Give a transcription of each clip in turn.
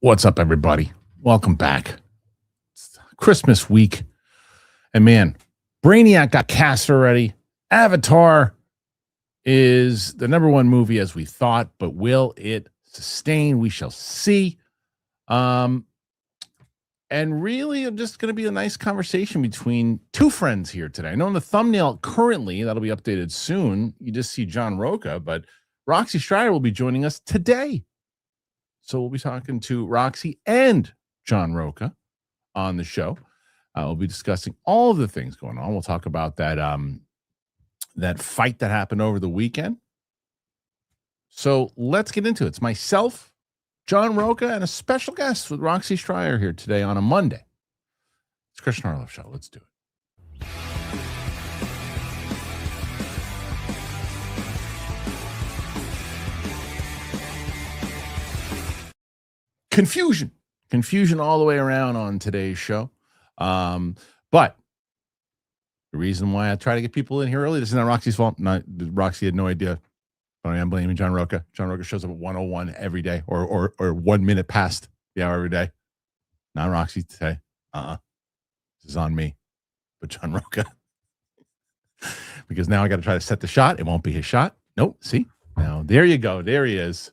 What's up, everybody? Welcome back. It's Christmas week. And man, Brainiac got cast already. Avatar is the number one movie as we thought, but will it sustain? We shall see. And really, I'm just going to be a nice conversation between two friends here today. I know in the thumbnail currently, that'll be updated soon, you just see John Roca, but Roxy Strider will be joining us today. So we'll be talking to Roxy and John Roca on the show. We'll be discussing all of the things going on. We'll talk about that that fight that happened over the weekend. So let's get into it. It's myself, John Roca, and a special guest with Roxy Strider here today on a Monday. It's Kristian Harloff Show. Let's do it. Confusion all the way around on today's show. But the reason why I try to get people in here early, this is not Roxy's fault. Roxy had no idea. But I am blaming John Roca. John Roca shows up at 1:01 every day or 1 minute past the hour every day. Not Roxy today. This is on me. But John Roca. Because now I got to try to set the shot. It won't be his shot. Nope. See? Now, there you go. There he is.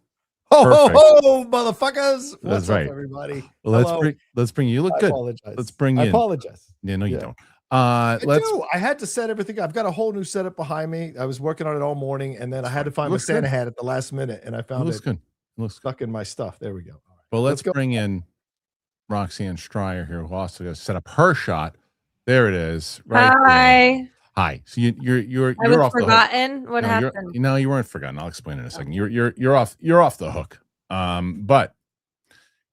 Ho, motherfuckers. What's right, up, everybody? Well, let's bring you. You look good. Apologize. Let's bring you. I apologize. Yeah, no, you don't. I do. I had to set everything. I've got a whole new setup behind me. I was working on it all morning, and then I had to find my Santa hat at the last minute, and I found it good. Looks stuck in my stuff. There we go. All right. Well, let's bring in Roxanne Strider here, who also got to set up her shot. There it is. Right. Hi. Hi. So you're I was off forgotten. the hook. What happened? You weren't forgotten. I'll explain in a second. You're off the hook. But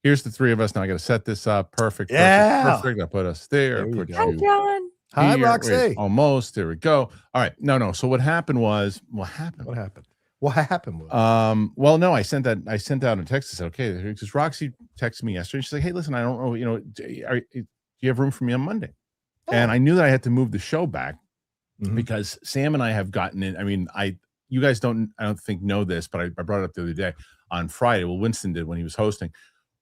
here's the three of us now. I got to set this up. Perfect. Perfect. I'll put us there. Put Hi, John. Hi, Roxy. Wait, almost. There we go. All right. No. So what happened was. What happened? Well, no, I sent out a text that said, okay, because Roxy texted me yesterday. She's like, hey, listen, I don't know, do you have room for me on Monday? Oh. And I knew that I had to move the show back because Sam and I have gotten in. I mean, you guys I don't think know this, but I brought it up the other day on Friday. Well, Winston did when he was hosting.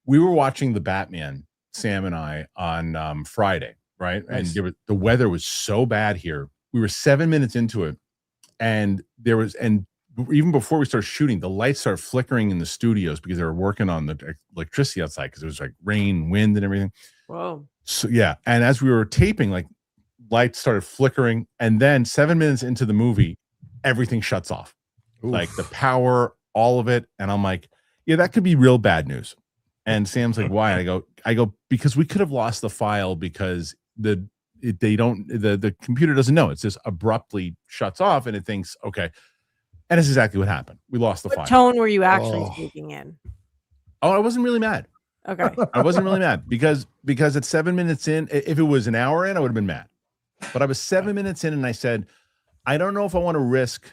We were watching the Batman, Sam and I, on Friday, right? Nice. And the weather was so bad here. We were 7 minutes into it, and even before we started shooting, the lights started flickering in the studios because they were working on the electricity outside because it was like rain, wind, and everything. Whoa. So yeah, and as we were taping, like lights started flickering, and then 7 minutes into the movie, everything shuts off. Oof. Like the power, all of it. And I'm like, yeah, that could be real bad news. And Sam's like, why? I go, because we could have lost the file because the computer doesn't know. It's just abruptly shuts off and it thinks, okay. And it's exactly what happened. We lost the file. What tone were you actually speaking in? Oh, I wasn't really mad. Okay. I wasn't really mad because at 7 minutes in, if it was an hour in, I would have been mad. But I was 7 minutes in and I said, I don't know if I want to risk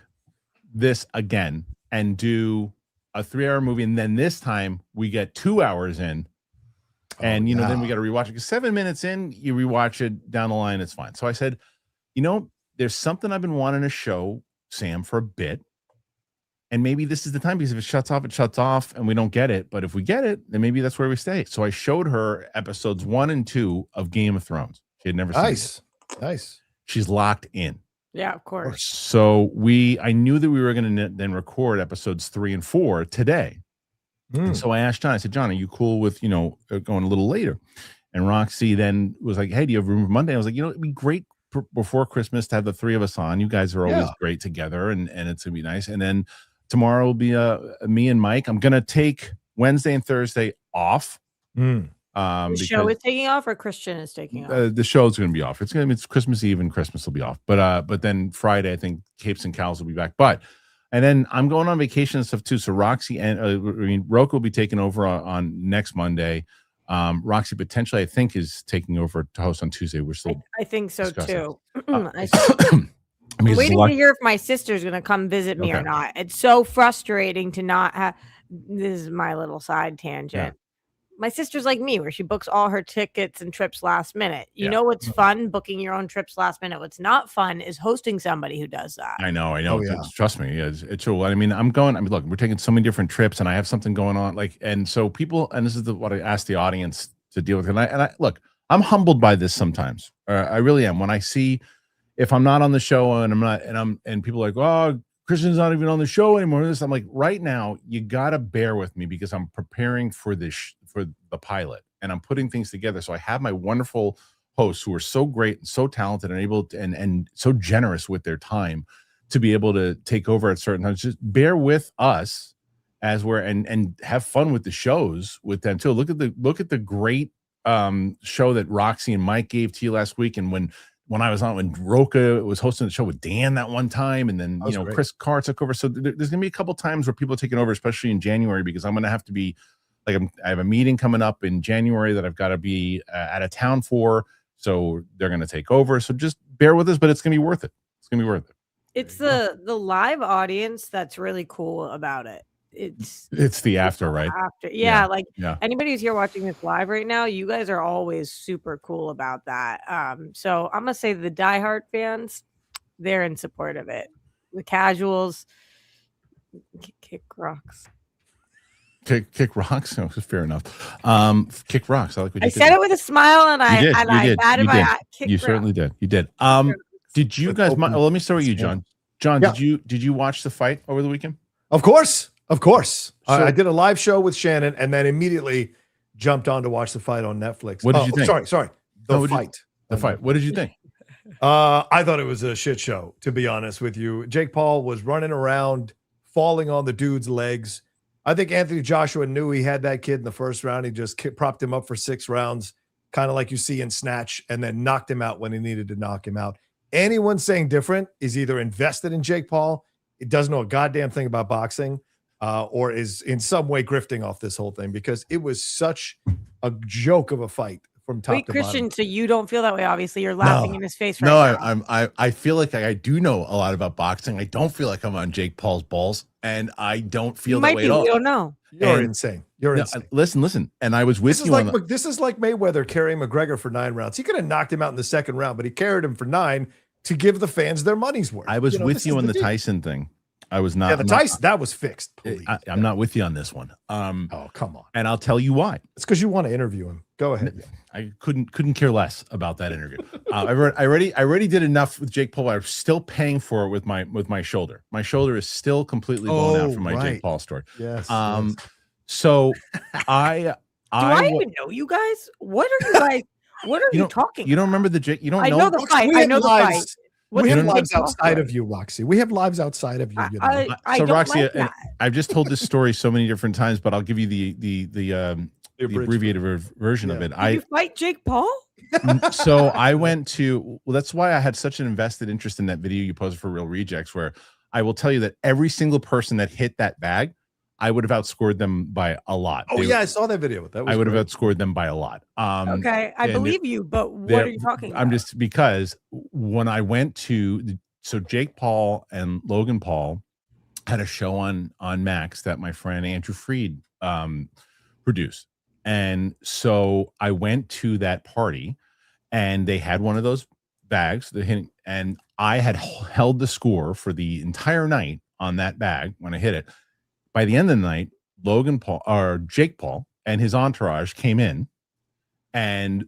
this again and do a 3-hour movie. And then this time we get 2 hours in and, then we got to rewatch it. Because 7 minutes in, you rewatch it down the line, it's fine. So I said, there's something I've been wanting to show Sam for a bit. And maybe this is the time because if it shuts off and we don't get it. But if we get it, then maybe that's where we stay. So I showed her episodes 1 and 2 of Game of Thrones. She had never seen it. Nice. She's locked in. Yeah, of course. So I knew that we were going to then record episodes 3 and 4 today. And so I asked John, I said, John, are you cool with, going a little later? And Roxy then was like, hey, do you have room for Monday? I was like, it'd be great before Christmas to have the three of us on. You guys are always great together and it's going to be nice. And then tomorrow will be me and Mike. I'm going to take Wednesday and Thursday off. The show is taking off or Kristian is taking off? The show's going to be off. It's Christmas Eve and Christmas will be off. But then Friday, I think Capes and Cows will be back. And then I'm going on vacation and stuff too. So Roxy and Roca will be taking over on next Monday. Roxy potentially, I think, is taking over to host on Tuesday. We're still. I think so too. I'm waiting to hear if my sister's going to come visit me or not. It's so frustrating to not have. This is my little side tangent. my sister's like me, where she books all her tickets and trips last minute. You Yeah. know what's fun? Booking your own trips last minute. What's not fun is hosting somebody who does that. I know. Oh, yeah. Trust me. It's true. I mean, look, we're taking so many different trips, and I have something going on. And so people, and this is what I ask the audience to deal with. And I look, I'm humbled by this sometimes. I really am. When I see, if I'm not on the show and people are like, oh, Kristian's not even on the show anymore. I'm like, right now, you got to bear with me because I'm preparing for for the pilot, and I'm putting things together. So I have my wonderful hosts who are so great and so talented and able to, and so generous with their time to be able to take over at certain times. Just bear with us as we're and have fun with the shows with them too. Look at the great show that Roxy and Mike gave to you last week, and when I was on, when Roca was hosting the show with Dan that one time, and then great. Chris Carr took over. So there's gonna be a couple times where people are taking over, especially in January, because I'm gonna have to be I have a meeting coming up in January that I've got to be out of town for. So they're gonna take over. So just bear with us, but it's gonna be worth it. It's gonna be worth it. It's the live audience that's really cool about it. It's the after, right? After, yeah. Anybody who's here watching this live right now, you guys are always super cool about that. So I'm gonna say the diehard fans, they're in support of it. The casuals, kick rocks. Kick rocks. No, fair enough. Kick rocks. I like what you did. I said it with a smile, and I batted my eye. You certainly did. You did. Did you guys? Let me start with you, John. John, did you watch the fight over the weekend? Of course. So, I did a live show with Shannon and then immediately jumped on to watch the fight on Netflix. What did you think? Sorry. The fight. What did you think? I thought it was a shit show, to be honest with you. Jake Paul was running around, falling on the dude's legs. I think Anthony Joshua knew he had that kid in the first round. He just propped him up for 6 rounds, kind of like you see in Snatch, and then knocked him out when he needed to knock him out. Anyone saying different is either invested in Jake Paul, it doesn't know a goddamn thing about boxing, or is in some way grifting off this whole thing, because it was such a joke of a fight from top to Kristian, bottom. so you don't feel that way. Obviously, you're laughing in his face right now. I feel like I do know a lot about boxing. I don't feel like I'm on Jake Paul's balls, and I don't feel that way at all. We don't know. You're insane. You're insane. Listen. And I was with you. This is like Mayweather carrying McGregor for 9 rounds. He could have knocked him out in the second round, but he carried him for 9 to give the fans their money's worth. I was with you on the Tyson thing. I was not. Yeah, Tyson, that was fixed. I'm not with you on this one. Oh, come on. And I'll tell you why. It's because you want to interview him. Go ahead. I couldn't care less about that interview. I already did enough with Jake Paul. I'm still paying for it with my shoulder. My shoulder is still completely blown out from my Jake Paul story. Yes. So Do I even know you guys? What are you guys? What are you talking? You don't remember the Jake? You don't know? I know the fight. I know the fight. We have lives outside of you, Roxy. We have lives outside of you. So Roxy, I've just told this story so many different times, but I'll give you the abbreviated version of it. Did you fight Jake Paul? So I went to. Well, that's why I had such an invested interest in that video you posted for Real Rejects, where I will tell you that every single person that hit that bag, I would have outscored them by a lot. I saw that video. I would have outscored them by a lot. Okay, I believe you, but what are you talking about? I'm just, because when I went to, so Jake Paul and Logan Paul had a show on Max that my friend Andrew Freed produced. And so I went to that party, and they had one of those bags, and I had held the score for the entire night on that bag when I hit it. By the end of the night, Jake Paul and his entourage came in, and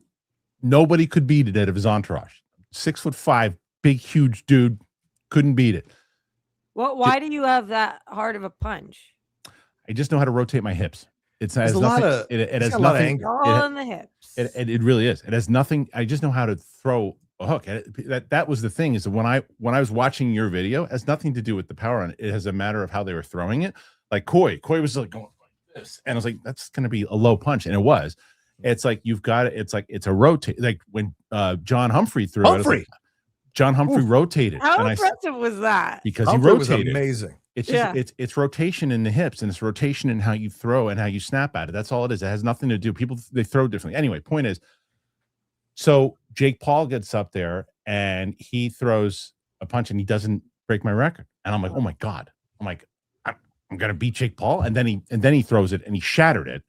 nobody could beat it out of his entourage. 6'5", big, huge dude, couldn't beat it. Well, why do you have that hard of a punch? I just know how to rotate my hips. It has nothing. It has nothing. All in the hips. It really is. It has nothing. I just know how to throw a hook. That was the thing, is that when I was watching your video, it has nothing to do with the power on it. It has a matter of how they were throwing it. Like Coy was like going like this, and I was like, that's going to be a low punch, and it was. It's like you've got it. It's like it's a rotate. Like when John Humphrey threw it. Like, John Humphrey rotated. How impressive was that? Because Humphrey he rotated. Was amazing. It's just it's rotation in the hips, and it's rotation in how you throw and how you snap at it. That's all it is. It has nothing to do. People, they throw differently. Anyway, point is, so Jake Paul gets up there and he throws a punch and he doesn't break my record. And I'm like, oh my God. I'm like, I'm gonna beat Jake Paul. And then he throws it and he shattered it.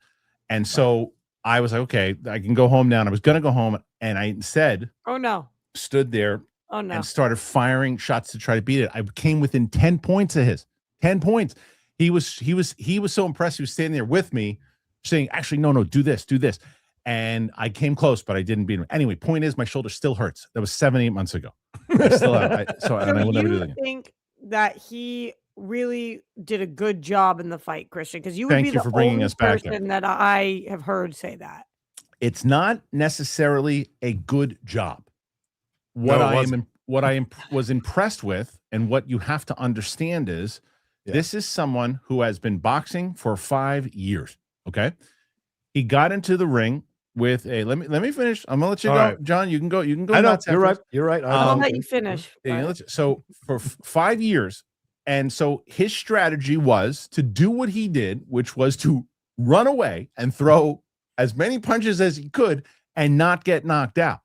And so I was like, okay, I can go home now. And I was going to go home, and I instead stood there and started firing shots to try to beat it. I came within 10 points of his. 10 points. He was so impressed. He was standing there with me saying, actually, no, do this. And I came close, but I didn't beat him. Anyway, point is, my shoulder still hurts. That was 7-8 months ago. I still have, and I will never do that again. I think that he really did a good job in the fight, Kristian, because you would be the only person that I have heard say that. It's not necessarily a good job. What I was impressed with, and what you have to understand is, this is someone who has been boxing for 5 years. Okay, he got into the ring with a. Let me finish. I'm gonna let you go, right. John. You can go. I know you're right. You're right. I'll let you finish. So for 5 years, and so his strategy was to do what he did, which was to run away and throw as many punches as he could and not get knocked out.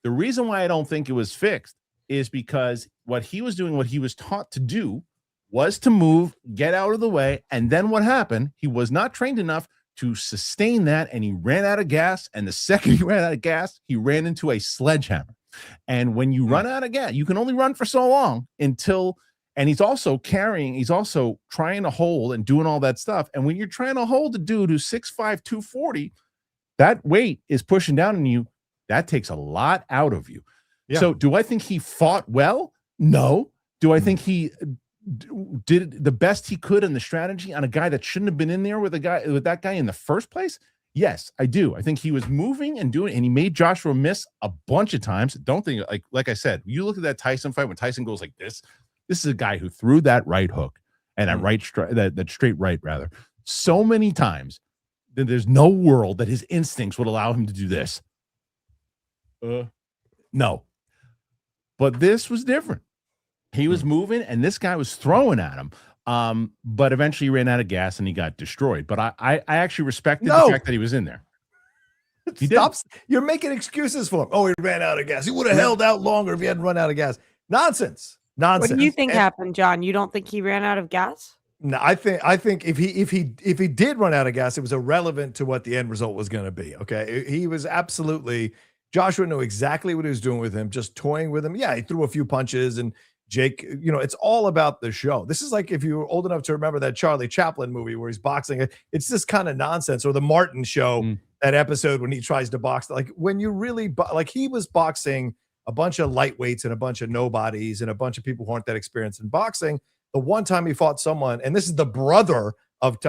The reason why I don't think it was fixed is because what he was doing, what he was taught to do, was to move, get out of the way, and then what happened? He was not trained enough to sustain that, and he ran out of gas, and the second he ran out of gas, he ran into a sledgehammer. And when you run out of gas, you can only run for so long until, and he's also trying to hold and doing all that stuff, and when you're trying to hold a dude who's 6'5", 240, that weight is pushing down on you. That takes a lot out of you. Yeah. So do I think he fought well? No. Do I think he did the best he could in the strategy on a guy that shouldn't have been in there with that guy in the first place? Yes, I do. I think he was moving and doing, and he made Joshua miss a bunch of times. Don't think, like I said, you look at that Tyson fight when Tyson goes like this. This is a guy who threw that right hook and that straight right rather so many times that there's no world that his instincts would allow him to do this. No, but this was different. He was moving, and this guy was throwing at him. But eventually he ran out of gas and he got destroyed. But I actually respected the fact that he was in there. You're making excuses for him. Oh, he ran out of gas. He would have held out longer if he hadn't run out of gas. Nonsense. What do you think happened, John? You don't think he ran out of gas? No, I think if he did run out of gas, it was irrelevant to what the end result was going to be. Okay, he was absolutely. Joshua knew exactly what he was doing with him, just toying with him. Yeah, he threw a few punches, and Jake, it's all about the show. This is like if you were old enough to remember that Charlie Chaplin movie where he's boxing. It's this kind of nonsense, or the Martin Show, that episode when he tries to box. Like when you really he was boxing a bunch of lightweights and a bunch of nobodies and a bunch of people who aren't that experienced in boxing. The one time he fought someone, and this is the brother of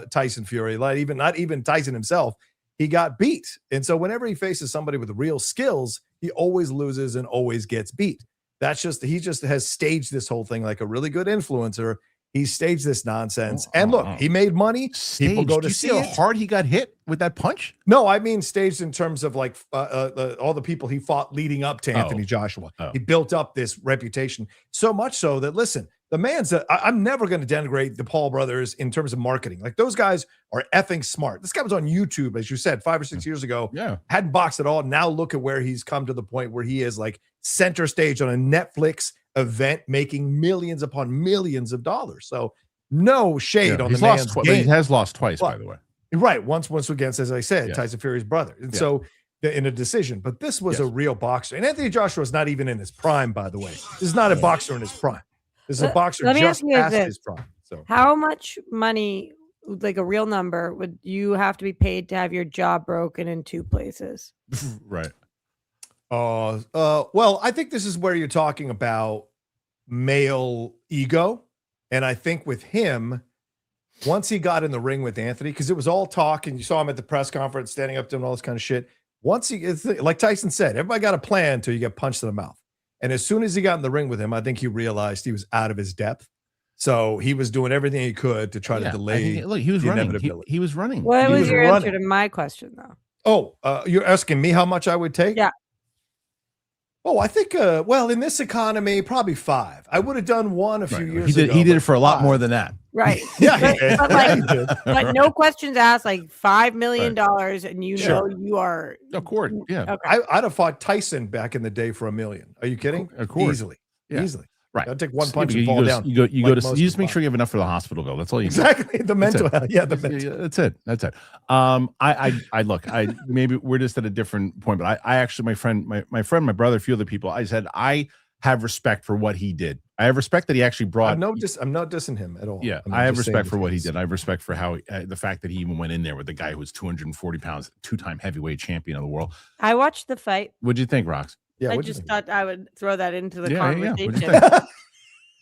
Tyson Fury, not even Tyson himself, he got beat. And so whenever he faces somebody with real skills, he always loses and always gets beat. He just has staged this whole thing like a really good influencer. He staged this nonsense. And look, he made money. Staged. People go to see how hard he got hit with that punch? No, I mean staged in terms of like all the people he fought leading up to Anthony Joshua. He built up this reputation so much so that, listen, the man's I'm never going to denigrate the Paul brothers in terms of marketing. Like those guys are effing smart. This guy was on YouTube, as you said, 5 or 6 years ago. Yeah. Hadn't boxed at all. Now look at where he's come to the point where he is like center stage on a Netflix event, making millions upon millions of dollars. So no shade on the man's game. He has lost twice, by the way. Right. Once against, as I said, Tyson Fury's brother. And so in a decision, but this was a real boxer. And Anthony Joshua is not even in his prime, by the way. This is not a boxer in his prime. This is a boxer just past his prime. So how much money, like a real number, would you have to be paid to have your jaw broken in 2 places? Right. Well, I think this is where you're talking about male ego. And I think with him, once he got in the ring with Anthony, because it was all talk, and you saw him at the press conference standing up to him and all this kind of shit. Once like Tyson said, everybody got a plan until you get punched in the mouth. And as soon as he got in the ring with him, I think he realized he was out of his depth. So he was doing everything he could to try to delay. He was running. He was running. What was your answer to my question, though? You're asking me how much I would take? Yeah. Oh, I think, in this economy, probably 5. I would have done 1 a few years ago. He did it for a lot more than that. Right. But no questions asked, like $5 million, and you are. Of course. Yeah. Okay. I'd have fought Tyson back in the day for $1 million. Are you kidding? Of course. Easily. Right. I'll take one punch and fall down. You just make sure you have enough for the hospital bill. That's all you exactly. The mental health. Yeah, that's it. I look, maybe we're just at a different point, but I actually, my friend, my brother, a few other people, I said, I have respect for what he did. I have respect that he actually brought. I'm not dissing him at all. Yeah, I have respect for what he did. I have respect for how the fact that he even went in there with the guy who was 240 pounds, 2-time heavyweight champion of the world. I watched the fight. What'd you think, Rox? Yeah, I just thought I would throw that into the conversation.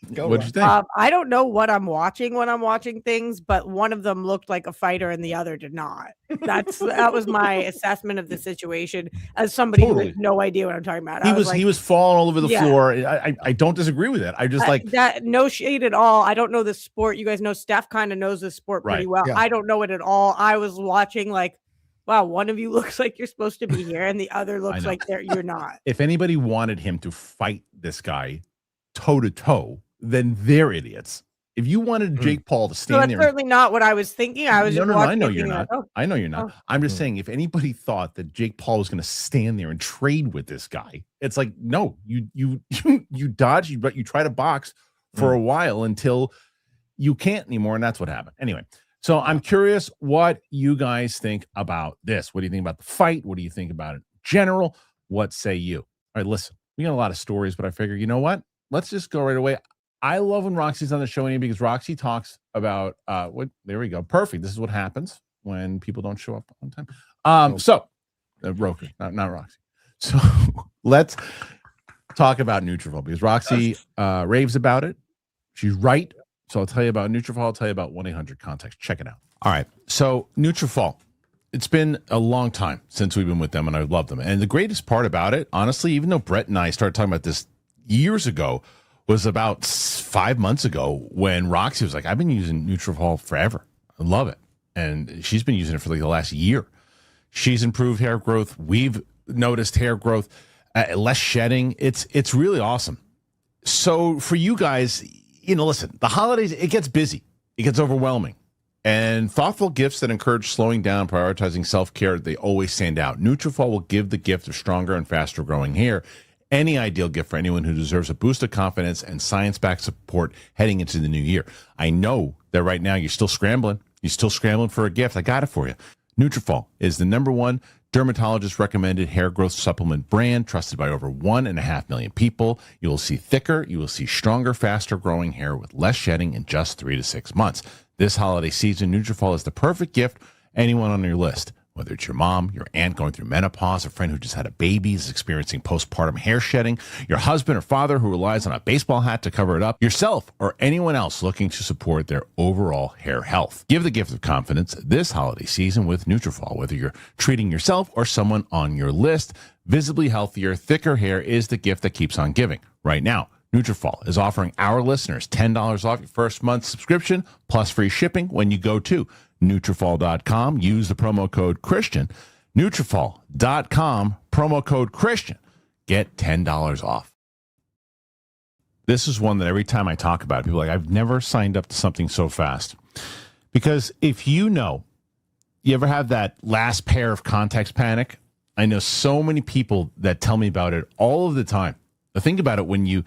What'd you think? I don't know what I'm watching when I'm watching things, but one of them looked like a fighter and the other did not. That was my assessment of the situation as somebody who has no idea what I'm talking about. He was falling all over the floor. I don't disagree with that. I just like that. No shade at all. I don't know the sport. You guys know Steph kind of knows the sport pretty well. Yeah. I don't know it at all. I was watching like, wow, one of you looks like you're supposed to be here and the other looks like you're not. If anybody wanted him to fight this guy toe to toe, then they're idiots. If you wanted Jake Paul to stand there, that's certainly not what I was thinking. I was I know you're not. I know you're not. I'm just saying, if anybody thought that Jake Paul was going to stand there and trade with this guy, it's like, no, you dodge, but you try to box for a while until you can't anymore, and that's what happened. Anyway, so I'm curious what you guys think about this. What do you think about the fight? What do you think about it in general? What say you? All right, listen, we got a lot of stories, but I figure, you know what? Let's just go right away. I love when Roxy's on the show because Roxy talks about there we go. Perfect. This is what happens when people don't show up on time. So Roku, not Roxy. So let's talk about Nutrafol because Roxy raves about it. She's right. So I'll tell you about Nutrafol. I'll tell you about 1-800-CONTACT. Check it out. All right. So Nutrafol. It's been a long time since we've been with them, and I love them. And the greatest part about it, honestly, even though Brett and I started talking about this years ago, was about 5 months ago when Roxy was like, I've been using Nutrafol forever. I love it. And she's been using it for like the last year. She's improved hair growth. We've noticed hair growth, less shedding. It's really awesome. So for you guys, listen, the holidays, it gets busy. It gets overwhelming. And thoughtful gifts that encourage slowing down, prioritizing self-care, they always stand out. Nutrafol will give the gift of stronger and faster growing hair. Any ideal gift for anyone who deserves a boost of confidence and science-backed support heading into the new year. I know that right now you're still scrambling. You're still scrambling for a gift. I got it for you. Nutrafol is the #1 dermatologist-recommended hair growth supplement brand trusted by over 1.5 million people. You will see thicker, you will see stronger, faster-growing hair with less shedding in just 3 to 6 months. This holiday season, Nutrafol is the perfect gift for anyone on your list. Whether it's your mom, your aunt going through menopause, a friend who just had a baby is experiencing postpartum hair shedding, your husband or father who relies on a baseball hat to cover it up, yourself or anyone else looking to support their overall hair health. Give the gift of confidence this holiday season with Nutrafol. Whether you're treating yourself or someone on your list, visibly healthier, thicker hair is the gift that keeps on giving. Right now, Nutrafol is offering our listeners $10 off your first month subscription plus free shipping when you go to Nutrafol.com. Use the promo code Kristian. Nutrafol.com, promo code Kristian. Get $10 off. This is one that every time I talk about it, people are like, I've never signed up to something so fast. Because if you ever have that last pair of contacts panic? I know so many people that tell me about it all of the time. Now think about it when you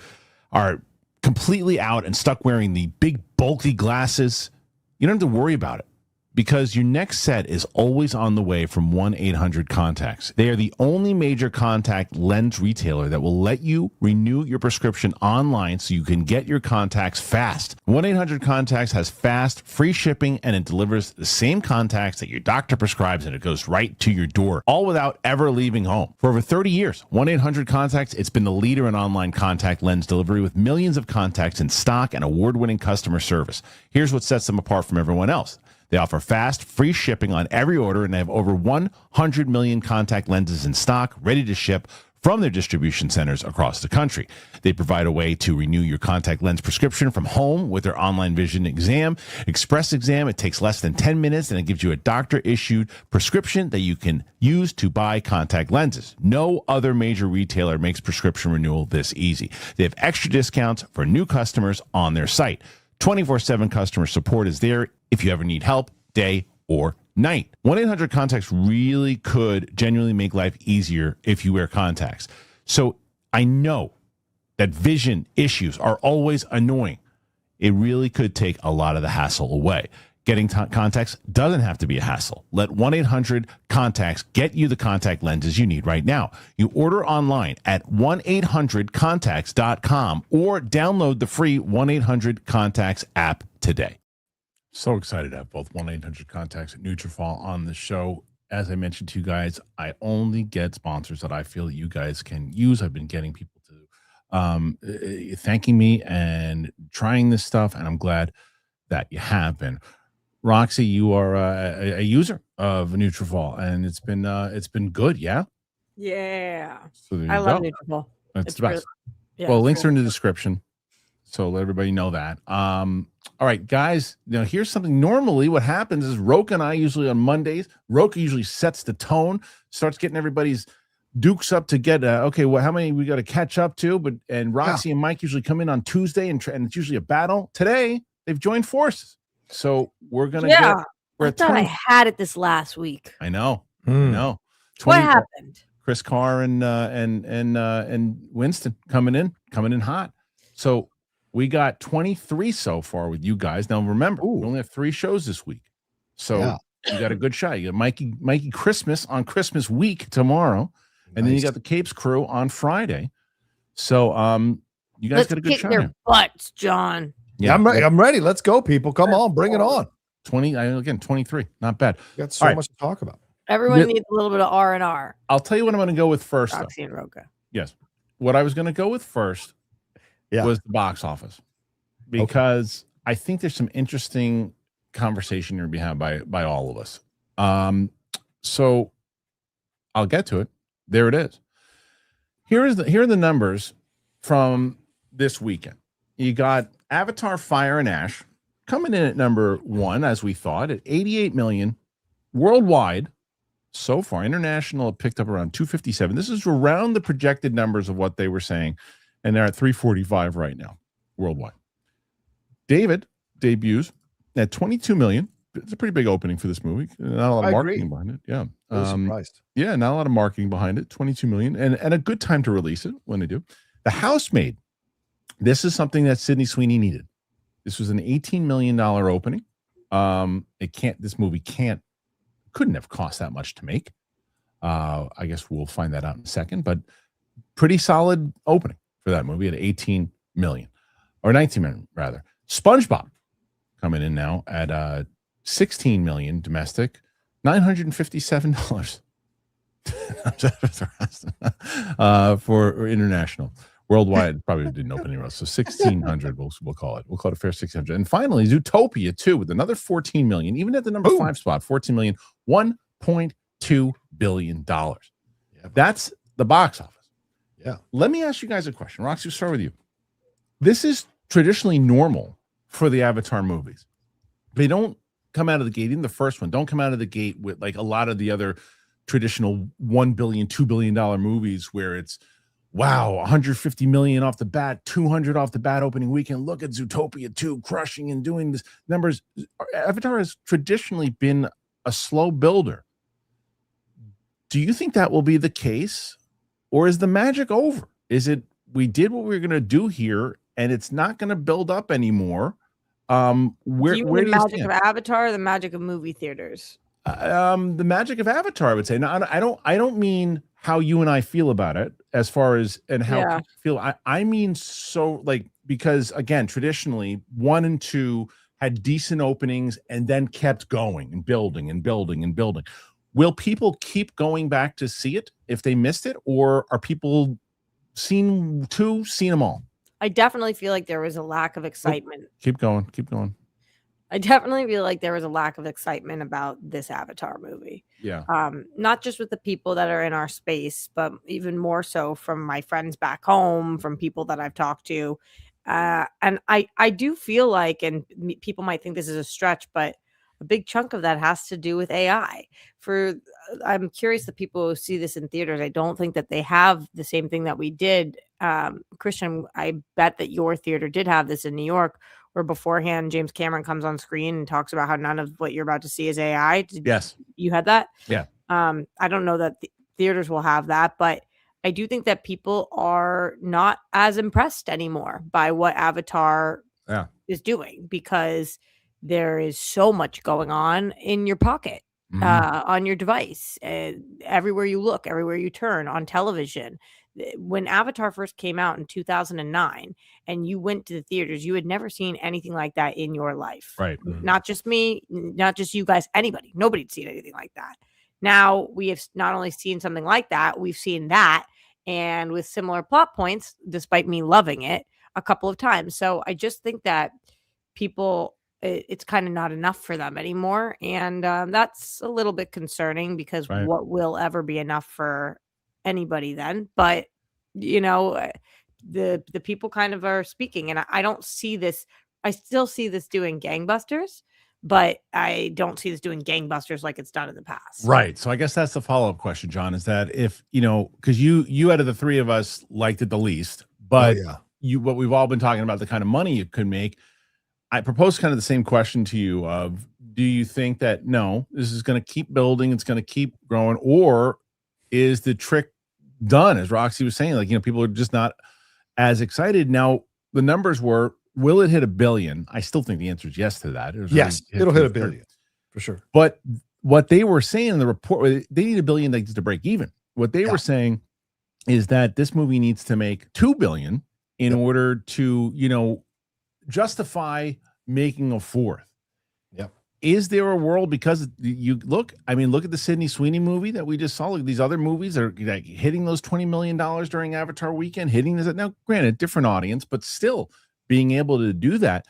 are completely out and stuck wearing the big bulky glasses. You don't have to worry about it because your next set is always on the way from 1-800-CONTACTS. They are the only major contact lens retailer that will let you renew your prescription online so you can get your contacts fast. 1-800-CONTACTS has fast, free shipping, and it delivers the same contacts that your doctor prescribes, and it goes right to your door, all without ever leaving home. For over 30 years, 1-800-CONTACTS, it's been the leader in online contact lens delivery with millions of contacts in stock and award-winning customer service. Here's what sets them apart from everyone else. They offer fast, free shipping on every order, and they have over 100 million contact lenses in stock, ready to ship from their distribution centers across the country. They provide a way to renew your contact lens prescription from home with their online vision exam, express exam. It takes less than 10 minutes, and it gives you a doctor-issued prescription that you can use to buy contact lenses. No other major retailer makes prescription renewal this easy. They have extra discounts for new customers on their site. 24/7 customer support is there if you ever need help, day or night. 1-800-CONTACTS really could genuinely make life easier if you wear contacts. So I know that vision issues are always annoying. It really could take a lot of the hassle away. Getting contacts doesn't have to be a hassle. Let 1-800-CONTACTS get you the contact lenses you need right now. You order online at 1-800-CONTACTS.com or download the free 1-800-CONTACTS app today. So excited to have both 1-800-CONTACTS and Nutrafol on the show. As I mentioned to you guys, I only get sponsors that I feel that you guys can use. I've been getting people to thanking me and trying this stuff, and I'm glad that you have been. Roxy, you are a user of Nutrafol, and it's been good, yeah? Yeah. So I love Nutrafol. It's the best. Really, well, links are in the description, so let everybody know that. All right, guys, here's something. Normally what happens is Roka and I usually on Mondays, Roka usually sets the tone, starts getting everybody's dukes up to get, okay, well, how many we got to catch up to, and Roxy and Mike usually come in on Tuesday, and it's usually a battle. Today, they've joined forces. So we're gonna I thought I had it this last week. I know. I know. What happened? Chris Carr and Winston coming in hot. So we got 23 so far with you guys. Now remember, we only have 3 shows this week. So you got a good shot. You got Mikey Christmas on Christmas week tomorrow, and then you got the Capes crew on Friday. So you guys got a good shot. Let's kick their butts, John. Yeah, I'm ready. Let's go, people. Come on, bring it on. 23. Not bad. We got so much to talk about. Everyone needs a little bit of R&R. I'll tell you what I'm going to go with first. Roxy and Roka. Yes. What I was going to go with first was the box office, because I think there's some interesting conversation here to be had by all of us. So I'll get to it. There it is. Here are the numbers from this weekend. You got Avatar Fire and Ash coming in at number 1, as we thought, at 88 million worldwide so far. International picked up around 257. This is around the projected numbers of what they were saying, and they're at 345 right now worldwide. David debuts at 22 million. It's a pretty big opening for this movie. Not a lot of marketing behind it. Yeah. I was surprised. Yeah, not a lot of marketing behind it. 22 million, and a good time to release it when they do. The Housemaid. This is something that Sydney Sweeney needed. This was an $18 million opening. This movie couldn't have cost that much to make. I guess we'll find that out in a second, but pretty solid opening for that movie at 18 million, or 19 million rather. SpongeBob coming in now at 16 million domestic, $957 for international. Worldwide, probably didn't open anywhere else. So 1,600, we'll call it. We'll call it a fair 600. And finally, Zootopia 2 with another 14 million, even at the number 5 spot, 14 million, $1.2 billion. Yeah, that's the box office. Yeah. Let me ask you guys a question. Roxy, we'll start with you. This is traditionally normal for the Avatar movies. They don't come out of the gate, even the first one, don't come out of the gate with like a lot of the other traditional $1 billion, $2 billion movies where it's, wow, 150 million off the bat, 200 off the bat opening weekend. Look at Zootopia 2 crushing and doing this numbers. Avatar has traditionally been a slow builder. Do you think that will be the case, or is the magic over? Is it we did what we were going to do here and it's not going to build up anymore? Where do you magic of Avatar or the magic of movie theaters? The magic of Avatar, I would say. No, I don't mean how you and I feel about it as far as and how people feel. I mean, so like, because again, traditionally 1 and 2 had decent openings and then kept going and building and building and building. Will people keep going back to see it if they missed it, or are people seen them all? I definitely feel like there was a lack of excitement. Keep going. I definitely feel like there was a lack of excitement about this Avatar movie. Yeah. Not just with the people that are in our space, but even more so from my friends back home, from people that I've talked to. And I do feel like, and people might think this is a stretch, but a big chunk of that has to do with AI. I'm curious, the people who see this in theaters, I don't think that they have the same thing that we did. Kristian, I bet that your theater did have this in New York, where beforehand James Cameron comes on screen and talks about how none of what you're about to see is AI. Yes. You had that? Yeah. I don't know that the theaters will have that, but I do think that people are not as impressed anymore by what Avatar is doing, because there is so much going on in your pocket, on your device, everywhere you look, everywhere you turn, on television. When Avatar first came out in 2009 and you went to the theaters, you had never seen anything like that in your life. Right. Not just me, not just you guys, anybody. Nobody'd seen anything like that. Now we have not only seen something like that, we've seen that, and with similar plot points, despite me loving it a couple of times. So I just think that people, it's kind of not enough for them anymore. And that's a little bit concerning, because what will ever be enough for anybody then? But, you know, the people kind of are speaking, and I don't see this. I still see this doing gangbusters, but I don't see this doing gangbusters like it's done in the past. Right. So I guess that's the follow-up question, John, is that if, you know, because you out of the three of us liked it the least, but what we've all been talking about, the kind of money you could make. I propose kind of the same question to you of, do you think that, no, this is going to keep building, it's going to keep growing, or is the trick done, as Roxy was saying? Like, you know, people are just not as excited. Now, the numbers were, will it hit $1 billion? I still think the answer is yes to that. Yes, it'll hit $1 billion for sure. But what they were saying in the report, they need $1 billion to break even. What they were saying is that this movie needs to make $2 billion in order to, you know, justify making a fourth. Yep. Is there a world, because you look at the Sydney Sweeney movie that we just saw, like these other movies are like hitting those $20 million during Avatar weekend, hitting this. Now, granted, different audience, but still being able to do that.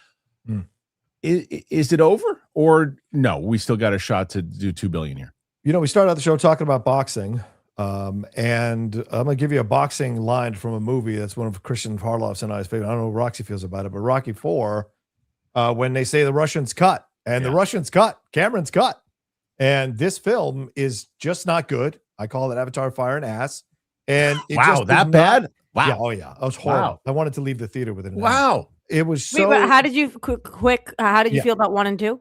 Is it over, or no, we still got a shot to do $2 billion here? You know, we started out the show talking about boxing. And I'm going to give you a boxing line from a movie that's one of Kristian Harloff's and I's favorite. I don't know what Roxy feels about it, but Rocky IV, when they say the Russians cut, and the Russians cut, Cameron's cut. And this film is just not good. I call it Avatar Fire and Ass. And it just that bad? Wow. Yeah, oh yeah. It was horrible. Wow. I wanted to leave the theater with it. Wow. It was so. Wait, but how did you how did you feel about 1 and 2?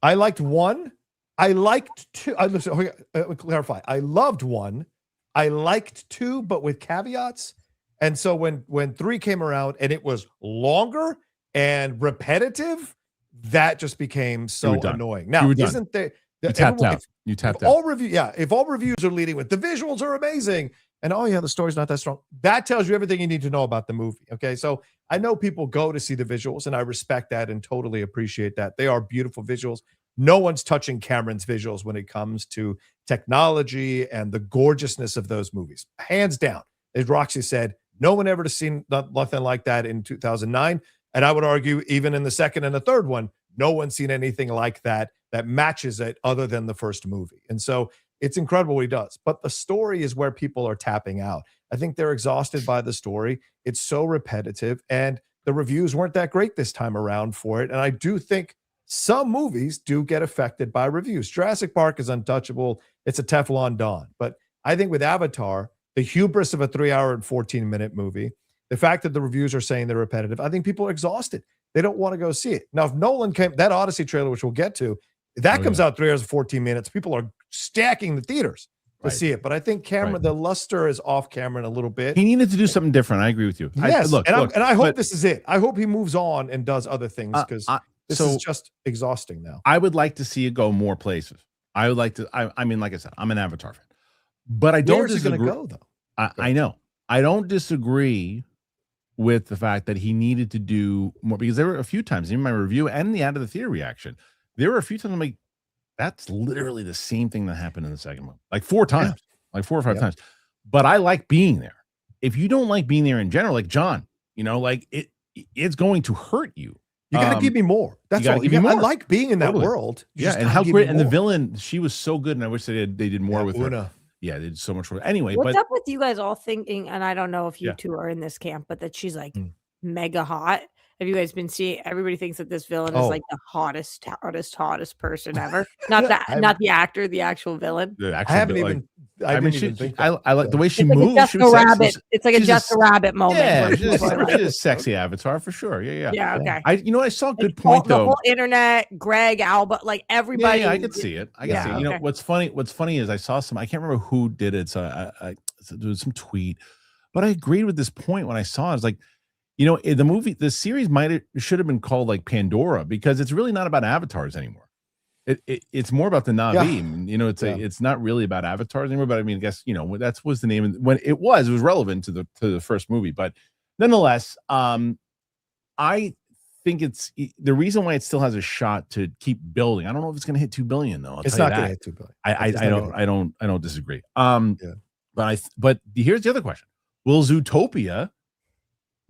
I liked 1. I liked 2. Listen, clarify. I loved 1. I liked 2, but with caveats. And so when 3 came around and it was longer and repetitive, that just became so annoying. Now, isn't there? You tapped out. If all reviews are leading with the visuals are amazing, and the story's not that strong, that tells you everything you need to know about the movie. Okay, so I know people go to see the visuals, and I respect that and totally appreciate that. They are beautiful visuals. No one's touching Cameron's visuals when it comes to technology and the gorgeousness of those movies. Hands down. As Roxy said, no one ever seen nothing like that in 2009. And I would argue even in the second and the third one, no one's seen anything like that matches it other than the first movie. And so it's incredible what he does. But the story is where people are tapping out. I think they're exhausted by the story. It's so repetitive, and the reviews weren't that great this time around for it. And I do think some movies do get affected by reviews. Jurassic Park is untouchable. It's a Teflon Don. But I think with Avatar, the hubris of a 3-hour and 14-minute movie, the fact that the reviews are saying they're repetitive, I think people are exhausted. They don't want to go see it. Now, if Nolan that Odyssey trailer, which we'll get to, that comes out 3 hours and 14 minutes, people are stacking the theaters to see it. But I think Cameron, the luster is off Cameron a little bit. He needed to do something different. I agree with you. Yes. I hope this is it. I hope he moves on and does other things, because this is just exhausting now. I would like to see it go more places. I would like to. I mean, like I said, I'm an Avatar fan, but I don't disagree. Where's he going to go, though? I know. I don't disagree with the fact that he needed to do more, because there were a few times in my review and the out of the theater reaction, there were a few times I'm like, that's literally the same thing that happened in the second one, like 4 times, like 4 or 5 times. But I like being there. If you don't like being there in general, like John, like it's going to hurt you. You got to give me more. That's all. I like being in that world. And how great. And the villain, she was so good. And I wish they did more with her. Yeah, they did so much more. Anyway, what's up with you guys all thinking, and I don't know if you two are in this camp, but that she's like mega hot. Have you guys been seeing? Everybody thinks that this villain is like the hottest person ever. Not the actor, the actual villain. I haven't even. I like the way she moves. It's like a Jessica Rabbit moment. Yeah, she's a sexy Avatar for sure. Yeah. Okay. I saw a good point though. The whole internet, Greg, Alba, like everybody. Yeah, I could see it. I can see it. Okay. What's funny is I saw some. I can't remember who did it. So there was some tweet, but I agreed with this point when I saw it. I was like, you know, the series should have been called like Pandora, because it's really not about avatars anymore. It's more about the Na'vi. Yeah. You know, it's not really about avatars anymore. But I mean, I guess, you know, that was the name when it was relevant to the first movie. But nonetheless, I think it's the reason why it still has a shot to keep building. I don't know if it's going to hit 2 billion though. It's not going to hit 2 billion. I don't disagree. But here's the other question: will Zootopia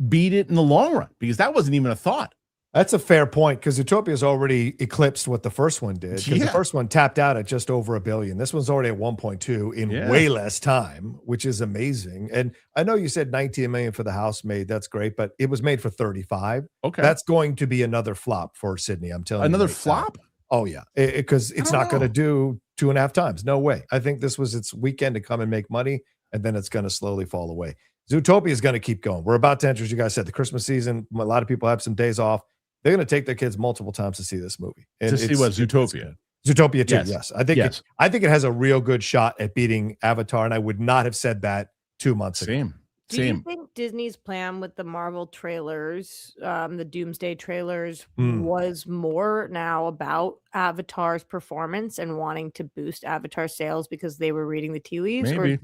beat it in the long run? Because that wasn't even a thought. That's a fair point, because Zootopia's already eclipsed what the first one did. Because the first one tapped out at just over $1 billion. This one's already at 1.2 in way less time, which is amazing. And I know you said 19 million for the house made. That's great, but it was made for 35. Okay, that's going to be another flop for Sydney. I'm telling you. Another flop? Oh yeah, because it's not going to do 2.5 times. No way. I think this was its weekend to come and make money, and then it's going to slowly fall away. Zootopia is going to keep going. We're about to enter, as you guys said, the Christmas season. A lot of people have some days off. They're going to take their kids multiple times to see this movie. And to see what Zootopia. Zootopia too. Yes, I think it has a real good shot at beating Avatar, and I would not have said that 2 months ago. Do you think Disney's plan with the Marvel trailers, the Doomsday trailers, was more now about Avatar's performance and wanting to boost Avatar sales because they were reading the tea leaves? Maybe.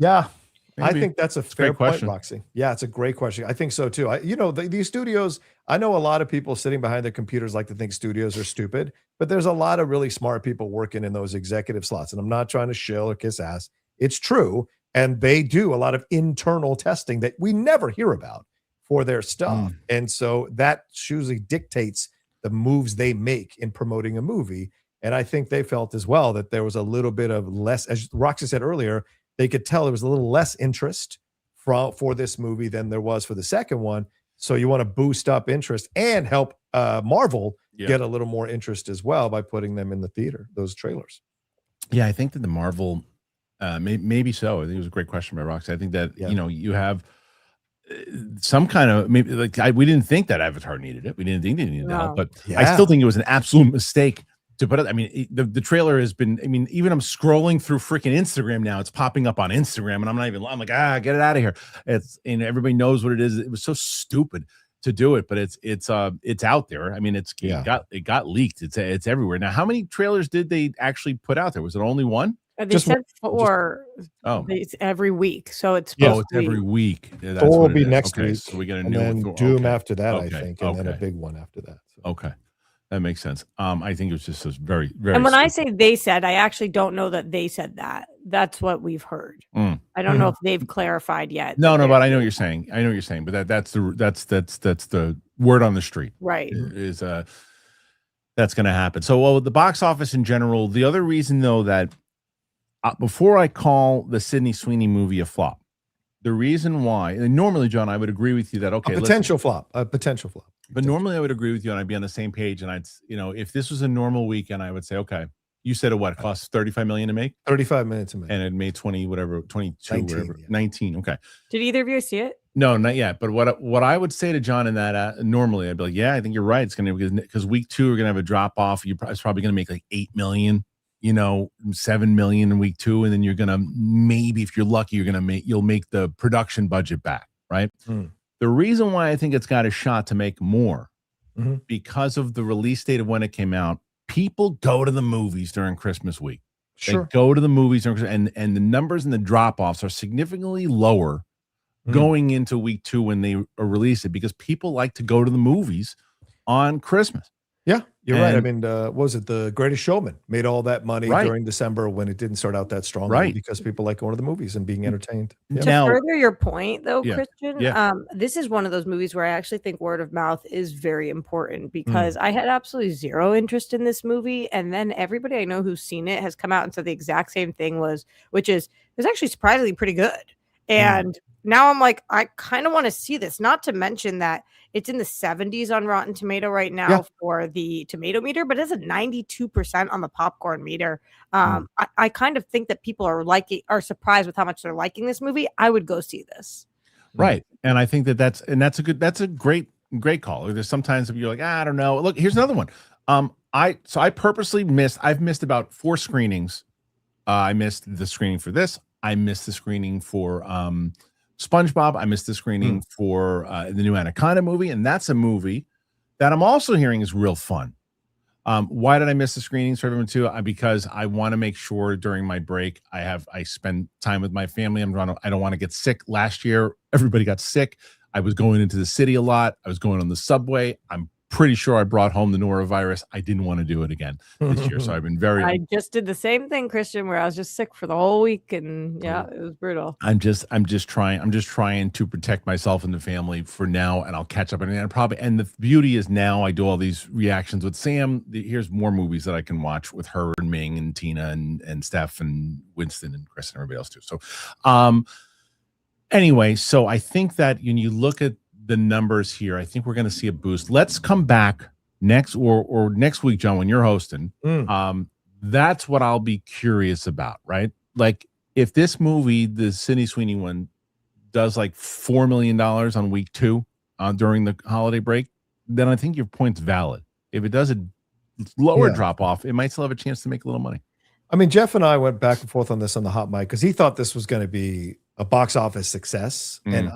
I think that's a fair point, Roxy. Yeah, it's a great question. I think so too. These studios, I know a lot of people sitting behind their computers like to think studios are stupid, but there's a lot of really smart people working in those executive slots. And I'm not trying to shill or kiss ass. It's true. And they do a lot of internal testing that we never hear about for their stuff. And so that usually dictates the moves they make in promoting a movie. And I think they felt as well that there was a little bit of less, as Roxy said earlier, they could tell there was a little less interest for this movie than there was for the second one. So you want to boost up interest and help Marvel get a little more interest as well by putting them in the theater, those trailers. Yeah, I think that the Marvel, maybe so. I think it was a great question by Roxy. I think that, you know, you have some kind of, maybe like we didn't think that Avatar needed it. We didn't think they needed help, but I still think it was an absolute mistake to put it. I mean, the trailer has been, I mean, even I'm scrolling through freaking Instagram now. It's popping up on Instagram, and I'm like, get it out of here. And everybody knows what it is. It was so stupid to do it, but it's out there. I mean, it got leaked. It's everywhere. Now, how many trailers did they actually put out there? Was it only one? They said 4 every week. So it's every week. Yeah, 4 will be next week. So we get a and new then one. Doom after that, I think, and then a big one after that. So. Okay. That makes sense. I think it was just very, very. And when I say they said, I actually don't know that they said that. That's what we've heard. I don't know if they've clarified yet. No, but I know what you're saying. But that's the word on the street. Right. Is that's going to happen. So, the box office in general. The other reason, though, that before I call the Sydney Sweeney movie a flop, the reason why, and normally, John, I would agree with you that a potential flop. But normally I would agree with you and I'd be on the same page. And if this was a normal weekend, I would say, okay, you said it costs 35 million to make? 35 million to make. And it made 22, 19, 19. Okay. Did either of you see it? No, not yet. But what I would say to John in that, normally I'd be like, yeah, I think you're right. It's going to, because week 2, we're going to have a drop off. It's probably going to make like 8 million, 7 million in week 2. And then you're going to, maybe if you're lucky, you'll make the production budget back. Right. The reason why I think it's got a shot to make more, because of the release date of when it came out, people go to the movies during Christmas week. Sure. They go to the movies and the numbers and the drop-offs are significantly lower going into week 2 when they release it, because people like to go to the movies on Christmas. Yeah, you're right. I mean, what was it? The Greatest Showman made all that money during December when it didn't start out that strongly, because people like going to the movies and being entertained. To further your point, though, Kristian, this is one of those movies where I actually think word of mouth is very important, because I had absolutely zero interest in this movie. And then everybody I know who's seen it has come out and said the exact same thing, which is it was actually surprisingly pretty good. And now I'm like, I kind of want to see this, not to mention that it's in the 70s on Rotten Tomato right now for the tomato meter, but it's a 92% on the popcorn meter. I kind of think that people are surprised with how much they're liking this movie. I would go see this. Right. And I think that's a great call. There's sometimes if you're like, I don't know. Look, here's another one. I purposely I've missed about 4 screenings. I missed the screening for this. I missed the screening for SpongeBob. I missed the screening for the new Anaconda movie, and that's a movie that I'm also hearing is real fun. Why did I miss the screenings for everyone too? Because I want to make sure during my break I spend time with my family. I don't want to get sick. Last year, everybody got sick. I was going into the city a lot. I was going on the subway. I'm pretty sure I brought home the norovirus. I didn't want to do it again this year. So I've been I just did the same thing, Kristian, where I was just sick for the whole week, and yeah, it was brutal. I'm just trying to protect myself and the family for now, and I'll catch up. And the beauty is now I do all these reactions with Sam. Here's more movies that I can watch with her and Ming and Tina and Steph and Winston and Chris and everybody else too. So, anyway, so I think that when you look at the numbers here, I think we're going to see a boost. Let's come back next week, John, when you're hosting. That's what I'll be curious about, right? Like if this movie, the Sydney Sweeney one, does like $4 million on week 2 during the holiday break, then I think your point's valid. If it does a lower drop off, it might still have a chance to make a little money. I mean, Jeff and I went back and forth on this on the hot mic because he thought this was going to be a box office success. And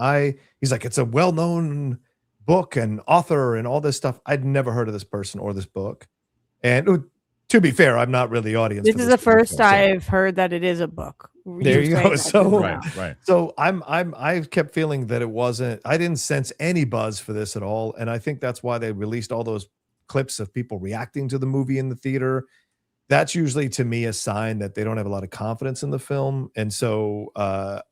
he's like, it's a well-known book and author and all this stuff. I'd never heard of this person or this book. And to be fair, I'm not really the audience. This is the first I've heard that it is a book. There you go. So, right. So I kept feeling that I didn't sense any buzz for this at all. And I think that's why they released all those clips of people reacting to the movie in the theater. That's usually, to me, a sign that they don't have a lot of confidence in the film. And so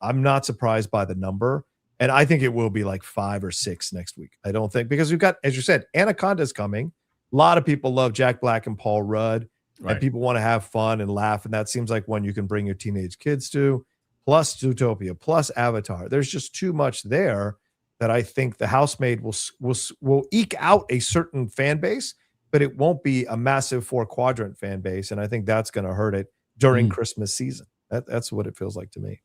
I'm not surprised by the number. And I think it will be like 5 or 6 next week. I don't think, because we've got, as you said, Anaconda's coming. A lot of people love Jack Black and Paul Rudd. And people want to have fun and laugh. And that seems like one you can bring your teenage kids to. Plus Zootopia, plus Avatar. There's just too much there that I think The Housemaid will eke out a certain fan base, but it won't be a massive 4-quadrant fan base. And I think that's going to hurt it during Christmas season. That's what it feels like to me.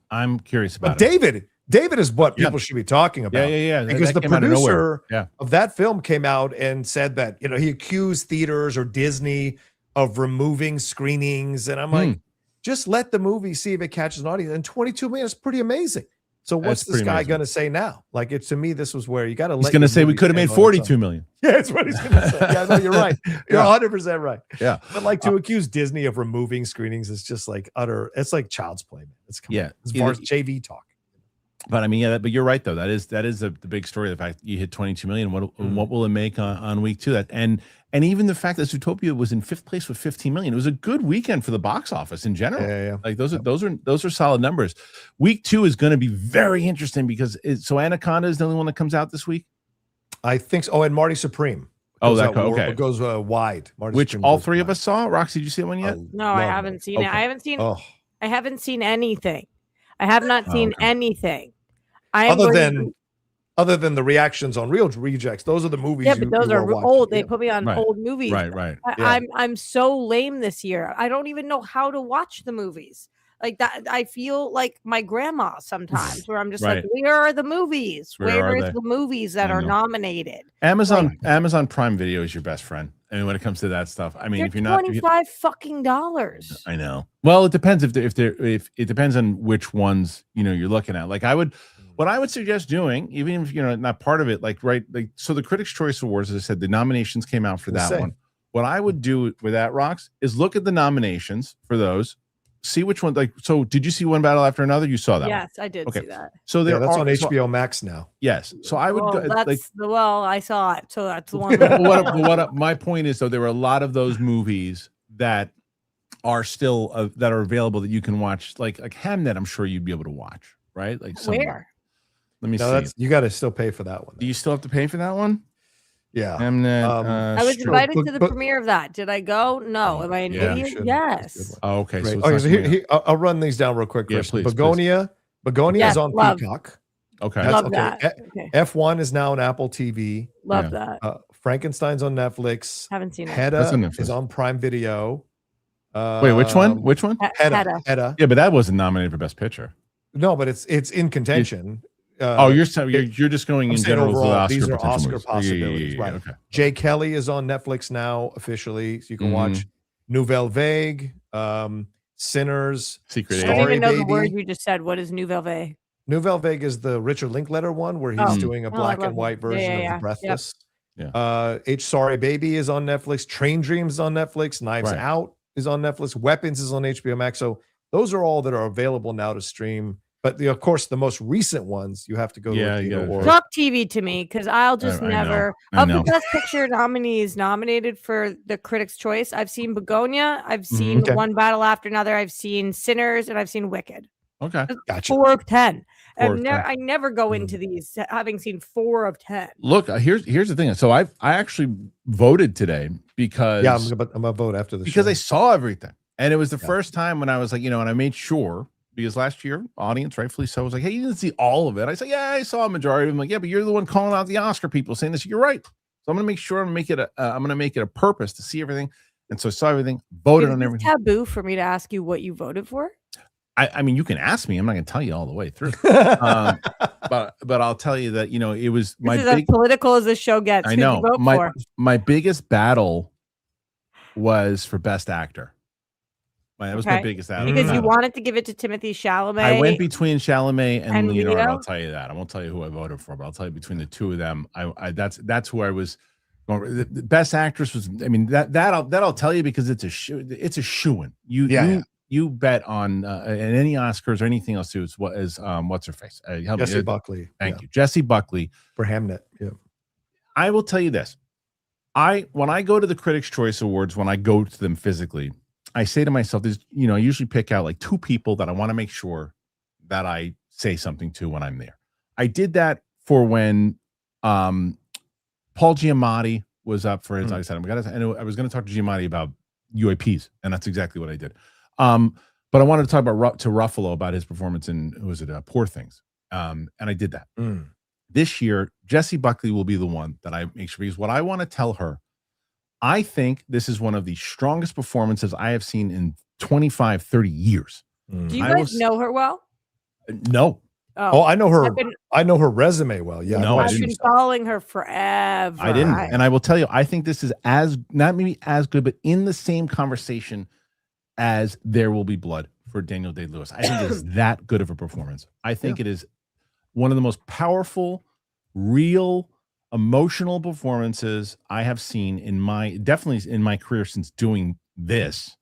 I'm curious about it. David is what people should be talking about. Yeah. Because the producer of that film came out and said that, he accused theaters or Disney of removing screenings. And I'm like, just let the movie see if it catches an audience. And 22 million is pretty amazing. So what's this guy going to say now? Like, to me, this was where you got to let. He's going to say we could have made 42 million. Yeah, that's what he's going to say. Yeah, no, you're right. You're 100% right. Yeah. But like to accuse Disney of removing screenings is just like it's like child's play, man. It's JV talk. But I mean, but you're right though. That is the big story. The fact you hit 22 million. What will it make on week 2? And even the fact that Zootopia was in 5th place with 15 million. It was a good weekend for the box office in general. Yeah. Like those are solid numbers. Week 2 is going to be very interesting because Anaconda is the only one that comes out this week. I think so. Oh, and Marty Supreme. Okay. It goes wide. Marty Which Supreme all 3 of us saw. Roxy, did you see that one yet? No, I haven't seen it. I haven't seen. I haven't seen anything. I have not seen anything. Other than the reactions on Real Rejects, those are the movies. Yeah, but those are old. They put me on old movies. Right. I'm so lame this year. I don't even know how to watch the movies like that. I feel like my grandma sometimes, where I'm just like, where are the movies? Where is the movies that are nominated? Amazon Prime Video is your best friend. I mean, when it comes to that stuff, I mean, if you're not $25. I know. Well, it depends if it depends on which ones you're looking at. Like what I would suggest doing, even if you're not part of it, so the Critics' Choice Awards, as I said, the nominations came out for that one. What I would do with that, Rox, is look at the nominations for those, see which one. Like, so did you see One Battle After Another? You saw that? Yes, I did see that. So that's on HBO Max now. Yes. So I would I saw it. So that's the one. My point is, though, there were a lot of those movies that are still that are available that you can watch, like Hamnet. I'm sure you'd be able to watch, right? Like where? Let me see. You got to still pay for that one. Do you still have to pay for that one? Yeah. Hamnet, I was invited to the premiere of that. Did I go? No. Am I an idiot? Yes. Oh, okay. Right. So I'll run these down real quick. Yeah, please. Begonia is on Peacock. Okay. Love that. Okay. F1 is now on Apple TV. Love that. Frankenstein's on Netflix. Haven't seen it. Hedda is on Prime Video. Wait, which one? Hedda. Yeah, but that wasn't nominated for Best Picture. No, but it's in contention. You're just going in general. Overall, these are Oscar possibilities, right? Okay. Jay Kelly is on Netflix now officially, so you can watch Nouvelle Vague. Sinners, Secret I don't Story even know the Baby. word you just said. What is Nouvelle Vague? Nouvelle Vague is the Richard Linklater one where he's doing a I black love and white it. version of Yeah. The Breathless. Yeah. Sorry Baby is on Netflix. Train Dreams is on Netflix. Knives Right. Out is on Netflix. Weapons is on HBO Max. So those are all that are available now to stream. But of course, the most recent ones you have to go to a theater or Talk TV to me, because I'll just never. I Of know. the Best Picture nominees nominated for the Critics' Choice, I've seen Begonia, I've seen Okay. One Battle After Another, I've seen Sinners, and I've seen Wicked. Okay. Gotcha. 4 of 10. 4 of 10. I never go into these having seen 4 of 10. Look, here's the thing. So I actually voted today because I'm gonna vote after the because show. I saw everything, and it was the first time when I was like, and I made sure, because last year, audience rightfully so was like, hey, you didn't see all of it. I said, yeah, I saw a majority of them. Like, yeah, but you're the one calling out the Oscar people saying this. You're right. So I'm gonna make sure I'm gonna make it a purpose to see everything. And so I saw everything, voted on everything. Taboo for me to ask you what you voted for? I mean, you can ask me. I'm not gonna tell you all the way through. But I'll tell you that it was my this is as political as this show gets. I Who'd know you vote for? my biggest battle was for Best Actor. That was my biggest battle. Because you wanted to give it to Timothy Chalamet. I went between Chalamet and Leonardo. Leo? I'll tell you that. I won't tell you who I voted for, but I'll tell you between the two of them. That's who I was going. The Best Actress was. I mean that'll tell you because it's a shoo-in. You bet on any Oscars or anything else too. What's her face? Jessie Buckley. Thank you, Jessie Buckley for Hamnet. Yeah. I will tell you this. When I go to the Critics' Choice Awards, when I go to them physically, I say to myself, I usually pick out like 2 people that I want to make sure that I say something to when I'm there. I did that for when Paul Giamatti was up for his. I said, I was going to talk to Giamatti about UAPs, and that's exactly what I did. But I wanted to talk about to Ruffalo about his performance in Poor Things, and I did that. This year, Jessie Buckley will be the one that I make sure, because what I want to tell her, I think this is one of the strongest performances I have seen in 25, 30 years. Do you guys know her well? No. Oh, I know her. I know her resume well. Yeah. No, I've been following her forever. I didn't. And I will tell you, I think this is not maybe as good, but in the same conversation as There Will Be Blood for Daniel Day-Lewis. I think it is that good of a performance. I think it is one of the most powerful, real, emotional performances I have seen definitely in my career since doing this.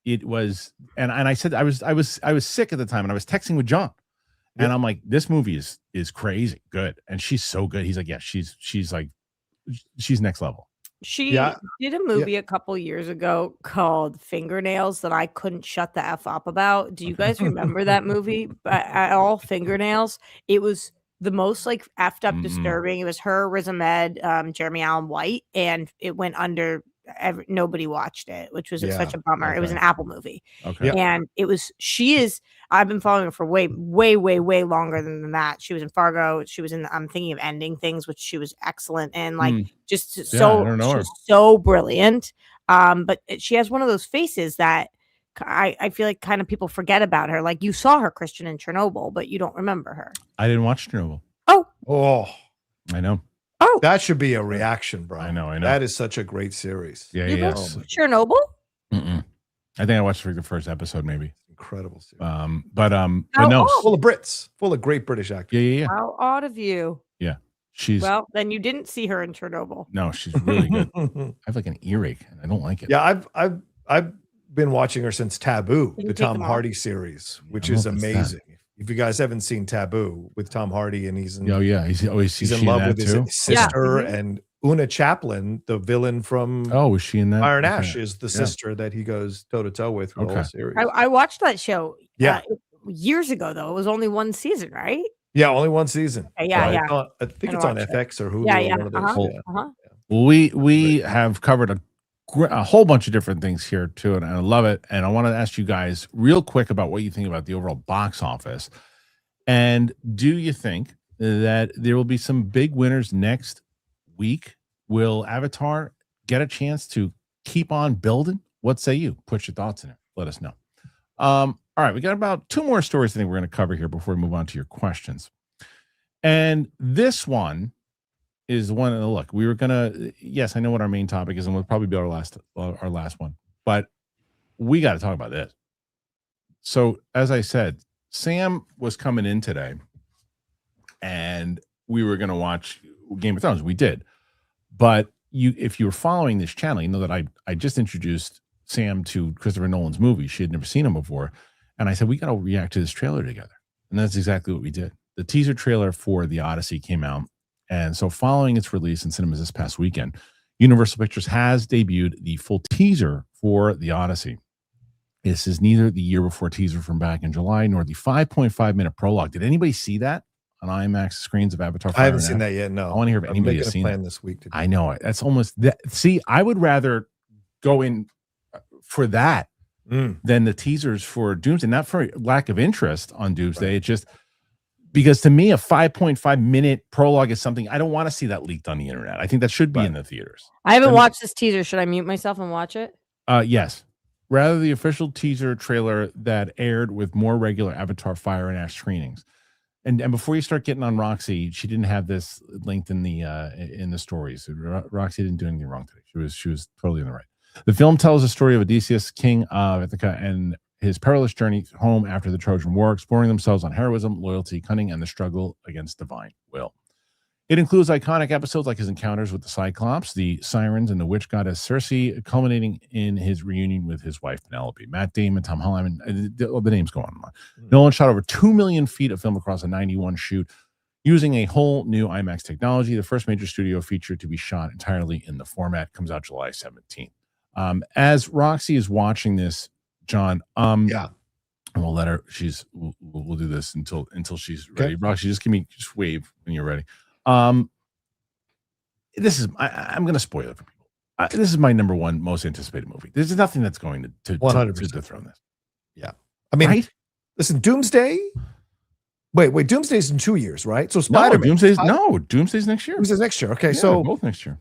It was, and I said I was sick at the time, and I was texting with John, and I'm like, this movie is crazy good, and she's so good. He's like, yeah, she's next level. She did a movie a couple years ago called Fingernails that I couldn't shut the F up about. Do you guys remember that movie at all? Fingernails. It was the most like effed up disturbing. It was her, Riz Ahmed, Jeremy Allen White, and it went under. Nobody watched it, which was such a bummer. It was an Apple movie, and it was. I've been following her for way longer than that. She was in Fargo. She was in I'm Thinking of Ending Things, which she was excellent and she's so brilliant. But she has one of those faces that I feel like kind of people forget about her. Like you saw her, Kristian, in Chernobyl, but you don't remember her. I didn't watch Chernobyl. Oh, I know. Oh, that should be a reaction, bro. I know. That is such a great series. Yeah, you Chernobyl? I think I watched the first episode, maybe. Incredible series. But no, full of Brits, full of great British actors. Yeah. How odd of you. Yeah, then you didn't see her in Chernobyl. No, she's really good. I have like an earache, and I don't like it. Yeah, I've been watching her since Taboo, the Tom Hardy series, which is amazing. If you guys haven't seen Taboo with Tom Hardy, and he's in he's in love with his sister, and Una Chaplin, the villain from was she in that? Iron Ash is the sister that he goes toe to toe with through the whole series. I watched that show years ago, though. It was only one season, right? Yeah, only one season. I think it's on FX or Hulu. One of those. We have covered a whole bunch of different things here too, and I love it. And I want to ask you guys real quick about what you think about the overall box office. And do you think that there will be some big winners next week? Will Avatar get a chance to keep on building? What say you? Put your thoughts in it. Let us know. All right, we got about 2 more stories I think we're going to cover here before we move on to your questions. And this one is one. Look, we were gonna. Yes, I know what our main topic is, and we'll probably be our last one. But we got to talk about this. So, as I said, Sam was coming in today, and we were going to watch Game of Thrones. We did, but if you were following this channel, you know that I just introduced Sam to Christopher Nolan's movie. She had never seen him before, and I said we got to react to this trailer together, and that's exactly what we did. The teaser trailer for the Odyssey came out, and so following its release in cinemas this past weekend, Universal Pictures has debuted the full teaser for the Odyssey. This is neither the year before teaser from back in July nor the 5.5-minute prologue. Did anybody see that on IMAX screens of Avatar? I haven't seen that yet. No, I want to hear if anybody has seen it. This week. I know it. That's almost that. See, I would rather go in for that than the teasers for Doomsday. Not for lack of interest on Doomsday. Right. It's just because to me, a 5.5-minute prologue is something I don't want to see that leaked on the internet. I think that should be in the theaters. I haven't watched this teaser. Should I mute myself and watch it? Yes. Rather the official teaser trailer that aired with more regular Avatar Fire and Ash screenings. And before you start getting on Roxy, she didn't have this linked in the stories. Roxy didn't do anything wrong today. She was totally in the right. The film tells the story of Odysseus, king of Ithaca, and his perilous journey home after the Trojan War, exploring themselves on heroism, loyalty, cunning, and the struggle against divine will. It includes iconic episodes like his encounters with the Cyclops, the Sirens, and the witch goddess Circe, culminating in his reunion with his wife Penelope. Matt Damon, Tom Holland, the names go on and on. Nolan shot over 2 million feet of film across a 91 shoot using a whole new IMAX technology. The first major studio feature to be shot entirely in the format comes out July 17th. As Roxy is watching this, John, yeah, we'll let her. We'll do this until she's ready. Okay. Roxy, just wave when you're ready. This is I'm going to spoil it for people. This is my number one most anticipated movie. There's nothing that's going to 100% dethrone this. Yeah, I mean, right? Listen, Doomsday. Wait, Doomsday's in 2 years, right? So Spider-Man. Doomsday's next year. Doomsday's next year. Okay, yeah, so both next year.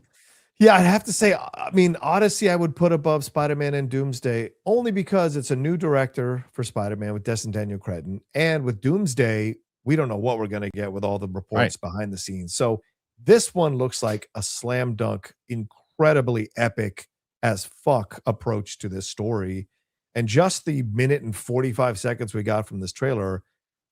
Yeah, I'd have to say, I mean, Odyssey I would put above Spider-Man and Doomsday only because it's a new director for Spider-Man with Destin Daniel Cretton, and with Doomsday, we don't know what we're going to get with all the reports behind the scenes. So this one looks like a slam dunk, incredibly epic as fuck approach to this story. And just the minute and 45 seconds we got from this trailer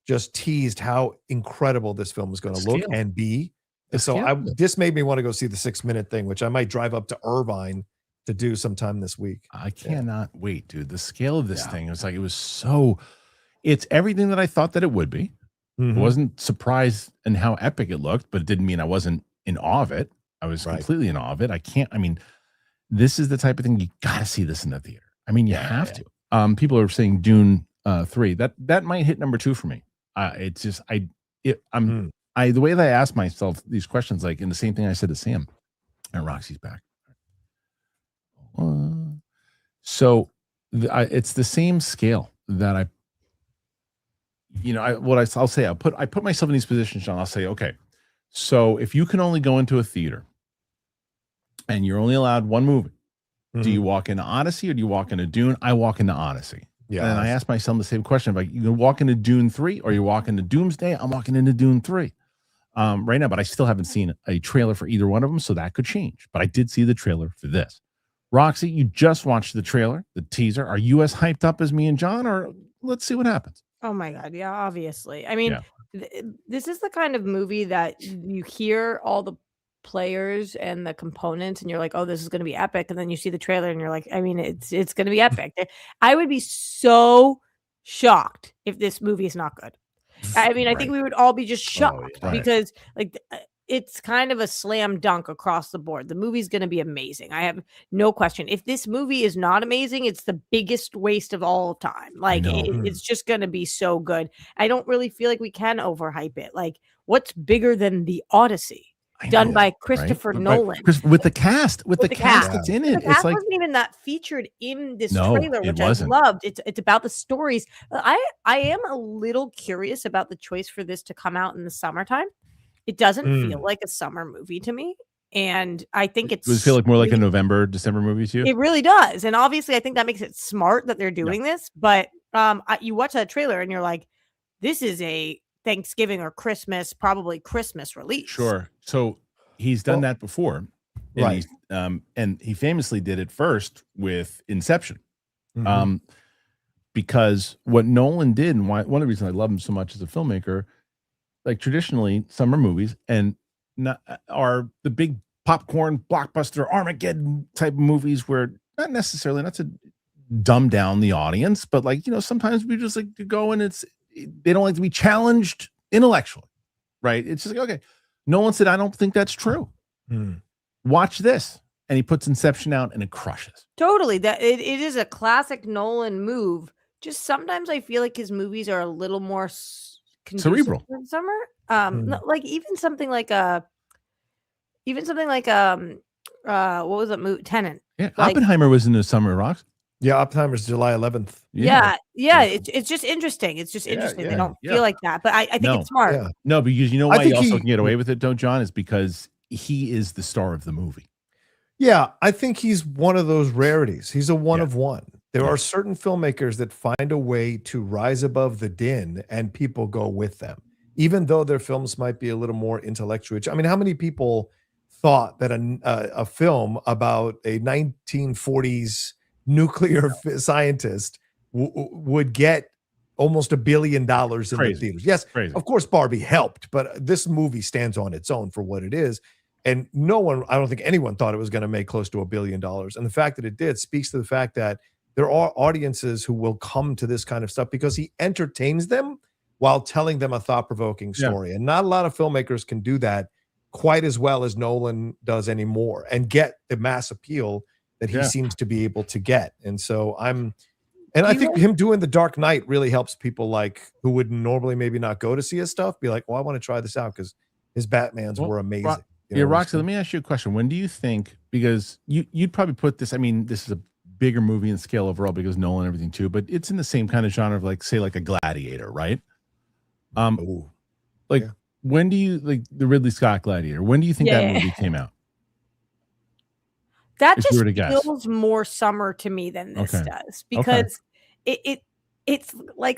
just teased how incredible this film is going to look and be. And so this made me want to go see the 6-minute thing, which I might drive up to Irvine to do sometime this week. I cannot wait, dude. The scale of this thing, it's everything that I thought that it would be. I wasn't surprised in how epic it looked, but it didn't mean I wasn't in awe of it. I was completely in awe of it. This is the type of thing you got to see this in the theater. I mean, you have to. People are saying Dune 3. That might hit number 2 for me. It's just the way that I ask myself these questions, like in the same thing I said to Sam, and Roxy's back. It's the same scale that I'll say, I put myself in these positions, John. I'll say, okay, so if you can only go into a theater and you're only allowed one movie, do you walk into Odyssey or do you walk into Dune? I walk into Odyssey. Yeah. And I ask myself the same question, like, you can walk into Dune 3 or you walk into Doomsday? I'm walking into Dune 3 right now, but I still haven't seen a trailer for either one of them, so that could change. But I did see the trailer for this. Roxy, you just watched the trailer, the teaser. Are you as hyped up as me and John, or let's see what happens? Oh my God. Yeah, obviously. I mean, this is the kind of movie that you hear all the players and the components and you're like, oh, this is going to be epic. And then you see the trailer and you're like, I mean, it's going to be epic. I would be so shocked if this movie is not good. I mean, I think we would all be just shocked because it's kind of a slam dunk across the board. The movie's going to be amazing. I have no question. If this movie is not amazing, it's the biggest waste of all time. Like it's just going to be so good. I don't really feel like we can overhype it. Like, what's bigger than the Odyssey? Done by Christopher Nolan. With the cast that's in it. The cast wasn't even that featured in this trailer, which I loved. It's about the stories. I am a little curious about the choice for this to come out in the summertime. It doesn't feel like a summer movie to me. And I think does it feel like more like a November, December movie to you? It really does. And obviously I think that makes it smart that they're doing this. But you watch that trailer and you're like, this is a Thanksgiving or Christmas, probably Christmas release. Sure. So he's done that before. And and he famously did it first with Inception. Because what Nolan did, and one of the reasons I love him so much as a filmmaker, like traditionally summer movies and are the big popcorn blockbuster Armageddon type of movies where not to dumb down the audience, but like, sometimes we just like to go and they don't like to be challenged intellectually, right? It's just like, okay. Nolan said, I don't think that's true. Watch this. And he puts Inception out and it crushes. Totally. That it is a classic Nolan move. Just sometimes I feel like his movies are a little more cerebral in summer. Like even something like what was that movie? Tenant. Yeah, Oppenheimer was in the Summer Rocks. Yeah, Oppenheimer's July 11th. Yeah. It's just interesting. It's just interesting. They don't feel like that, but I think it's smart. Yeah. No, because you know why he also can get away with it, don't John? Is because he is the star of the movie. Yeah, I think he's one of those rarities. He's a one of one. There are certain filmmakers that find a way to rise above the din and people go with them, even though their films might be a little more intellectual. I mean, how many people thought that a film about a 1940s nuclear scientist would get almost $1 billion in the theaters? Yes, of course, Barbie helped, but this movie stands on its own for what it is. And I don't think anyone thought it was going to make close to $1 billion. And the fact that it did speaks to the fact that there are audiences who will come to this kind of stuff because he entertains them while telling them a thought-provoking story. And not a lot of filmmakers can do that quite as well as Nolan does anymore and get the mass appeal that he seems to be able to get. And so I think him doing The Dark Knight really helps people like who would normally maybe not go to see his stuff be like, well, I want to try this out because his Batmans were amazing. Roxy, let me ask you a question. When do you think, because you'd probably put this, I mean, this is a bigger movie in scale overall because Nolan and everything too, but it's in the same kind of genre of like, say, like a Gladiator, right? When do you, like the Ridley Scott Gladiator, when do you think that movie came out? That just feels more summer to me than this does because it's like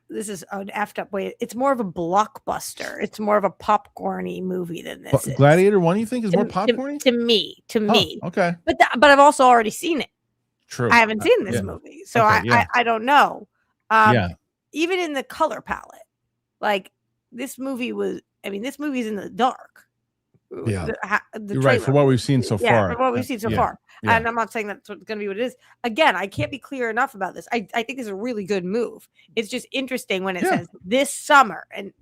this is an effed up way. It's more of a blockbuster. It's more of a popcorny movie than this. Gladiator 1, you think is more popcorny? To me. Okay. But I've also already seen it. True. I haven't seen this movie, so I don't know. Even in the color palette, like this movie's in the dark. You're right, for what we've seen so far. For what we've seen so far. Yeah. And I'm not saying that's going to be what it is. Again, I can't be clear enough about this. I think it's a really good move. It's just interesting when it says this summer and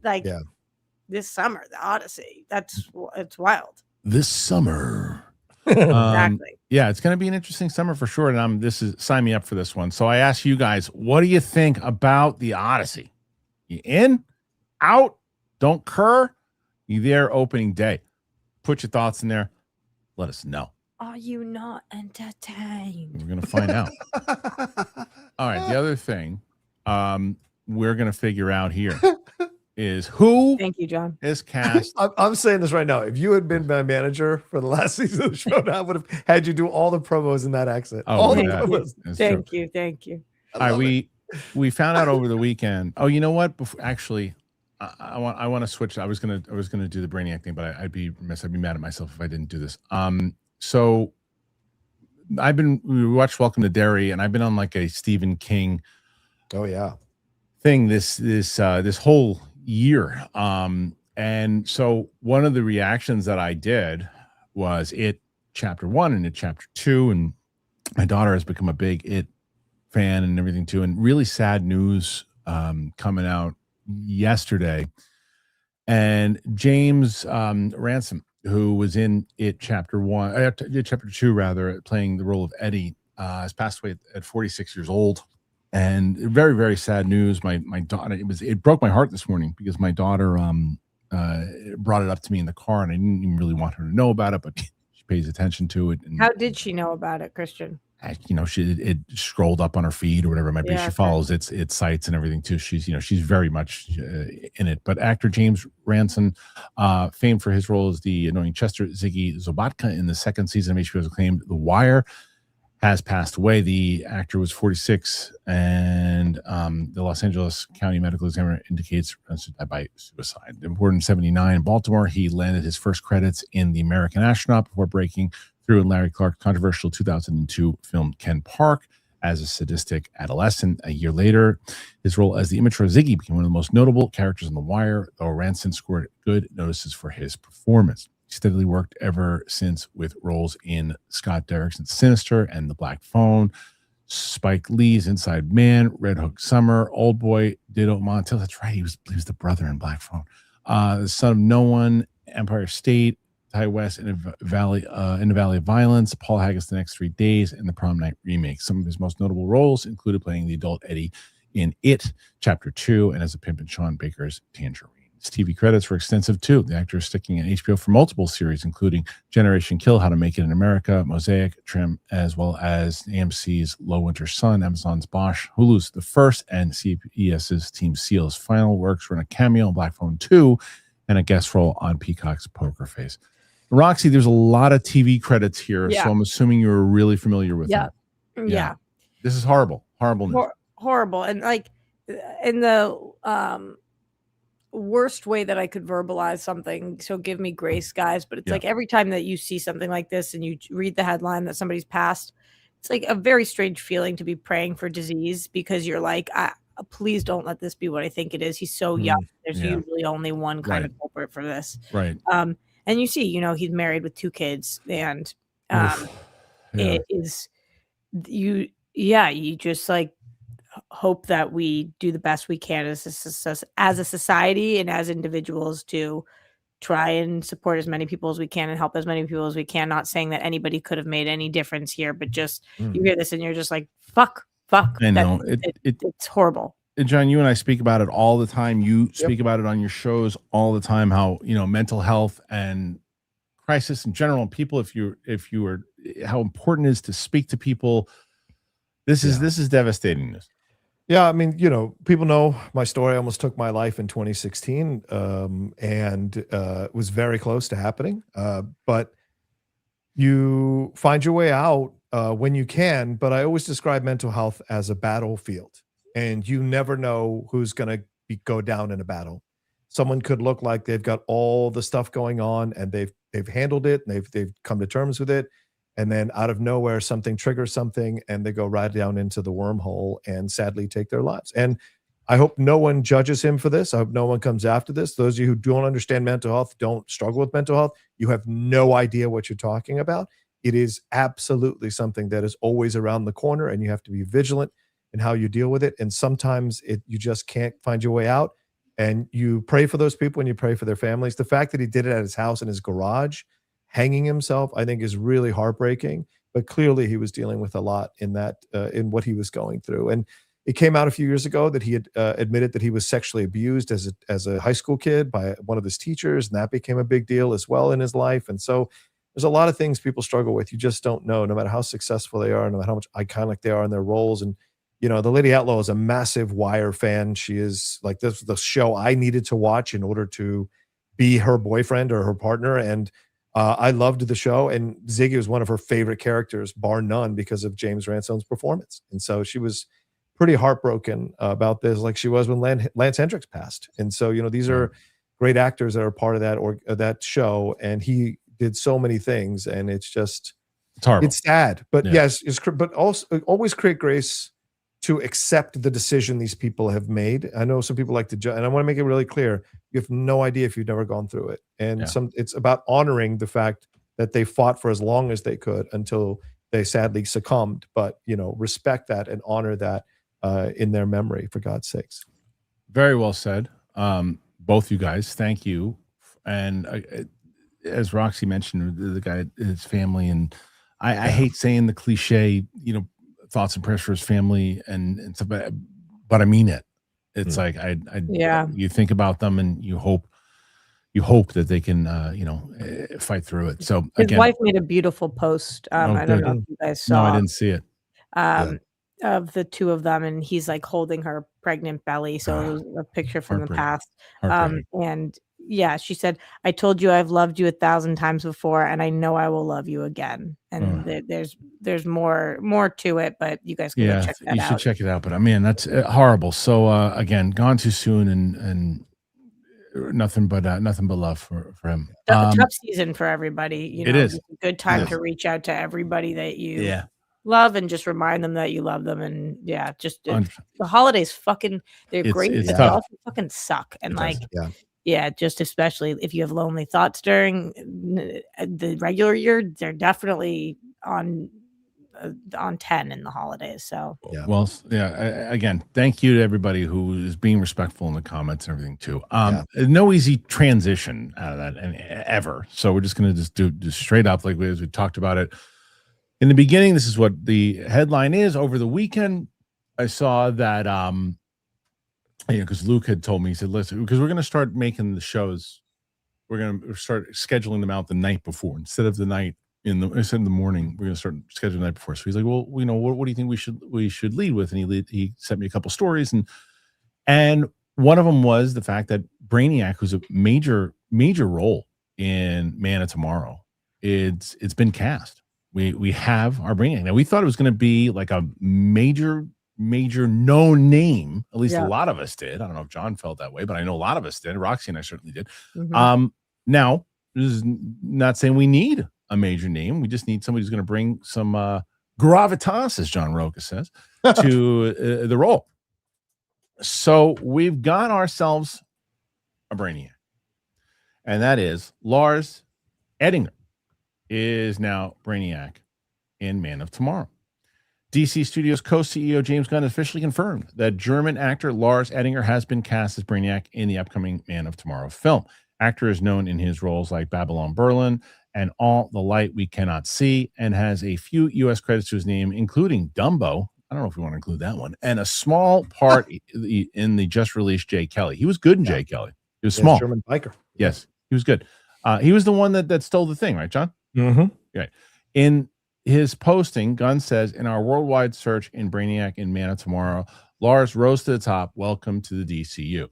this summer, the Odyssey. It's wild. This summer. Exactly. Yeah, it's going to be an interesting summer for sure. And sign me up for this one. So I ask you guys, what do you think about the Odyssey? You in? Out? Don't cur? You there opening day? Put your thoughts in there. Let us know. Are you not entertained? We're going to find out. All right. The other thing we're going to figure out here is who Thank you, John. is cast. I'm saying this right now. If you had been my manager for the last season of the show, I would have had you do all the promos in that accent. Thank you. All right. We found out over the weekend. Oh, you know what? Actually, I want to switch. I was gonna do the Brainiac thing, but I'd be mad at myself if I didn't do this. So we watched Welcome to Derry, and I've been on like a Stephen King thing this whole year. And so one of the reactions that I did was It Chapter 1 and It Chapter 2, and my daughter has become a big It fan and everything too. And really sad news coming out yesterday. And James Ransone, who was in It Chapter 2 rather, playing the role of Eddie, has passed away at 46 years old. And very, very sad news. My daughter, it broke my heart this morning because my daughter brought it up to me in the car, and I didn't even really want her to know about it, but she pays attention to it. And how did she know about it, Kristian? It scrolled up on her feed or whatever it might be. She follows its sites and everything too. She's very much in it. But actor James Ransone, famed for his role as the annoying Chester Ziggy Zobatka in the second season of HBO's acclaimed The Wire, has passed away. The actor was 46, and the Los Angeles County Medical Examiner indicates by suicide. Born in 1979 in Baltimore, he landed his first credits in The American Astronaut before breaking through in Larry Clark's controversial 2002 film Ken Park. as a sadistic adolescent. A year later, his role as the immature Ziggy became one of the most notable characters on The Wire, though Ransone scored good notices for his performance. He steadily worked ever since with roles in Scott Derrickson's Sinister and The Black Phone, Spike Lee's Inside Man, Red Hook Summer, Old Boy, Ditto Montiel. That's right. He was the brother in Black Phone. The Son of No One, Empire State, Ty West in the Valley of Violence, Paul Haggis The Next 3 Days, and the Prom Night remake. Some of his most notable roles included playing the adult Eddie in It, Chapter 2, and as a pimp in Sean Baker's Tangerine. His TV credits were extensive too. The actor is sticking at HBO for multiple series, including Generation Kill, How to Make It in America, Mosaic, Trim, as well as AMC's Low Winter Sun, Amazon's Bosch, Hulu's The First, and CBS's Team SEAL. His final works were in a cameo in Black Phone 2 and a guest role on Peacock's Poker Face. Roxy, there's a lot of TV credits here, so I'm assuming you're really familiar with them. Yeah. This is horrible. Horrible news. Horrible. And like in the worst way that I could verbalize something, so give me grace, guys, but it's like every time that you see something like this and you read the headline that somebody's passed, it's like a very strange feeling to be praying for disease, because you're like, please don't let this be what I think it is. He's so young. There's usually only one kind of culprit for this. Right. And you see, he's married with 2 kids, and it is you just like hope that we do the best we can as a society and as individuals to try and support as many people as we can and help as many people as we can. Not saying that anybody could have made any difference here, but just you hear this and you're just like, fuck. I know it's horrible. John, you and I speak about it all the time. You speak about it on your shows all the time, how, mental health and crisis in general, and people, if you are, how important it is to speak to people. This is devastating news. Yeah, I mean, people know my story. I almost took my life in 2016, and it was very close to happening. But you find your way out when you can. But I always describe mental health as a battlefield, and you never know who's going to go down in a battle. Someone could look like they've got all the stuff going on, and they've handled it, and they've come to terms with it. And then out of nowhere, something triggers something, and they go right down into the wormhole and sadly take their lives. And I hope no one judges him for this. I hope no one comes after this. Those of you who don't understand mental health, don't struggle with mental health, you have no idea what you're talking about. It is absolutely something that is always around the corner, and you have to be vigilant in how you deal with it. And sometimes you just can't find your way out. And you pray for those people and you pray for their families. The fact that he did it at his house in his garage, hanging himself, I think is really heartbreaking, but clearly he was dealing with a lot in that, in what he was going through. And it came out a few years ago that he had admitted that he was sexually abused as a high school kid by one of his teachers. And that became a big deal as well in his life. And so there's a lot of things people struggle with. You just don't know, no matter how successful they are, no matter how much iconic they are in their roles. And, the Lady Outlaw is a massive Wire fan. She is like, this was the show I needed to watch in order to be her boyfriend or her partner. And I loved the show, and Ziggy was one of her favorite characters, bar none, because of James Ransone's performance. And so she was pretty heartbroken about this, like she was when Lance Hendricks passed. And so, these are great actors that are part of that or that show, and he did so many things, and it's horrible. It's sad, but yes, but also always create grace to accept the decision these people have made. I know some people like to judge, and I want to make it really clear. You have no idea if you've never gone through it. And it's about honoring the fact that they fought for as long as they could until they sadly succumbed. But, respect that and honor that in their memory, for God's sakes. Very well said. Both you guys, thank you. And as Roxy mentioned, the guy, his family, and I hate saying the cliche, thoughts and prayers for his family and stuff, but I mean it. It's like you think about them and you hope that they can fight through it. So his wife made a beautiful post. I don't know if you guys saw. No, I didn't see it. Of the 2 of them, and he's like holding her pregnant belly. So it was a picture from the past. And she said, "I told you I've loved you 1,000 times before, and I know I will love you again." And there's more to it, but you guys can check that out. You should check it out. But man, that's horrible. So again, gone too soon, and nothing but love for him. Tough season for everybody. It is a good time to reach out to everybody that you love, and just remind them that you love them. And yeah, just Un- the holidays they're great, it's but they tough. also fucking suck. And It like, does. yeah, just especially if you have lonely thoughts during the regular year, they're definitely on 10 in the holidays. So Well, yeah. Again, thank you to everybody who is being respectful in the comments and everything too. No easy transition out of that ever. So we're just gonna just do straight up like as we talked about it in the beginning. This is what the headline is. Over the weekend, I saw that because Luke had told me, he said, listen, because we're gonna start making the shows, we're gonna start scheduling them out the night before instead of the night. In the morning, we're going to start scheduling the night before. So he's like, well, what do you think we should lead with? And he sent me a couple stories, and one of them was the fact that Brainiac, who's a major role in Man of Tomorrow, it's been cast. We have our Brainiac. Now we thought it was going to be like a major known name. At least a lot of us did. I don't know if John felt that way, but I know a lot of us did. Roxy and I certainly did. Mhm. Now this is not saying we need a major name. We just need somebody who's going to bring some gravitas, as John Roca says, to the role. So we've got ourselves a Brainiac, and that is Lars Eidinger is now Brainiac in Man of Tomorrow. DC Studios co-CEO James Gunn officially confirmed that German actor Lars Eidinger has been cast as Brainiac in the upcoming Man of Tomorrow film. Actor is known in his roles like Babylon Berlin and All the Light We Cannot See, and has a few U.S. credits to his name, including Dumbo. I don't know if we want to include that one, and a small part in the just released Jay Kelly. He was good in Jay Kelly. He was small. German biker. Yes, he was good. He was the one that stole the thing, right, John? Mm-hmm. Right. In his posting, Gunn says, in our worldwide search in Brainiac and Man of Tomorrow, Lars rose to the top. Welcome to the DCU.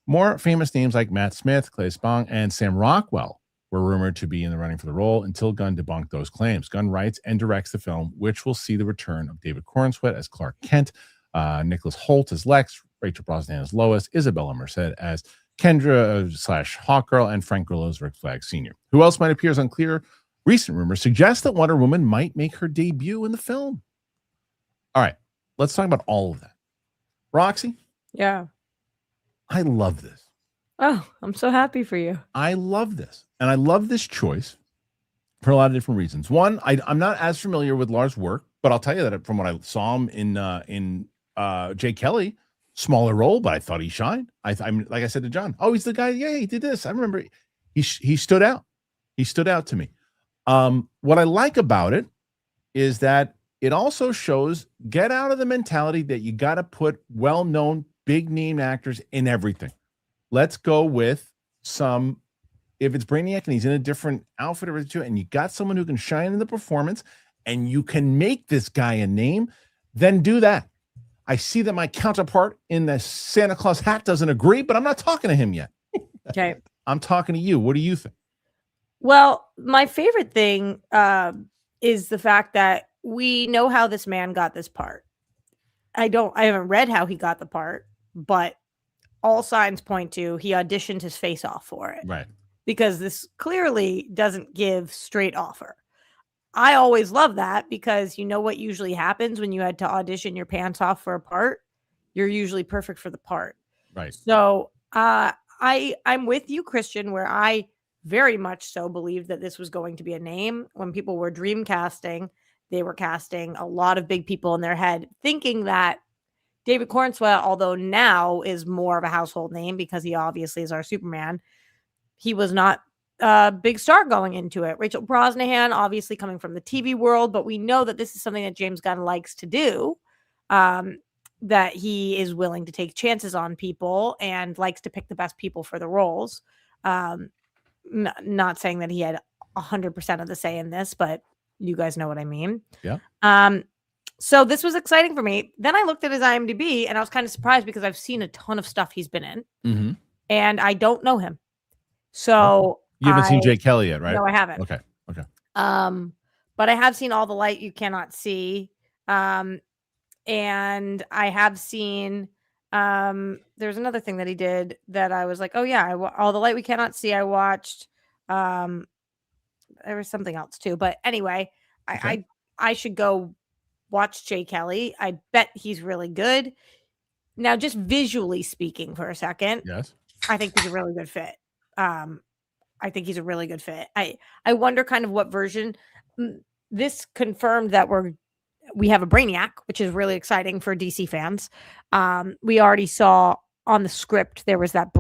More famous names like Matt Smith, Clay Spong, and Sam Rockwell were rumored to be in the running for the role until Gunn debunked those claims. Gunn writes and directs the film, which will see the return of David Cornsweet as Clark Kent, Nicholas Hoult as Lex, Rachel Brosnahan as Lois, Isabella Merced as Kendra / Hawkgirl, and Frank Grillo as Rick Flag Sr. Who else might appear is unclear. Recent rumors suggest that Wonder Woman might make her debut in the film. All right, let's talk about all of that. Roxy? Yeah. I love this. Oh, I'm so happy for you. I love this. And I love this choice for a lot of different reasons. One, I'm not as familiar with Lars' work, but I'll tell you that from what I saw him in Jay Kelly, smaller role, but I thought he shined. I'm like I said to John, oh, he's the guy. Yeah, he did this. I remember he stood out. He stood out to me. What I like about it is that it also shows get out of the mentality that you got to put well-known big name actors in everything. Let's go with some, if it's Brainiac and he's in a different outfit or two, and you got someone who can shine in the performance and you can make this guy a name, then do that. I see that my counterpart in the Santa Claus hat doesn't agree, but I'm not talking to him yet. Okay. I'm talking to you. What do you think? Well, my favorite thing is the fact that we know how this man got this part. I haven't read how he got the part, but all signs point to he auditioned his face off for it. Right. Because this clearly doesn't give straight offer. I always love that because you know what usually happens when you had to audition your pants off for a part? You're usually perfect for the part. Right. So I'm with you, Kristian, where I very much so believed that this was going to be a name. When people were dream casting, they were casting a lot of big people in their head, thinking that David Cornsweet, although now is more of a household name because he obviously is our Superman, he was not a big star going into it. Rachel Brosnahan, obviously coming from the TV world, but we know that this is something that James Gunn likes to do, that he is willing to take chances on people and likes to pick the best people for the roles. Not saying that he had 100% of the say in this, but you guys know what I mean. Yeah. So this was exciting for me. Then I looked at his IMDb and I was kind of surprised because I've seen a ton of stuff he's been in, and I don't know him. So you haven't seen Jay Kelly yet, right? No, I haven't. Okay. But I have seen All the Light You Cannot See, and I have seen. There's another thing that he did that I was like, oh yeah, All the Light We Cannot See. I watched. There was something else too, but anyway, I should go watched Jay Kelly. I bet he's really good. Now, just visually speaking for a second, Yes. I think he's a really good fit. I think he's a really good fit. I wonder kind of what version. This confirmed that we have a Brainiac, which is really exciting for DC fans. We already saw on the script there was that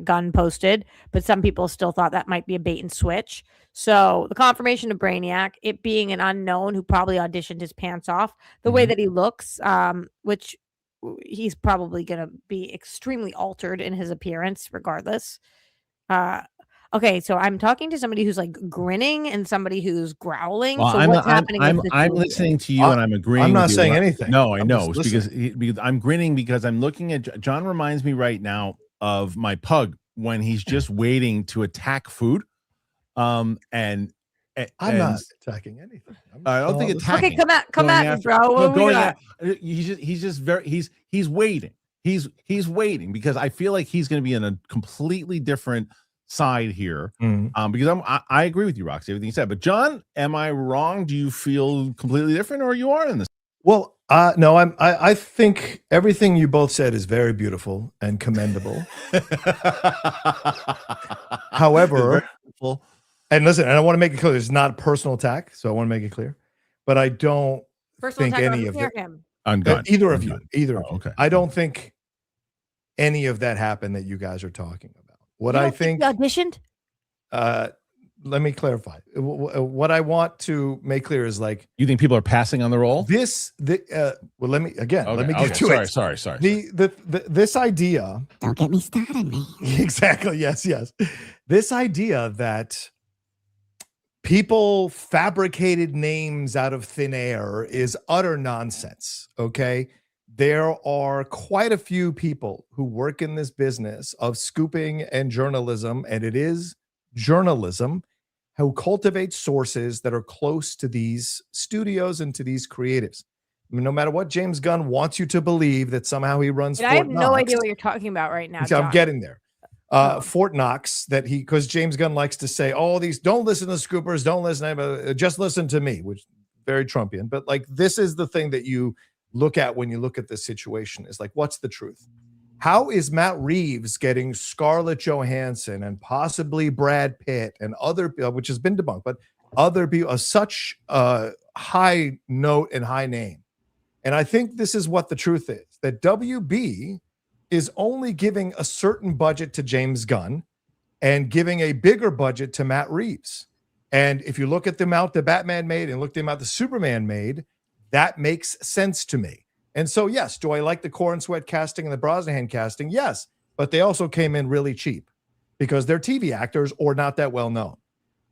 gun posted, but some people still thought that might be a bait and switch. So the confirmation of Brainiac, it being an unknown who probably auditioned his pants off, the way that he looks, which he's probably going to be extremely altered in his appearance regardless. Okay, so I'm talking to somebody who's like grinning and somebody who's growling. Well, so what's happening? I'm listening to you and I'm agreeing. I'm not with you. saying anything. No, I I'm know just because I'm grinning because I'm looking at John. Reminds me right now of my pug when he's just waiting to attack food. And I'm not attacking anything. I don't think attacking. Okay, come at me, bro. What we got? He's waiting. He's waiting because I feel like he's going to be in a completely different side here. Because I agree with you, Roxy, everything you said. But John, am I wrong? Do you feel completely different, or you are in this? Well, no, I think everything you both said is very beautiful and commendable. However, and listen, and I want to make it clear, it's not a personal attack, so I want to make it clear. But I don't think any of it. Either of you. Okay. I don't think any of that happened that you guys are talking about. What I think you auditioned? Let me clarify. What I want to make clear is like, you think people are passing on the role? Well, let me get to it. Sorry. This idea. Don't get me started, man. Exactly. Yes. This idea that people fabricated names out of thin air is utter nonsense. Okay. There are quite a few people who work in this business of scooping and journalism, and it is journalism, who cultivate sources that are close to these studios and to these creatives. I mean, no matter what James Gunn wants you to believe that somehow he runs Fort I have Knox, no idea what you're talking about right now, John. I'm getting there. Fort Knox, because James Gunn likes to say, don't listen to scoopers, don't listen, just listen to me, which is very Trumpian. But like, this is the thing that you look at when you look at this situation is like, what's the truth? How is Matt Reeves getting Scarlett Johansson and possibly Brad Pitt and other people, which has been debunked, but other people of such a high note and high name? And I think this is what the truth is, that WB is only giving a certain budget to James Gunn and giving a bigger budget to Matt Reeves. And if you look at the amount that Batman made and look at the amount that Superman made, that makes sense to me. And so, yes, do I like the Corn Sweat casting and the Brosnahan casting? Yes, but they also came in really cheap because they're TV actors or not that well known.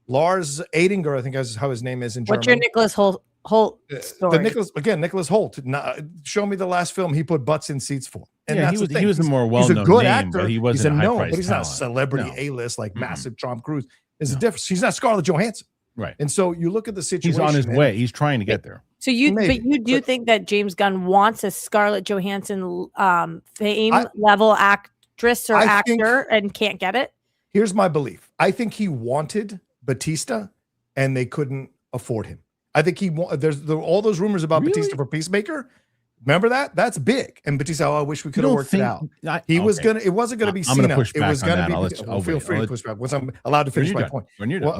Lars Eidinger, I think is how his name is in German. What's your Nicholas Holt story? Nicholas Holt. Show me the last film he put butts in seats for. And yeah, he was a more well-known he's a good name, actor. but he wasn't but he's not a celebrity A-list like massive Tom Cruise. There's a difference. He's not Scarlett Johansson. Right. And so you look at the situation. He's on his way. He's trying to get there. So you do think that James Gunn wants a Scarlett Johansson fame level actress or actor and can't get it? Here's my belief. I think he wanted Batista and they couldn't afford him. I think there's all those rumors about Batista for Peacemaker. Remember that? That's big. And Batista, I wish we could have worked it out. It wasn't going to be Cena. I'm going to push back it was going to be. Feel free to push back once I'm allowed to finish my point.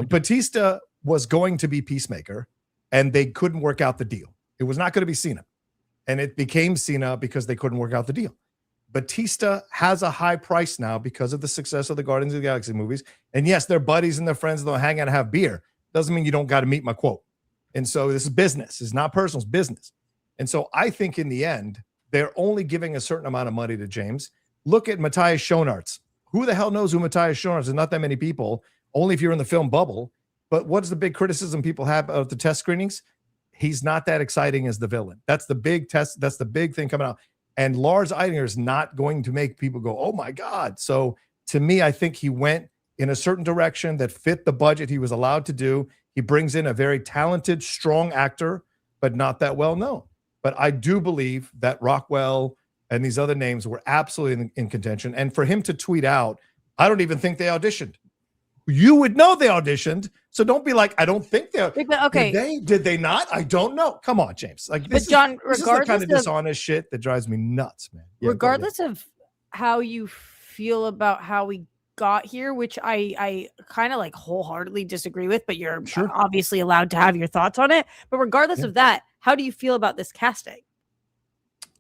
Batista was going to be Peacemaker, and they couldn't work out the deal. It was not going to be Cena, and it became Cena because they couldn't work out the deal. Batista has a high price now because of the success of the Guardians of the Galaxy movies. And yes, they're buddies and they're friends. They'll hang out and have beer. Doesn't mean you don't got to meet my quote. And so this is business. It's not personal. It's business. And so I think in the end, they're only giving a certain amount of money to James. Look at Matthias Schoenaerts. Who the hell knows who Matthias Schoenaerts is? There's not that many people, only if you're in the film bubble. But what's the big criticism people have of the test screenings? He's not that exciting as the villain. That's the big test. That's the big thing coming out. And Lars Eidinger is not going to make people go, oh my God. So to me, I think he went in a certain direction that fit the budget he was allowed to do. He brings in a very talented, strong actor, but not that well known. But I do believe that Rockwell and these other names were absolutely in contention. And for him to tweet out, I don't even think they auditioned. You would know they auditioned. So don't be like, I don't think they. Okay. Did they not? I don't know. Come on, James. Like, this John, this is the kind of dishonest shit that drives me nuts, man. Yeah, regardless of how you feel about how we got here, which I kind of like wholeheartedly disagree with, but you're obviously allowed to have your thoughts on it. But regardless of that, how do you feel about this casting?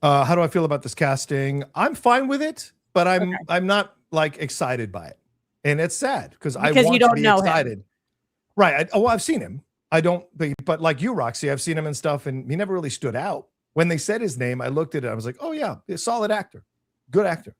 How do I feel about this casting? I'm fine with it, but I'm not like excited by it. And it's sad because I want you don't to be know excited. Him. Right. I've seen him. I don't, but like you, Roxy, I've seen him and stuff, and he never really stood out. When they said his name, I looked at it. I was like, oh yeah, he's a solid actor, good actor.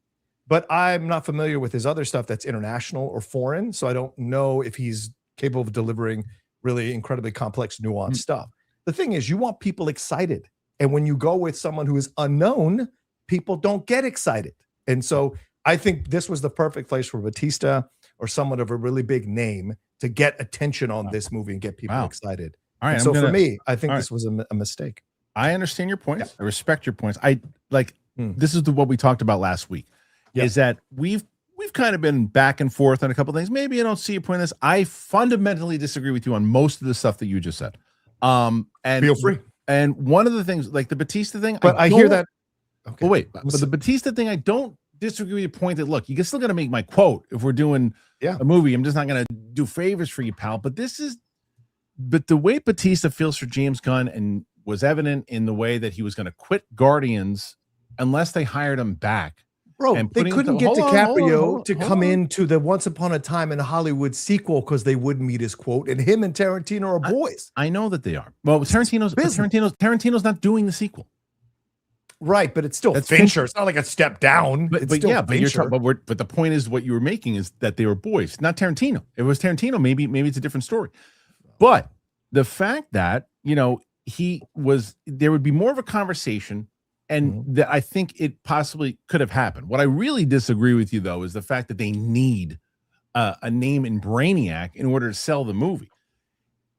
But I'm not familiar with his other stuff that's international or foreign, so I don't know if he's capable of delivering really incredibly complex, nuanced stuff. The thing is, you want people excited, and when you go with someone who is unknown, people don't get excited. And so I think this was the perfect place for Bautista or someone of a really big name to get attention on this movie and get people excited. All right. So for me, I think this was a mistake. I understand your points. I respect your points. I like this is what we talked about last week. Is that we've kind of been back and forth on a couple of things. Maybe I don't see your point in this. I fundamentally disagree with you on most of the stuff that you just said. And feel free. And one of the things, like the Bautista thing, but I hear that. Okay. Well, wait, but the Bautista thing, I don't disagree with your point that look, you can still got to make my quote if we're doing a movie. I'm just not going to do favors for you, pal. But the way Bautista feels for James Gunn and was evident in the way that he was going to quit Guardians unless they hired him back. Bro, they couldn't get DiCaprio to come into the Once Upon a Time in Hollywood sequel because they wouldn't meet his quote. And him and Tarantino are boys. I know that they are. Well, Tarantino's not doing the sequel. Right, but it's still Fincher. It's not like a step down. But the point is, what you were making is that they were boys, not Tarantino. If it was Tarantino, maybe it's a different story. But the fact that there would be more of a conversation, and that I think it possibly could have happened. What I really disagree with you, though, is the fact that they need a name in Brainiac in order to sell the movie.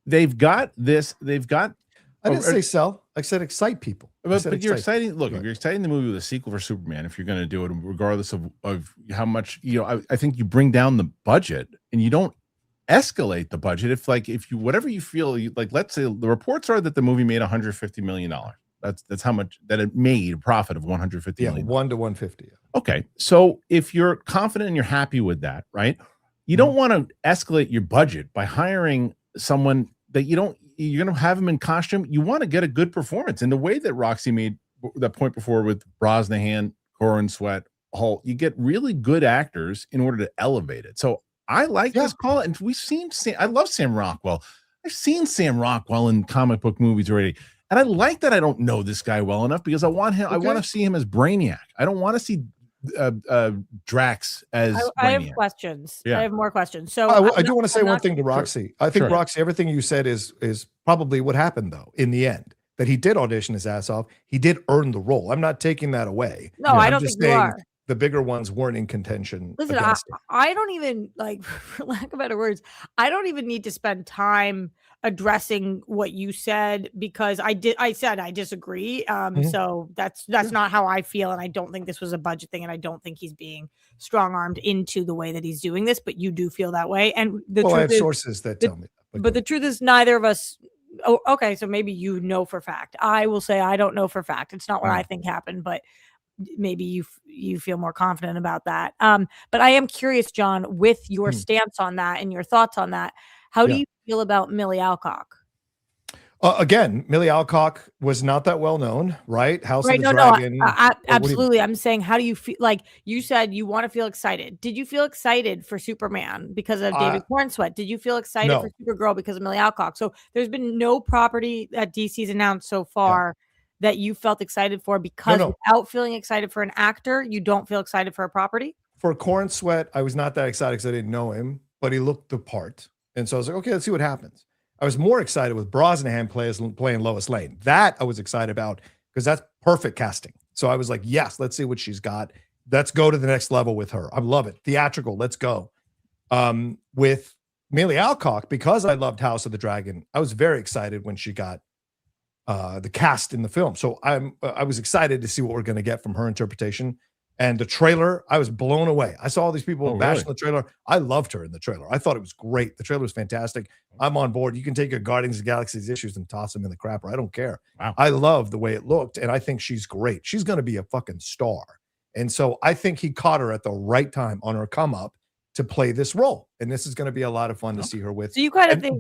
They've got. I didn't say sell. I said excite people. But you're exciting. Look, if you're exciting the movie with a sequel for Superman, if you're going to do it, regardless of how much, I think you bring down the budget and you don't escalate the budget. If you whatever you feel, let's say the reports are that the movie made $150 million. That's how much that it made a profit of $150 million. 1 to 150. Okay, so if you're confident and you're happy with that, right? You don't want to escalate your budget by hiring someone that you're going to have him in costume. You want to get a good performance. And the way that Roxy made that point before with Brosnahan, Corin Sweat, Holt, you get really good actors in order to elevate it. So I like this call. And I love Sam Rockwell. I've seen Sam Rockwell in comic book movies already. And I like that I don't know this guy well enough because I want him. Okay. I want to see him as Brainiac. I don't want to see Drax as Brainiac. I have questions. I have more questions. So I do want to say one thing to Roxy. I think Roxy, everything you said is probably what happened though in the end. That he did audition his ass off. He did earn the role. I'm not taking that away. No, I don't think you are. The bigger ones weren't in contention. Listen, I don't even for lack of better words, I don't even need to spend time addressing what you said because I said I disagree. So that's not how I feel, and I don't think this was a budget thing, and I don't think he's being strong-armed into the way that he's doing this. But you do feel that way, and I have sources that tell me that. But the truth is, neither of us. Oh, okay. So maybe you know for fact. I will say I don't know for fact. It's not what I think happened, but maybe you feel more confident about that. But I am curious, John, with your stance on that and your thoughts on that. How do you feel about Millie Alcock? Again, Millie Alcock was not that well known, right? House of the Dragon. Absolutely. I'm saying, how do you feel? Like you said, you want to feel excited. Did you feel excited for Superman because of David Cornsweet? Did you feel excited for Supergirl because of Millie Alcock? So there's been no property that DC's announced so far that you felt excited for because without feeling excited for an actor, you don't feel excited for a property? For Cornsweet, I was not that excited because I didn't know him, but he looked the part. And so I was like, okay, let's see what happens. I was more excited with Brosnahan playing Lois Lane. That I was excited about because that's perfect casting. So I was like, yes, let's see what she's got. Let's go to the next level with her. I love it. Theatrical, let's go. With Millie Alcock, because I loved House of the Dragon, I was very excited when she got the cast in the film. So I was excited to see what we're going to get from her interpretation And the trailer, I was blown away. I saw all these people bashing really? the trailer. I loved her in the trailer. I thought it was great. The trailer was fantastic. I'm on board. You can take your Guardians of the Galaxy's issues and toss them in the crapper. I don't care. Wow. I love the way it looked, and I think she's great. She's going to be a fucking star. And so I think he caught her at the right time on her come up to play this role. And this is going to be a lot of fun to see her with. So you kind of think,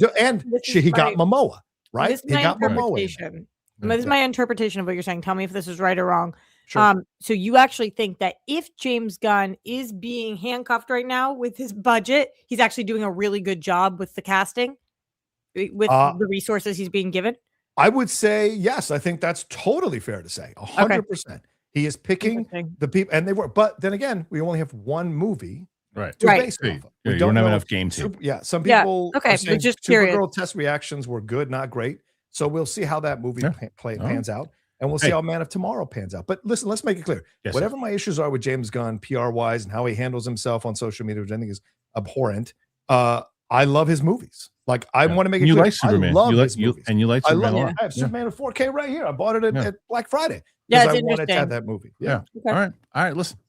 he got Momoa, right? This is my interpretation. This is my interpretation of what you're saying. Tell me if this is right or wrong. Sure. So you actually think that if James Gunn is being handcuffed right now with his budget, he's actually doing a really good job with the casting, with the resources he's being given? I would say yes. I think that's totally fair to say. 100%. He is picking the people, and they were. But then again, we only have one movie, right? To base off of. We don't have enough games. Some people. Okay, are saying just curious. Supergirl test reactions were good, not great. So we'll see how that movie pans out. And we'll see how Man of Tomorrow pans out. But listen, let's make it clear. Yes, whatever my issues are with James Gunn, PR-wise, and how he handles himself on social media, which I think is abhorrent, I love his movies. Like, I want to make it clear. You like Superman. I love his movies. And you like Superman a lot. I have Superman in 4K right here. I bought it at Black Friday. Yeah, because I wanted to have that movie. Yeah. Okay. All right. Listen,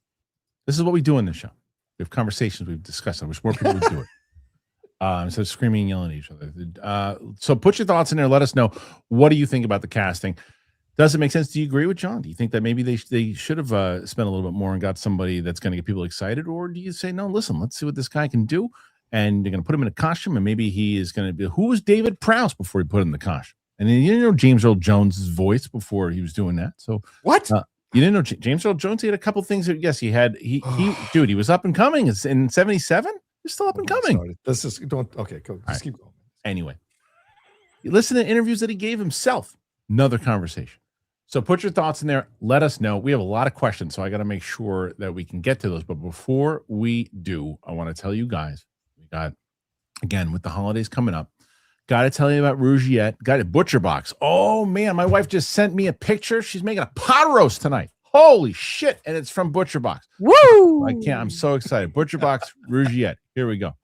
this is what we do in this show. We have conversations. We've discussed. I wish more people would do it. Instead of screaming and yelling at each other. So put your thoughts in there. Let us know. What do you think about the casting? Does it make sense? Do you agree with John? Do you think that maybe they should have spent a little bit more and got somebody that's going to get people excited? Or do you say, no, listen, let's see what this guy can do. And they're going to put him in a costume, and maybe he is going to be, who was David Prowse before he put in the costume? And then you didn't know James Earl Jones' voice before he was doing that. So what? You didn't know James Earl Jones? He had a couple things that, yes, he had. He dude, he was up and coming. It's in 77. He's still up and coming. Let's just okay, cool. Just keep going. Anyway, you listen to interviews that he gave himself. Another conversation. So put your thoughts in there. Let us know. We have a lot of questions, so I got to make sure that we can get to those. But before we do, I want to tell you guys, we got, again, with the holidays coming up, got to tell you about Rougiette. Got a Butcher Box. Oh, man, my wife just sent me a picture. She's making a pot roast tonight. Holy shit. And it's from Butcher Box. Woo! I'm so excited. Butcher Box, Rougiette. Here we go.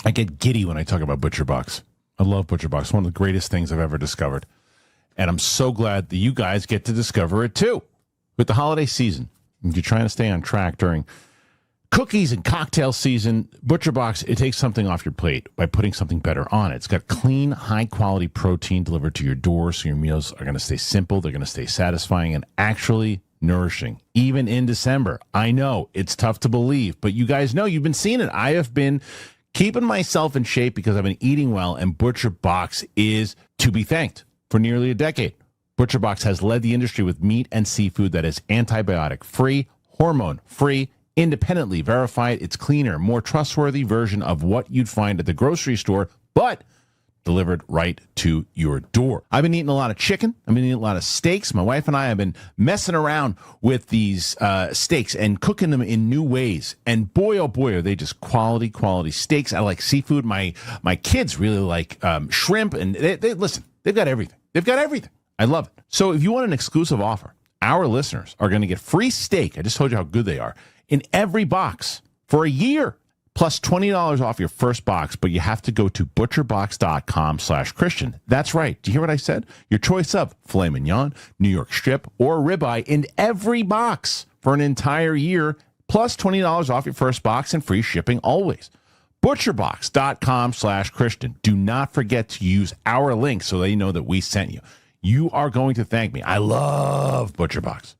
I get giddy when I talk about Butcher Box. I love Butcher Box. One of the greatest things I've ever discovered. And I'm so glad that you guys get to discover it too. With the holiday season, if you're trying to stay on track during cookies and cocktail season, Butcher Box, it takes something off your plate by putting something better on it. It's got clean, high-quality protein delivered to your door, so your meals are going to stay simple, they're going to stay satisfying, and actually nourishing, even in December. I know, it's tough to believe, but you guys know, you've been seeing it. I have been keeping myself in shape because I've been eating well, and Butcher Box is to be thanked. For nearly a decade, Butcher Box has led the industry with meat and seafood that is antibiotic-free, hormone-free, independently verified. It's cleaner, more trustworthy version of what you'd find at the grocery store, but delivered right to your door. I've been eating a lot of chicken. I've been eating a lot of steaks. My wife and I have been messing around with these steaks and cooking them in new ways. And boy, oh boy, are they just quality steaks. I like seafood. My kids really like shrimp. And they listen, they've got everything. They've got everything. I love it. So if you want an exclusive offer, our listeners are going to get free steak. I just told you how good they are in every box for a year. Plus $20 off your first box, but you have to go to butcherbox.com/Christian. That's right. Do you hear what I said? Your choice of filet mignon, New York strip, or ribeye in every box for an entire year, plus $20 off your first box and free shipping always. Butcherbox.com/Christian. Do not forget to use our link so they know that we sent you. You are going to thank me. I love ButcherBox.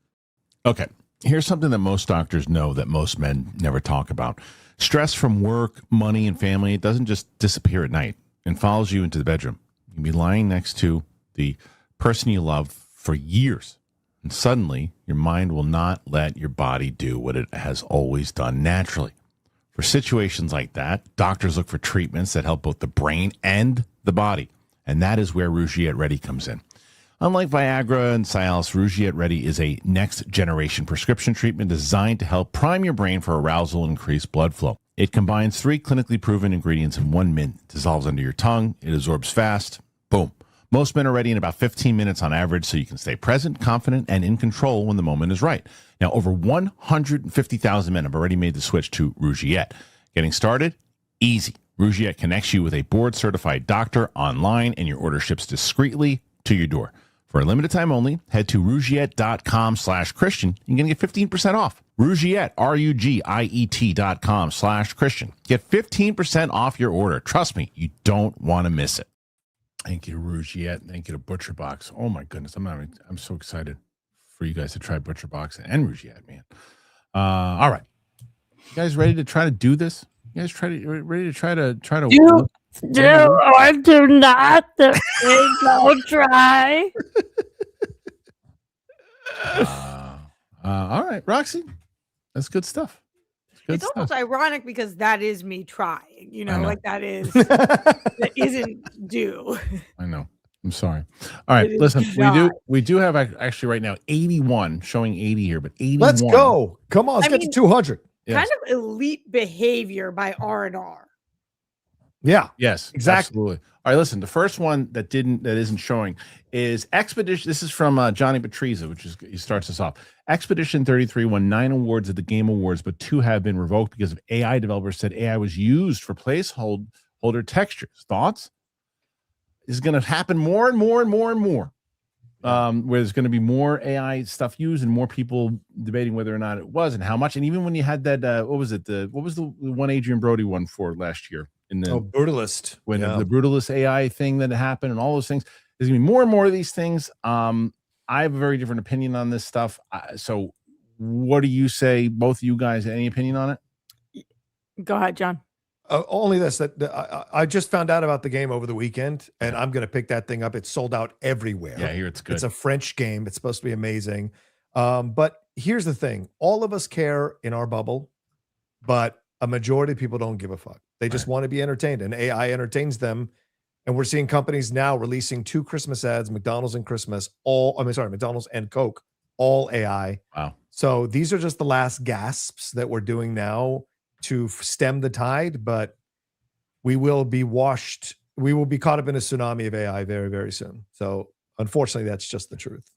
Okay, here's something that most doctors know that most men never talk about. Stress from work, money, and family, it doesn't just disappear at night and follows you into the bedroom. You can be lying next to the person you love for years, and suddenly your mind will not let your body do what it has always done naturally. For situations like that, doctors look for treatments that help both the brain and the body, and that is where Rougiette Ready comes in. Unlike Viagra and Cialis, Rougiette Ready is a next-generation prescription treatment designed to help prime your brain for arousal and increase blood flow. It combines 3 clinically proven ingredients in 1 minute. It dissolves under your tongue. It absorbs fast. Boom. Most men are ready in about 15 minutes on average, so you can stay present, confident, and in control when the moment is right. Now, over 150,000 men have already made the switch to Rougiette. Getting started? Easy. Rougiette connects you with a board-certified doctor online, and your order ships discreetly to your door. For a limited time only, head to Rougiette.com/Christian. You're going to get 15% off. Rougiette, RUGIET.com/Christian. Get 15% off your order. Trust me, you don't want to miss it. Thank you to Rougiette. Thank you to Butcher Box. Oh my goodness, I'm so excited for you guys to try Butcher Box and Rougiette, man. All right, you guys ready to try to do this? You guys ready to try to do or do not. Don't try. All right, Roxy, that's good stuff. It's almost ironic because that is me trying. You know. Like that is that isn't due. I know. I'm sorry. All right, listen, we do have actually right now 81 showing 80 here, but 81. Let's go. Come on, let's get to 200. Yes. Kind of elite behavior by R&R. Yeah. Yes. Exactly. Absolutely. All right. Listen. The first one that isn't showing is Expedition. This is from Johnny Patrizia, he starts us off. Expedition 33 won 9 awards at the Game Awards, but 2 have been revoked because of AI. Developers said AI was used for placeholder textures. Thoughts? This is going to happen more and more and more and more. Where there's going to be more AI stuff used and more people debating whether or not it was and how much. And even when you had that, what was the one Adrian Brody won for last year? Brutalist. When the Brutalist AI thing that happened and all those things, there's gonna be more and more of these things. I have a very different opinion on this stuff. So what do you say, both of you guys, any opinion on it? Go ahead, John. Only this, that I just found out about the game over the weekend, and I'm going to pick that thing up. It's sold out everywhere. Yeah, here it's good. It's a French game. It's supposed to be amazing. But here's the thing. All of us care in our bubble, but a majority of people don't give a fuck. They just want to be entertained, and AI entertains them. And we're seeing companies now releasing 2 Christmas ads, McDonald's and McDonald's and Coke, all AI. Wow. So these are just the last gasps that we're doing now to stem the tide, but we will be caught up in a tsunami of AI very, very soon. So unfortunately, that's just the truth,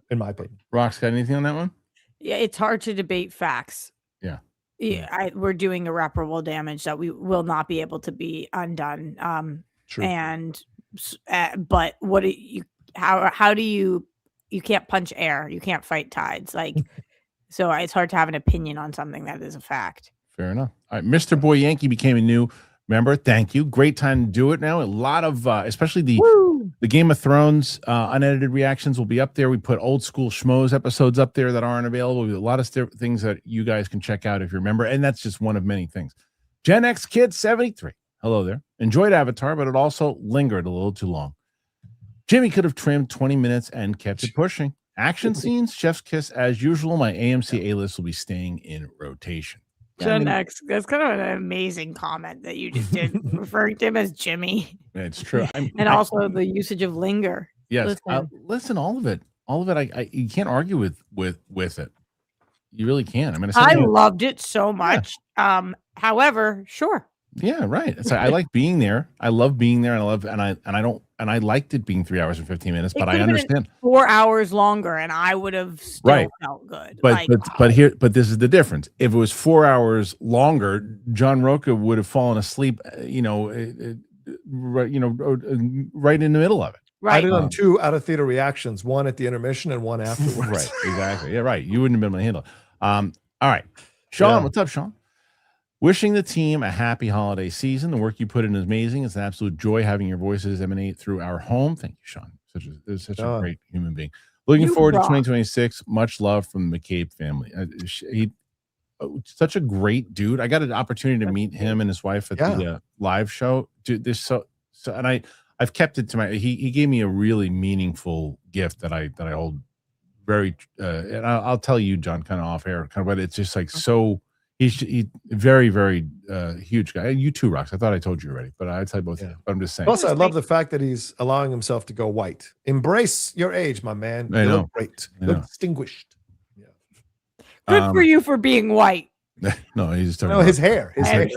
in my opinion. Rox, got anything on that one? Yeah, it's hard to debate facts. Yeah. We're doing irreparable damage that we will not be able to be undone. True. But what do you? How do you? You can't punch air. You can't fight tides. So it's hard to have an opinion on something that is a fact. Fair enough. All right, Mr. Boy Yankee became a new member. Thank you. Great time to do it now. A lot of, especially the Game of Thrones unedited reactions will be up there. We put old school schmoes episodes up there that aren't available. A lot of things that you guys can check out if you remember. And that's just one of many things. Gen X Kid 73. Hello there. Enjoyed Avatar, but it also lingered a little too long. Jimmy could have trimmed 20 minutes and kept it pushing. Action scenes, chef's kiss as usual. My AMC A-list will be staying in rotation. Gen X, that's kind of an amazing comment that you just did, referring to him as Jimmy. It's true. And also the usage of linger. Yes. Listen, all of it. You can't argue with it. You really can't. I loved it so much. Yeah. However, sure. Yeah, right. It's I like being there. I love being there, and I liked it being 3 hours and 15 minutes. But I understand 4 hours longer, and I would have still felt good. But this is the difference. If it was 4 hours longer, John Roca would have fallen asleep. Right in the middle of it. Right. I did on 2 out of theater reactions, one at the intermission and one afterwards. Right. Exactly. Yeah. Right. You wouldn't have been able to handle it. All right, Sean. What's up, Sean? Wishing the team a happy holiday season. The work you put in is amazing. It's an absolute joy having your voices emanate through our home. Thank you, Sean. Such a great human being. Looking forward to 2026. Much love from the McCabe family. Such a great dude. I got an opportunity to meet him and his wife at the live show. Dude, and I've kept it to my. He gave me a really meaningful gift that I hold very. And I'll tell you, John, kind of off air, but it's just like so. He's very, very huge guy. You too, Rox. I thought I told you already, but I'd tell you both. Yeah. But I'm just saying. Also, I love the fact that he's allowing himself to go white. Embrace your age, my man. You look great. You look distinguished. Yeah. Good for you for being white. No, he's talking about his hair. His hair.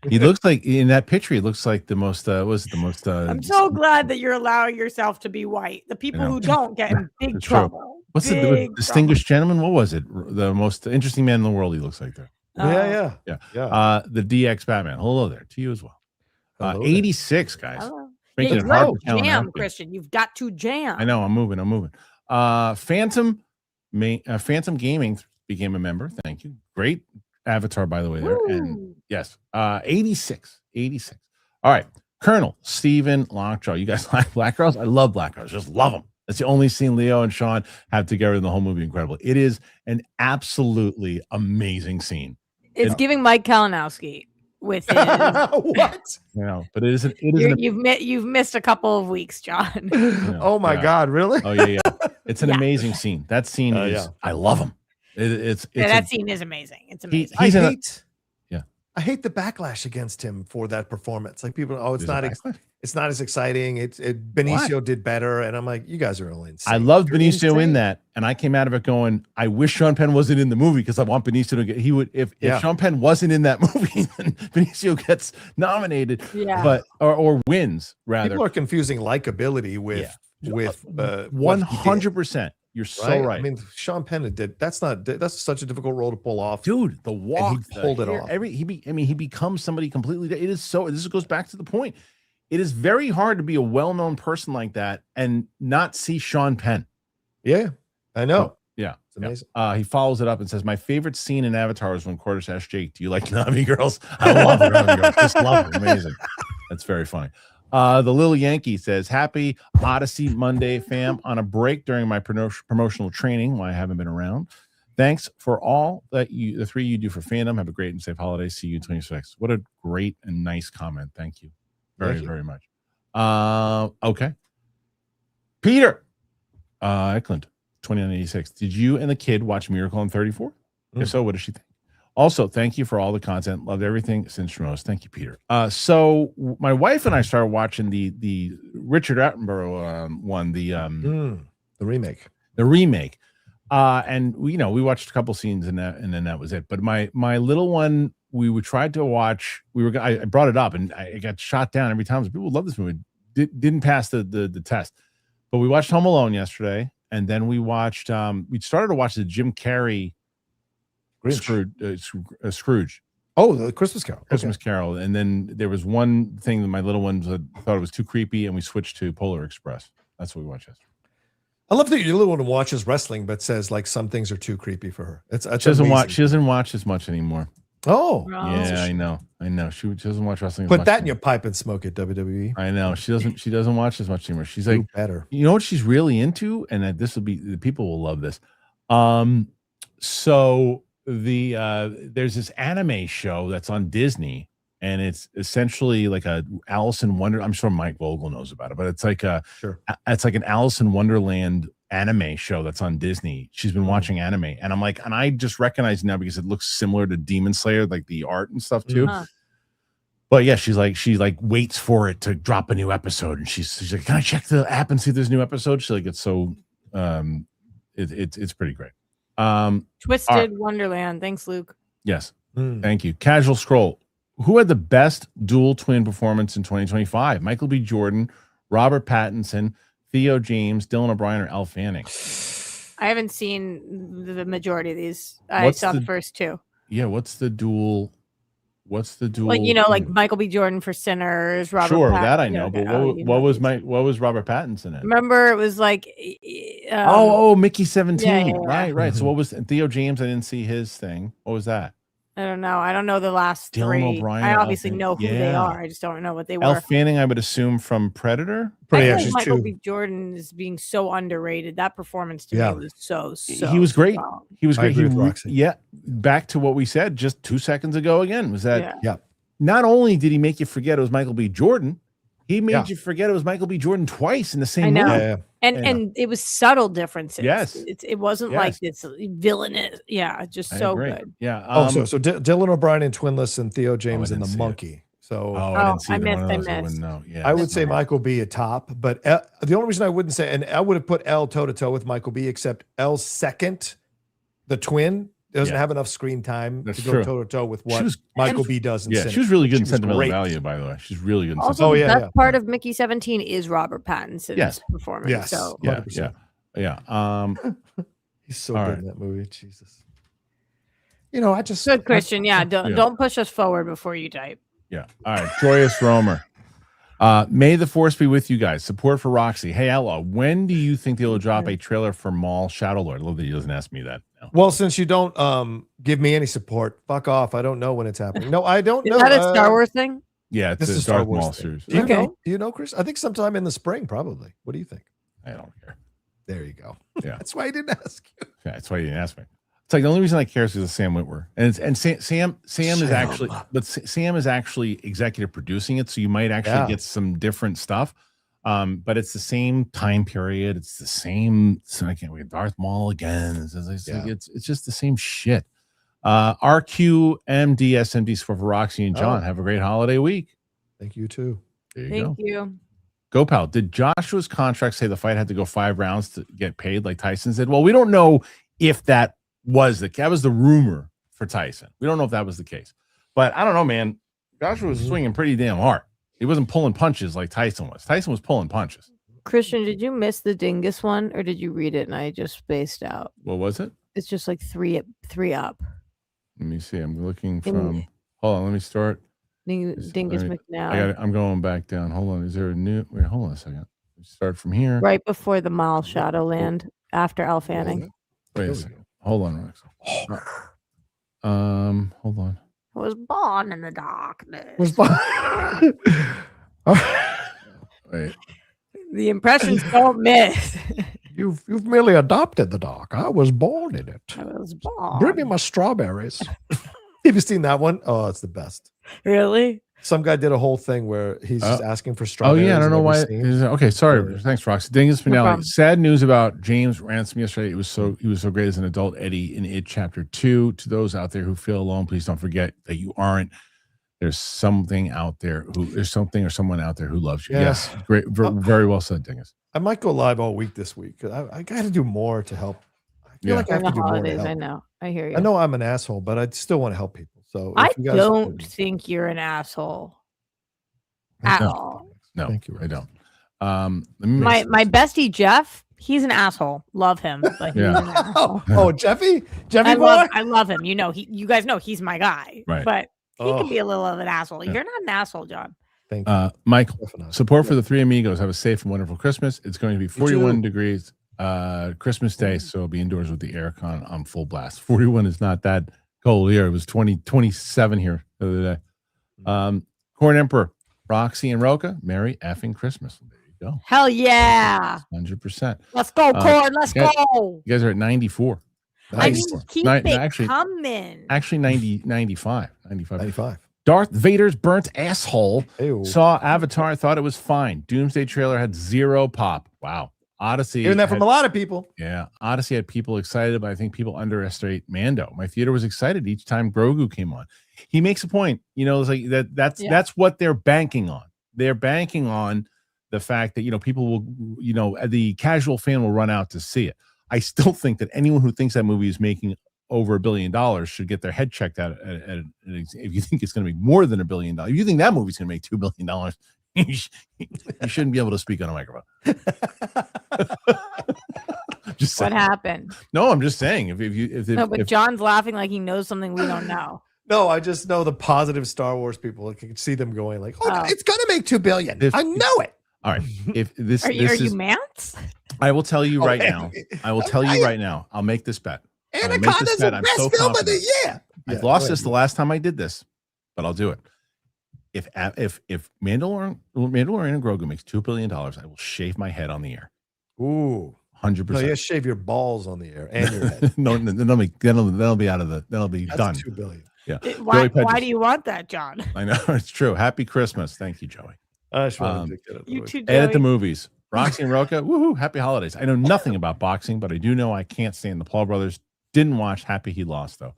He looks like in that picture. He looks like the most. I'm so glad that you're allowing yourself to be white. The people who don't get in big trouble. What's the distinguished gentleman? What was it? The most interesting man in the world. He looks like there. Yeah. The DX Batman. Hello there to you as well. 86 guys. Hello. Making You've it got hard to for Callan jam, Alfie. Christian. You've got to jam. I know. I'm moving. Phantom Gaming became a member. Thank you. Great avatar, by the way, there. Woo. And yes, 86. All right. Colonel Stephen Lockjaw. You guys like black girls? I love black girls. Just love them. That's the only scene Leo and Sean have together in the whole movie. Incredible. It is an absolutely amazing scene. It's giving Mike Kalinowski with his what? You know, but it isn't. You've missed a couple of weeks, John. You know, oh my God, really? Oh yeah. It's an amazing scene. That scene is. I love him. That scene is amazing. It's amazing. I hate the backlash against him for that performance. Like people, it's not as exciting. Benicio did better, and I'm like, you guys are all insane. I loved Benicio in that, and I came out of it going, I wish Sean Penn wasn't in the movie because I want Benicio to get. He would if Sean Penn wasn't in that movie, then Benicio gets nominated, but or wins rather. People are confusing likability with 100%. You're so right. I mean, Sean Penn did. That's such a difficult role to pull off, dude. The walk, he pulled it off. He becomes somebody completely. It is so. This goes back to the point. It is very hard to be a well-known person like that and not see Sean Penn. Yeah, I know. Yeah, it's amazing. He follows it up and says, "My favorite scene in Avatar is when Cordes asked Jake, "Do you like Navi girls?" I love the Navi girls. Just love them. Amazing. That's very funny. The Little Yankee says, happy Odyssey Monday, fam. On a break during my promotional training while I haven't been around. Thanks for all that the three you do for fandom. Have a great and safe holiday. See you 26. What a great and nice comment. Thank you very much. Okay. Peter Eklund, 2986. Did you and the kid watch Miracle on 34? If so, what does she think? Also, thank you for all the content. Loved everything since Rose. Thank you, Peter. So my wife and I started watching the Richard Attenborough one, the remake. The remake. And we watched a couple scenes and then that was it. But my little one, we tried to watch. I brought it up and I got shot down every time. People love this movie. Didn't pass the test. But we watched Home Alone yesterday, and then we watched. We started to watch the Jim Carrey Scrooge. Oh, the Christmas Carol. Christmas Carol. And then there was one thing that my little ones thought it was too creepy, and we switched to Polar Express. That's what we watched yesterday. I love that your little one watches wrestling, but says like some things are too creepy for her. She doesn't watch as much anymore. Oh, yeah, I know. She doesn't watch wrestling. Put that in your pipe and smoke it, WWE. I know she doesn't watch as much anymore. She's like better. You know what she's really into, and that the people will love this. So there's this anime show that's on Disney, and it's essentially like a Alice in Wonder. I'm sure Mike Vogel knows about it, but it's like it's like an Alice in Wonderland anime show that's on Disney. She's been watching anime, and I'm like, and I just recognize it now because it looks similar to Demon Slayer, like the art and stuff too. But yeah, she waits for it to drop a new episode, and she's like, can I check the app and see if there's a new episode? She's like, it's so it's pretty great. Twisted Wonderland. Thanks, Luke. Yes. Thank you. Casual Scroll. Who had the best dual twin performance in 2025? Michael B. Jordan, Robert Pattinson, Theo James, Dylan O'Brien, or Elle Fanning? I haven't seen the majority of these. I saw the first two. Yeah, what's the dual? Like like Michael B. Jordan for Sinners. Robert Pattinson, that I know. But what was Robert Pattinson in? Remember, it was like Mickey 17. Yeah. Right. So what was Theo James? I didn't see his thing. What was that? I don't know. I don't know the last Dylan three. O'Brien, I obviously know who they are. I just don't know what they were. Elle Fanning, I would assume from Predator. I think Michael B. Jordan is being so underrated. That performance to me was so. He was great. Strong. He was great. Back to what we said just 2 seconds ago. Again, was that not only did he make you forget it was Michael B. Jordan, he made you forget it was Michael B. Jordan twice in the same movie. And it was subtle differences. Yes, it wasn't like this villainous. Yeah, just so good. Yeah. So Dylan O'Brien in Twinless and Theo James in The Monkey. So I didn't see I missed. I would say Michael B. at top, but the only reason I wouldn't say, and I would have put Elle toe to toe with Michael B. except Elle's second, the twin, doesn't have enough screen time to go toe to toe with what Michael B. does in Sinners. She was really good in Sentimental Value, by the way. She's really good in also, the best part of Mickey 17 is Robert Pattinson's performance. Yes. So. Yeah. He's so good in that movie. Jesus. I just good, Christian. Don't push us forward before you type. Yeah. All right. Joyous Romer. May the force be with you guys. Support for Roxy. Hey, Outlaw, when do you think they'll drop a trailer for Maul Shadow Lord? I love that he doesn't ask me that. No. Well, since you don't give me any support, fuck off. I don't know when it's happening. No, I don't know. Is that a Star Wars thing? Yeah, it's a Darth Maul series. Do you know? Do you know, Chris? I think sometime in the spring, probably. What do you think? I don't care. There you go. Yeah, that's why I didn't ask you. Yeah, that's why you didn't ask me. It's like the only reason I care is because of Sam Witwer, and Sam is actually, but Sam is actually executive producing it, so you might actually get some different stuff. But it's the same time period. It's the same. So I can't wait. Darth Maul again. It's just the same shit. RQMDSMD for Roxy and John. Have a great holiday week. Thank you too. Thank you. Go, pal. Did Joshua's contract say the fight had to go 5 rounds to get paid like Tyson said? Well, we don't know if that was the rumor for Tyson. We don't know if that was the case. But I don't know, man. Joshua was swinging pretty damn hard. He wasn't pulling punches like Tyson was. Tyson was pulling punches. Kristian, did you miss the dingus one or did you read it and I just spaced out? What was it? It's just like three up. Let me see. I'm looking from. Hold on. Let me start. Dingus McNally. I'm going back down. Hold on. Is there a new? Wait, hold on a second. Start from here. Right before the Maul Shadowland, after Al Fanning. Wait a second. Hold on, Rex. Hold on. Was born in the darkness. Wait. The impressions don't miss. You've merely adopted the dark. I was born in it. I was born. Bring me my strawberries. Have you seen that one? Oh, it's the best. Really? Some guy did a whole thing where he's just asking for strawberries. Oh yeah, I don't know why. Okay, sorry. Thanks, Roxy. Dingus finale. Sad news about James Ransome yesterday. He was so great as an adult Eddie in It Chapter 2. To those out there who feel alone, please don't forget that you aren't. There's something out there there's something or someone out there who loves you. Yeah. Yes, great, very well said, Dingus. I might go live all week this week. I got to do more to help. I feel like I have to do more to help. I know. I hear you. I know I'm an asshole, but I still want to help people. So I don't think you're an asshole at all. No, thank you. I don't. My bestie Jeff, he's an asshole. Love him, but he's an asshole. Oh, Jeffy boy? I love him. You guys know he's my guy. Right. But he can be a little of an asshole. You're not an asshole, John. Thank you. Michael, support for the Three Amigos. Have a safe and wonderful Christmas. It's going to be 41 degrees Christmas Day, so I'll be indoors with the aircon on full blast. 41 is not that cold here. It was 27 here the other day. Corn Emperor, Roxy and Roca, Merry effing Christmas. There you go. Hell yeah. 100%. Let's go, Corn. Let's go. You guys are at 94. I mean, keep it coming. Actually, 95. Darth Vader's burnt asshole. Ew. Saw Avatar, thought it was fine. Doomsday trailer had 0 pop. Wow. Odyssey. Hearing that from a lot of people. Yeah. Odyssey had people excited, but I think people underestimate Mando. My theater was excited each time Grogu came on. He makes a point. It's like that's what they're banking on. They're banking on the fact that, people will, the casual fan will run out to see it. I still think that anyone who thinks that movie is making over $1 billion should get their head checked out. If you think it's going to make more than $1 billion, if you think that movie's going to make $2 billion, you shouldn't be able to speak on a microphone. What happened? No, I'm just saying. If John's laughing like he knows something we don't know. No, I just know the positive Star Wars people. I can see them going like, "Oh, it's gonna make $2 billion." I know it. All right. If this are you Mance? I will tell you right now. I will tell you right now. I'll make this bet. Anaconda's the best film of the year. I've lost this the last time I did this, but I'll do it. If Mandalorian and Grogu makes $2 billion, I will shave my head on the air. Ooh, 100%. No, you shave your balls on the air and your head. No, that'll be out of the. That'll be That's done. $2 billion. Yeah. Why do you want that, John? I know it's true. Happy Christmas. Thank you, Joey. I just wanted to get it. You too, Joey. Edit the movies. Roxy and Roca. Woohoo! Happy holidays. I know nothing about boxing, but I do know I can't stand the Paul brothers. Didn't watch. Happy he lost though.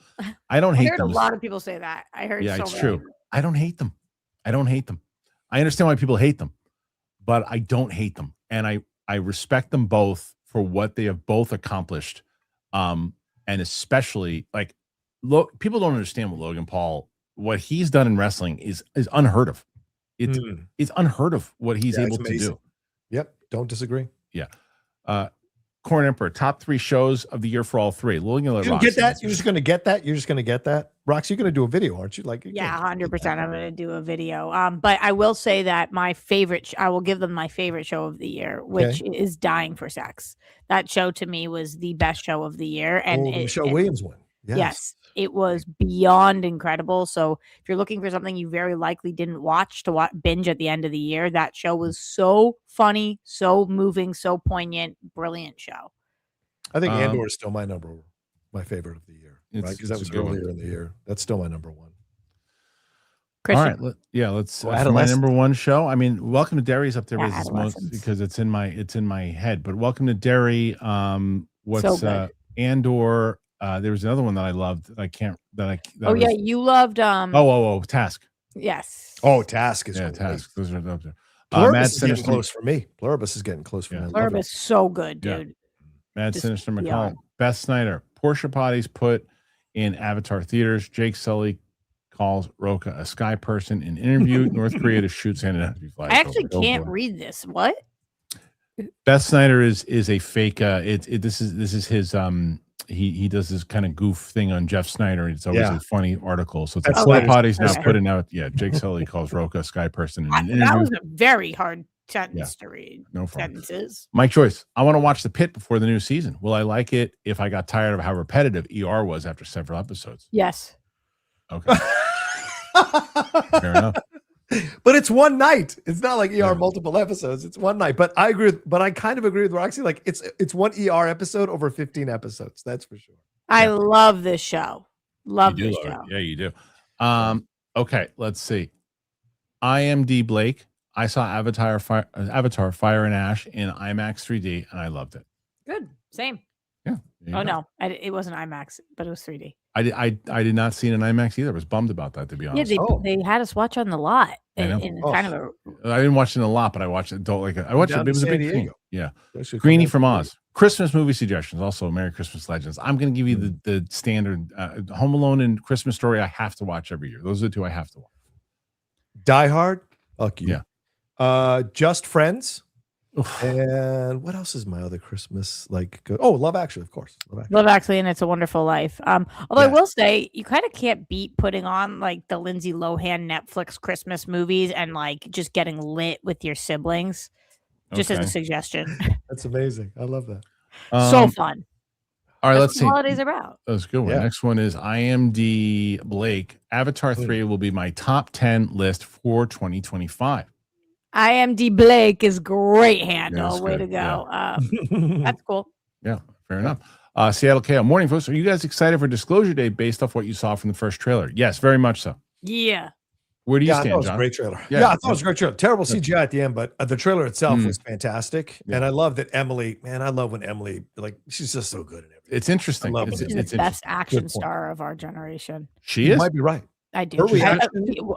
I don't hate them. I heard a lot of people say that. I heard. Yeah, it's true. I don't hate them. I understand why people hate them, but I don't hate them, and I respect them both for what they have both accomplished, and especially like look. People don't understand what Logan Paul, what he's done in wrestling is unheard of. It's unheard of what he's able to do. Yep, don't disagree. Yeah. Corn Emperor, top 3 shows of the year for all 3. We'll get that. You're just going to get that. You're just going to get that. Rox, you're going to do a video, aren't you? Like, yeah, 100%. I'm going to do a video. But I will say that my favorite, I will give them my favorite show of the year, which is Dying for Sex. That show to me was the best show of the year, and the Michelle Williams one. Yes, it was beyond incredible. So if you're looking for something you very likely didn't watch to binge at the end of the year, that show was so funny, so moving, so poignant, brilliant show. I think Andor is still my favorite of the year, right? Because that was earlier in the year. That's still my number one. Kristian. All right, let's for my number one show. I mean, Welcome to Derry's up there because it's in my head. But Welcome to Derry. Andor? There was another one that I loved. You loved. Task. Yes. Oh, Task is Task. Those are up there. Pluribus is getting close for me. Pluribus is getting close for me. Pluribus is so good, dude. Yeah. Mad Sinister McCall. Beth Snyder. Portia Potty's put in Avatar theaters. Jake Sully calls Roka a sky person in interview. North Korea to shoot Santa. I actually can't read this. What? Beth Snyder is a fake. This is his. He does this kind of goof thing on Jeff Snyder. And it's always a funny article. So it's like Potty's now putting out. Yeah, Jake Sully calls Roka a sky person in an interview. That was a very hard sentence to read. No problem. Sentences. Mike Joyce, I want to watch The Pit before the new season. Will I like it if I got tired of how repetitive ER was after several episodes? Yes. Okay. Fair enough. But it's one night. It's not like ER multiple episodes. It's one night. But I agree. But I kind of agree with Roxy. Like it's one ER episode over 15 episodes. That's for sure. I love this show. Love this show. Yeah, you do. Okay, let's see. IMD Blake. I saw Avatar Fire and Ash in IMAX 3D, and I loved it. Good. Same. Yeah. No, it wasn't IMAX, but it was 3D. I did not see it in IMAX either. I was bummed about that, to be honest. Yeah, they had us watch on the lot. I didn't watch it in the lot, but I watched it. I watched it. It was a big thing. Yeah. Greenie from Oz. Christmas movie suggestions. Also, Merry Christmas Legends. I'm going to give you the standard Home Alone and Christmas Story. I have to watch every year. Those are the two I have to watch. Die Hard. Fuck you. Yeah. Just Friends. And what else is my other Christmas like? Love Actually, of course. Love Actually, and It's a Wonderful Life. Although I will say, you kind of can't beat putting on like the Lindsay Lohan Netflix Christmas movies and like just getting lit with your siblings. Just as a suggestion. That's amazing. I love that. So fun. All right, let's see. Holidays are about. That's a good one. Next one is IMD Blake. Avatar 3 will be my top 10 list for 2025. IMD Blake is great handle. Yeah, way to go. That's cool. Yeah, fair enough. Seattle KO. Morning, folks. Are you guys excited for Disclosure Day based off what you saw from the first trailer? Yes, very much so. Yeah. Where do you stand, I thought it was John? a great trailer. Yeah, I thought it was a great trailer. Terrible CGI at the end, but the trailer itself was fantastic. Yeah. And I love that Emily, I love when Emily, she's just so good at everything. It's interesting. It's the best action star of our generation. She is? You might be right. I do.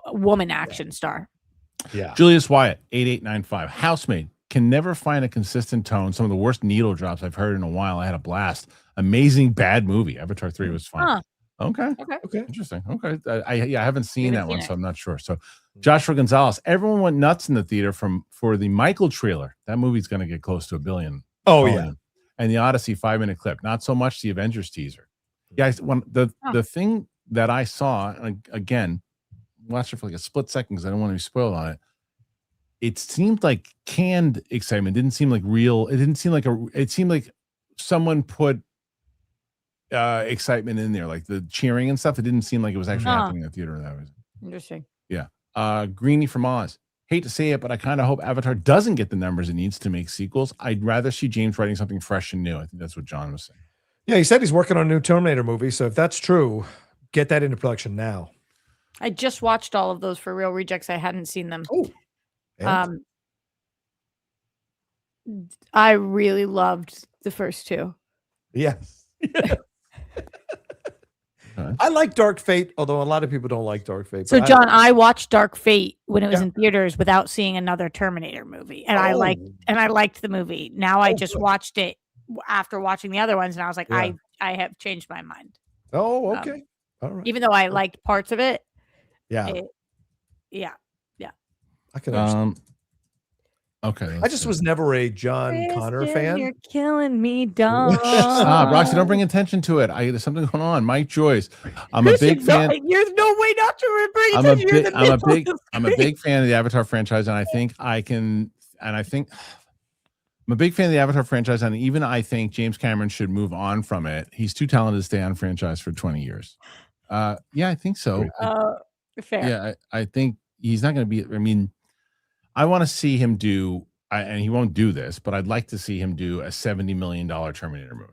Woman action star. Yeah. Julius Wyatt, 8895. Housemaid can never find a consistent tone. Some of the worst needle drops I've heard in a while. I had a blast. Amazing bad movie. Avatar 3 was fun. Huh. Okay. Interesting. Okay. I haven't seen that one, so I'm not sure. So Joshua Gonzalez, everyone went nuts in the theater for the Michael trailer. That movie's going to get close to $1 billion. Oh, yeah. And the Odyssey 5-minute clip. Not so much the Avengers teaser. Guys, the thing that I saw, again, watched it for like a split second because I don't want to be spoiled on it. It seemed like canned excitement. It didn't seem like real. It didn't seem like it seemed like someone put excitement in there, like the cheering and stuff. It didn't seem like it was actually happening in the theater. That was interesting. Yeah. Greenie from Oz. Hate to say it, but I kind of hope Avatar doesn't get the numbers it needs to make sequels. I'd rather see James writing something fresh and new. I think that's what John was saying. Yeah, he said he's working on a new Terminator movie. So if that's true, get that into production now. I just watched all of those for Real Rejects. I hadn't seen them. I really loved the first two. Yes. I like Dark Fate, although a lot of people don't like Dark Fate. So, John, I watched Dark Fate when it was in theaters without seeing another Terminator movie, and I liked the movie. Now I just watched it after watching the other ones, and I was like, I have changed my mind. Oh, okay. All right. Even though I liked parts of it. Yeah. Yeah. I can understand. Okay. I just was never a John Connor fan. You're killing me, Dom. Stop, Roxy. Don't bring attention to it. There's something going on. Mike Joyce. I'm a big fan. There's no way not to bring I'm attention. I'm a big fan of the Avatar franchise, and I'm a big fan of the Avatar franchise, and even I think James Cameron should move on from it. He's too talented to stay on franchise for 20 years. Yeah, I think so. Fair. Yeah, I think he's not going to be. I mean, I want to see him do, and he won't do this, but I'd like to see him do a $70 million Terminator movie.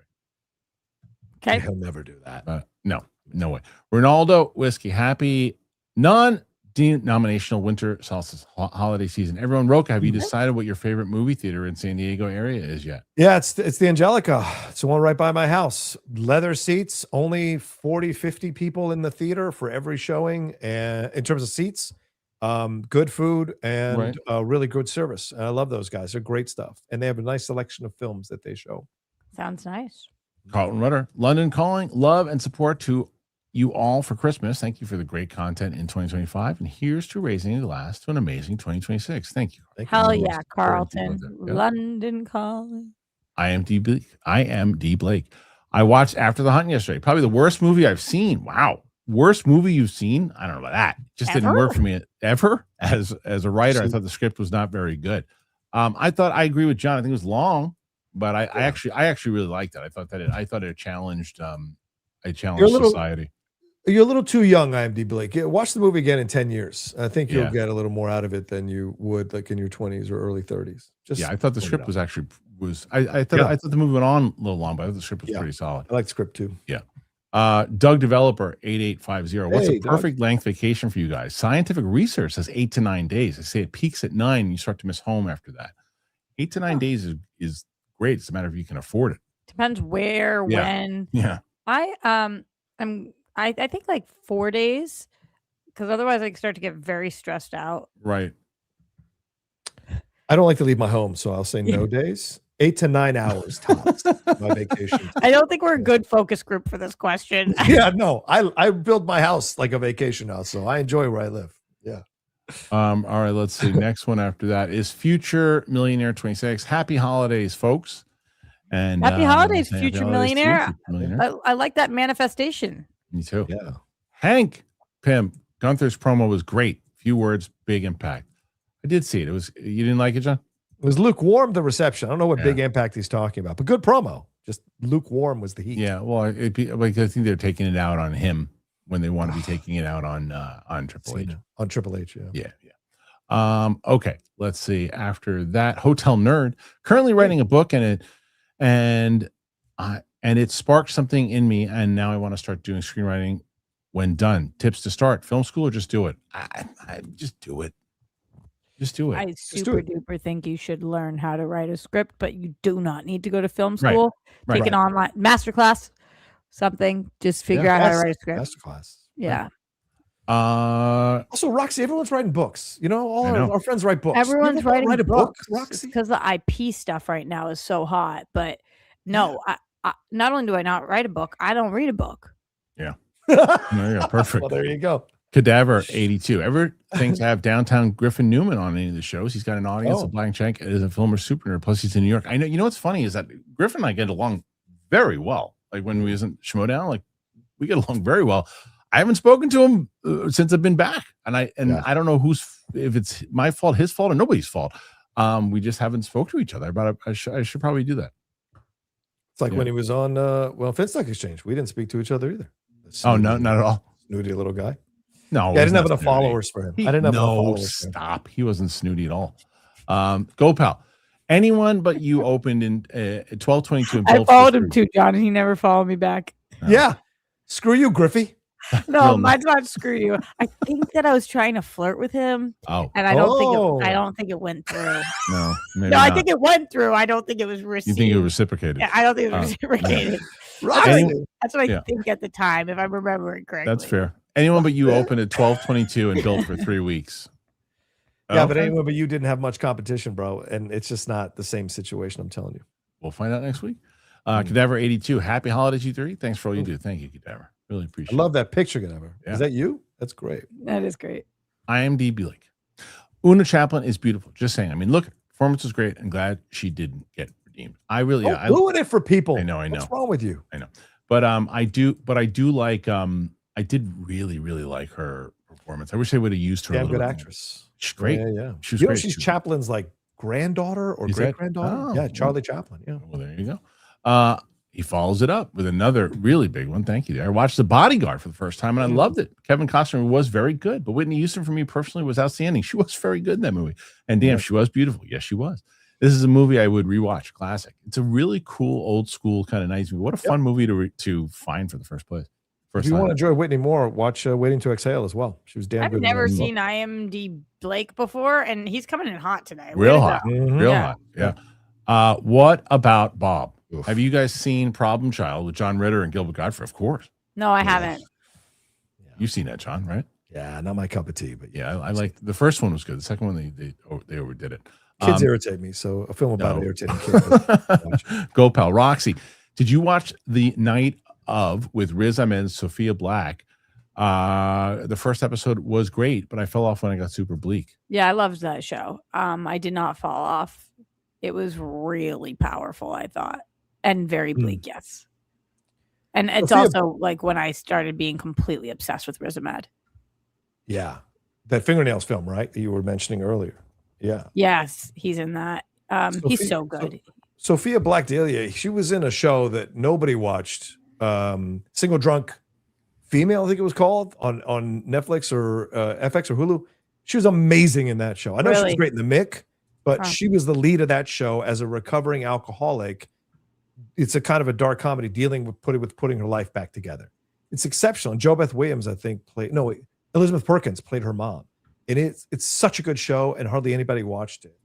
Okay. He'll never do that. No way. Ronaldo Whiskey, happy non-denominational winter solstice holiday season. Everyone, Roca, have you decided what your favorite movie theater in San Diego area is yet? Yeah, it's the Angelica. It's the one right by my house. Leather seats, only 40, 50 people in the theater for every showing. And in terms of seats, good food and really good service. And I love those guys. They're great stuff. And they have a nice selection of films that they show. Sounds nice. Carlton Rudder, London calling. Love and support to you all for Christmas. Thank you for the great content in 2025. And here's to raising a glass to an amazing 2026. Thank you. Hell yeah, Carlton. London calling. I am D. Blake. I watched After the Hunt yesterday. Probably the worst movie I've seen. Wow. Worst movie you've seen? I don't know about that. Just didn't work for me ever. As a writer, I thought the script was not very good. I agree with John. I think it was long, but I actually really liked it. I thought it challenged society. You're a little too young, IMD Blake. Watch the movie again in 10 years. I think you'll get a little more out of it than you would like in your 20s or early 30s. I thought the script was actually I thought the movie went on a little long, but I thought the script was pretty solid. I like the script too. Yeah. Doug Developer 8850. What's a perfect length vacation for you guys? Scientific research says 8 to 9 days. They say it peaks at 9 and you start to miss home after that. 8 to 9 days is great. It's a matter of you can afford it. Depends where, when. Yeah. I think like 4 days, because otherwise I start to get very stressed out. Right. I don't like to leave my home, so I'll say no days. 8 to 9 hours tops. My vacation. I don't think we're a good focus group for this question. Yeah, no. I build my house like a vacation house, so I enjoy where I live. Yeah. All right, let's see. Next one after that is Future Millionaire 26. Happy holidays, folks. And happy holidays, Future Millionaire. I like that manifestation. Me too. Yeah. Hank Pim, Gunther's promo was great. Few words, big impact. I did see it. You didn't like it, John? It was lukewarm, the reception. I don't know what big impact he's talking about, but good promo. Just lukewarm was the heat. Yeah, well, I think they're taking it out on him when they want to be taking it out on Triple H. On Triple H, yeah. Okay, let's see. After that, Hotel Nerd, currently writing a book, and it sparked something in me, and now I want to start doing screenwriting when done. Tips to start: film school or just do it? I just do it. Just do it. I super duper think you should learn how to write a script, but you do not need to go to film school. Take an online masterclass, something. Just figure out how to write a script. Masterclass. Yeah. Also, Roxy, everyone's writing books. All our friends write books. Everyone's writing a book, Roxy, because the IP stuff right now is so hot. But no, I not only do I not write a book, I don't read a book. Yeah. Yeah, perfect. Well, there you go. Cadaver 82. Ever think to have downtown Griffin Newman on any of the shows? He's got an audience of Blank Check as a filmer super nerd. Plus, he's in New York. I know. You know what's funny is that Griffin and I get along very well. Like when we was in Schmodown, like we get along very well. I haven't spoken to him since I've been back, and I don't know if it's my fault, his fault, or nobody's fault. We just haven't spoke to each other. But I should probably do that. It's like when he was on Finstock Exchange. We didn't speak to each other either. Oh no, not at all. Snooty little guy. No, I didn't have enough followers for him. I didn't have enough followers. Stop. He wasn't snooty at all. Go, pal. Anyone but you opened in 1222. I followed him too, John, and he never followed me back. Yeah. Screw you, Griffey. No, mine's not screw you. I think that I was trying to flirt with him. Oh. And I don't think it went through. No. I think it went through. I don't think it was received. You think it was reciprocated? Yeah, I don't think it was reciprocated. That's what I think at the time, if I'm remembering correctly. That's fair. Anyone but you opened at 1222 and built for 3 weeks. Yeah, but anyone but you didn't have much competition, bro. And it's just not the same situation, I'm telling you. We'll find out next week. Cadaver 82. Happy holidays, you three. Thanks for all you do. Thank you, Cadaver. Really appreciate it. I love that picture, Cadaver. Yeah. Is that you? That's great. That is great. IMDb Blake. Una Chaplin is beautiful. Just saying. I mean, look, Performance was great. I'm glad she didn't get redeemed. I really, Don't ruin it for people. I know. What's wrong with you? I know. But I do like I did really like her performance. I wish they would have used her. Damn good actress. She's great. Yeah. She was great. She's Chaplin's like granddaughter or great granddaughter. Yeah, Charlie Chaplin. Yeah. Well, there you go. He follows it up with another really big one. Thank you. I watched The Bodyguard for the first time and I loved it. Kevin Costner was very good, but Whitney Houston for me personally was outstanding. She was very good in that movie. And damn, she was beautiful. Yes, she was. This is a movie I would rewatch. Classic. It's a really cool, old school kind of nice movie. What a fun movie to find for the first place. If you want to enjoy Whitney more, watch Waiting to Exhale as well. She was damn good. I've never seen IMD Blake before, and he's coming in hot today. Real hot. Real hot. Yeah. What about Bob? Oof. Have you guys seen Problem Child with John Ritter and Gilbert Gottfried? Of course. No, I haven't. You've seen that, John, right? Yeah, not my cup of tea, but yeah, I like the first one was good. The second one they overdid it. Kids irritate me, so a film about irritating kids. Go pal. Roxy, did you watch The Night of with Riz Ahmed, Sophia Black? The first episode was great, but I fell off when I got super bleak. Yeah, I loved that show. I did not fall off. It was really powerful, I thought, and very bleak. Yes, and it's also like when I started being completely obsessed with Riz Ahmed. Yeah, that Fingernails film, right? That you were mentioning earlier. Yeah. Yes, he's in that. He's so good. Sophia Black Dahlia, she was in a show that nobody watched. Single Drunk Female, I think it was called, on Netflix or FX or Hulu. She was amazing in that show. I know she was great in The Mick, but she was the lead of that show as a recovering alcoholic. It's a kind of a dark comedy dealing with putting her life back together. It's exceptional. And JoBeth Williams, I think, Elizabeth Perkins played her mom. And it's such a good show, and hardly anybody watched it.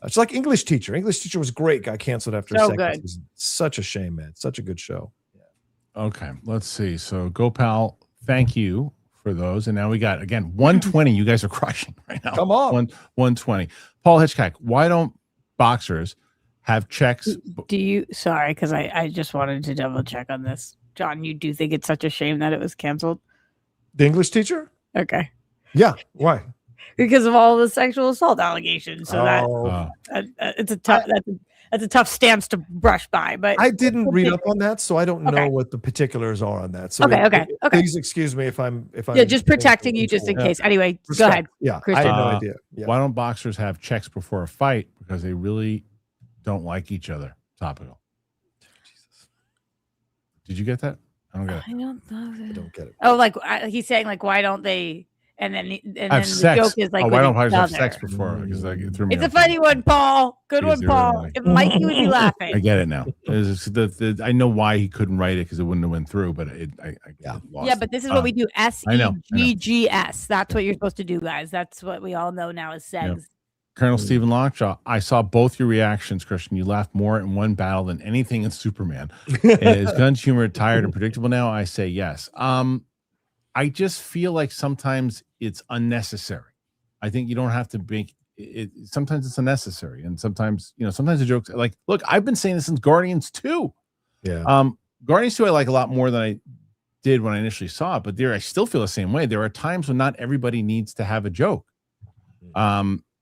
It's like English Teacher. English Teacher was great. Got canceled after a second season. Such a shame, man. Such a good show. Yeah. Okay, let's see. So, Gopal, thank you for those. And now we got, again, 120. You guys are crushing right now. Come on. 120. Paul Hitchcock, why don't boxers have checks? Sorry, because I just wanted to double check on this. John, you do think it's such a shame that it was canceled? The English Teacher? Okay. Yeah. Why? Because of all the sexual assault allegations. So it's a tough stance to brush by. But I didn't read up on that, so I don't know what the particulars are on that. So okay. Please excuse me if I'm just protecting you just in case. Anyway, go ahead. Yeah, Kristian. I had no idea. Yeah. Why don't boxers have checks before a fight? Because they really don't like each other. Topical. Jesus. Did you get that? I don't get it. I don't get it. Oh, like he's saying, like, why don't they? And then have sex. The joke is like, why don't boxers have sex before? Because it threw me it's off. a funny one, Paul. Good one, Paul. If Mikey would be laughing. I get it now. I know why he couldn't write it because it wouldn't have went through, but I lost yeah, but this is what we do. SEGGS. That's what you're supposed to do, guys. That's what we all know now is segs. Yeah. Colonel Stephen Lockjaw, I saw both your reactions, Kristian. You laughed more in one battle than anything in Superman. Is Gunn's humor tired and predictable now? I say yes. I just feel like sometimes it's unnecessary. I think you don't have to make it. Sometimes it's unnecessary. And sometimes the jokes like, look, I've been saying this since Guardians 2. Yeah. Guardians 2, I like a lot more than I did when I initially saw it, but I still feel the same way. There are times when not everybody needs to have a joke.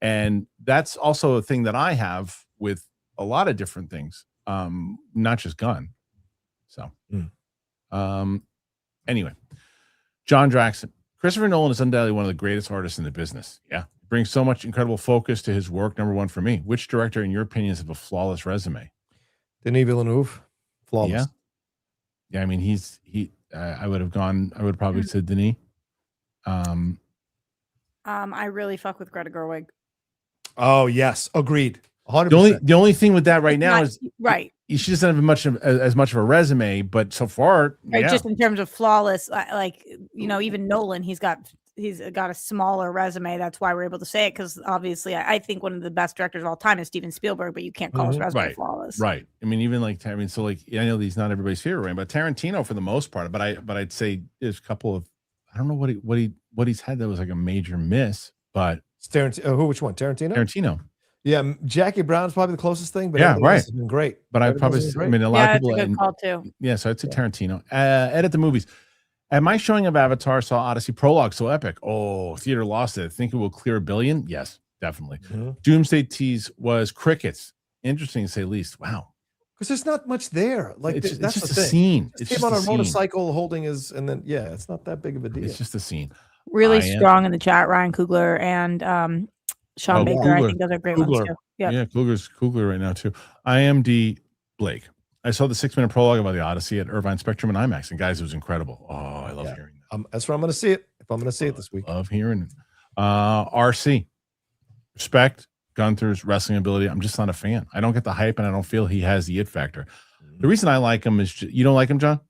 And that's also a thing that I have with a lot of different things, not just Gunn. So, anyway, John Draxton, Christopher Nolan is undoubtedly one of the greatest artists in the business. Yeah. Brings so much incredible focus to his work. Number one for me. Which director, in your opinion, has a flawless resume? Denis Villeneuve. Flawless. Yeah. I mean, I would have probably said Denis. I really fuck with Greta Gerwig. Oh, yes. Agreed. 100%. The only thing with that now is she doesn't have as much of a resume, but so far, just in terms of flawless, like even Nolan, he's got a smaller resume. That's why we're able to say it, because obviously, I think one of the best directors of all time is Steven Spielberg, but you can't call his resume flawless, right? I mean, even I know he's not everybody's favorite, right? But Tarantino for the most part. But I'd say there's a couple of I don't know what he's had that was like a major miss, but Tarantino. Which one? Tarantino. Yeah, Jackie Brown's probably the closest thing, but has been great. But I probably, a lot of people. That's a good call too. Yeah, so I'd say Tarantino. Edit the movies. At my showing of Avatar, saw Odyssey prologue so epic. Oh, theater lost it. Think it will clear $1 billion? Yes. definitely. Mm-hmm. Doomsday tease was crickets. Interesting to say the least. Wow. Because there's not much there. Like It's that's just the a thing. scene. It's him on a motorcycle holding his, and then it's not that big of a deal. It's just a scene. Really strong in the chat. Ryan Coogler and Sean Baker. Coogler. I think those are great ones too. Yep. Yeah, Coogler right now too. IMD Blake. I saw the 6-minute prologue about the Odyssey at Irvine Spectrum and IMAX, and guys, it was incredible. Oh, I love hearing that. That's where I'm going to see it. If I'm going to see it this week, love hearing it. RC, respect Gunther's wrestling ability. I'm just not a fan. I don't get the hype, and I don't feel he has the it factor. The reason I like him is you don't like him, John?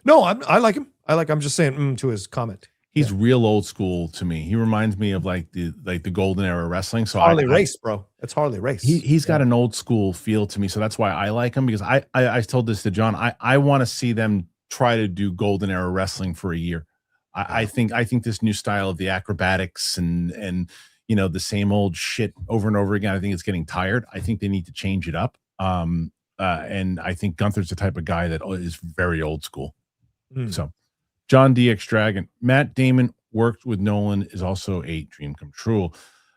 No, I like him. I'm just saying to his comment. He's real old school to me. He reminds me of like the golden era of wrestling. So Harley Race, bro. It's Harley Race. He's got an old school feel to me. So that's why I like him, because I told this to John. I want to see them try to do golden era wrestling for a year. I think this new style of the acrobatics and the same old shit over and over again, I think it's getting tired. I think they need to change it up. And I think Gunther's the type of guy that is very old school. So John DX Dragon, Matt Damon worked with Nolan is also a dream come true.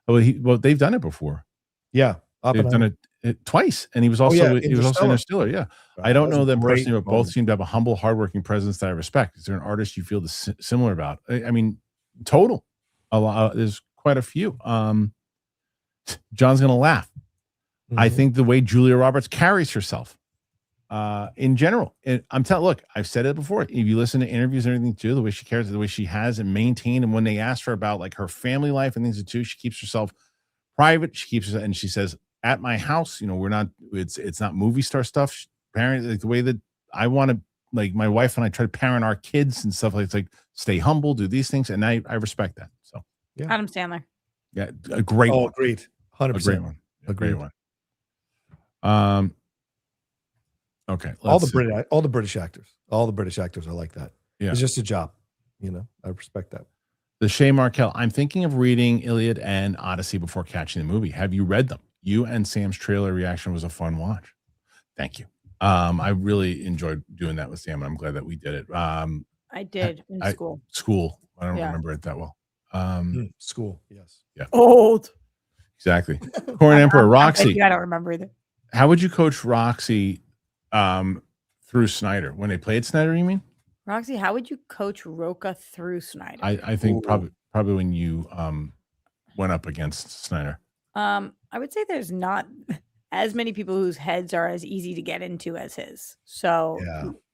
Well, they've done it before. Yeah, they've done it twice, and he was also Interstellar. Yeah, right. I don't know them personally, but both seem to have a humble, hardworking presence that I respect. Is there an artist you feel similar about? I mean, total. A lot. There's quite a few. John's gonna laugh. Mm-hmm. I think the way Julia Roberts carries herself. In general, I'm telling. Look, I've said it before. If you listen to interviews and everything too, the way she cares, the way she has and maintained, and when they ask her about like her family life and things too, she keeps herself private. She keeps, and she says, "At my house, we're not. It's not movie star stuff. Parent, like the way that I want to, like my wife and I try to parent our kids and stuff like it's like stay humble, do these things, and I respect that. So, yeah. Adam Sandler. Yeah, a great one. Agreed. 100%. A great one. A great one. Okay. All the British actors are like that. Yeah. It's just a job. I respect that. The Shay Markel. I'm thinking of reading Iliad and Odyssey before catching the movie. Have you read them? You and Sam's trailer reaction was a fun watch. Thank you. I really enjoyed doing that with Sam, and I'm glad that we did it. I did in school. School. I don't remember it that well. School. Yes. Yeah. Old. Exactly. Corn Emperor Roxy. I don't remember either. How would you coach Roxy through Snyder when they played Snyder? You mean? Roxy, how would you coach Roca through Snyder? I think probably when you went up against Snyder. I would say there's not as many people whose heads are as easy to get into as his. So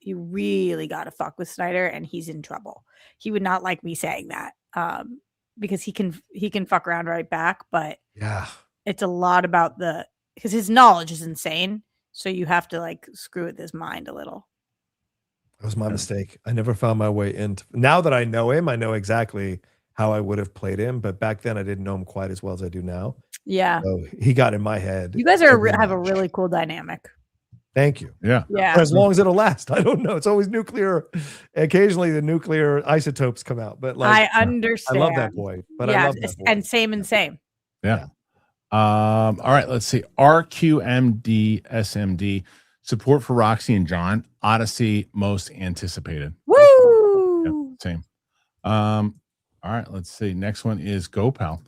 you really got to fuck with Snyder, and he's in trouble. He would not like me saying that because he can fuck around right back. But it's a lot about because his knowledge is insane. So you have to like screw with his mind a little. That was my mistake. I never found my way into. Now that I know him, I know exactly how I would have played him. But back then, I didn't know him quite as well as I do now. Yeah. So he got in my head. You guys have a really cool dynamic. Thank you. Yeah. Yeah. For as long as it'll last. I don't know. It's always nuclear. Occasionally, the nuclear isotopes come out. But like, I understand. I love that boy. But I love that boy. And same. Yeah. All right. Let's see. RQMD SMD. Support for Roxy and John. Odyssey most anticipated. Woo! Yeah, same. All right. Let's see. Next one is GoPal.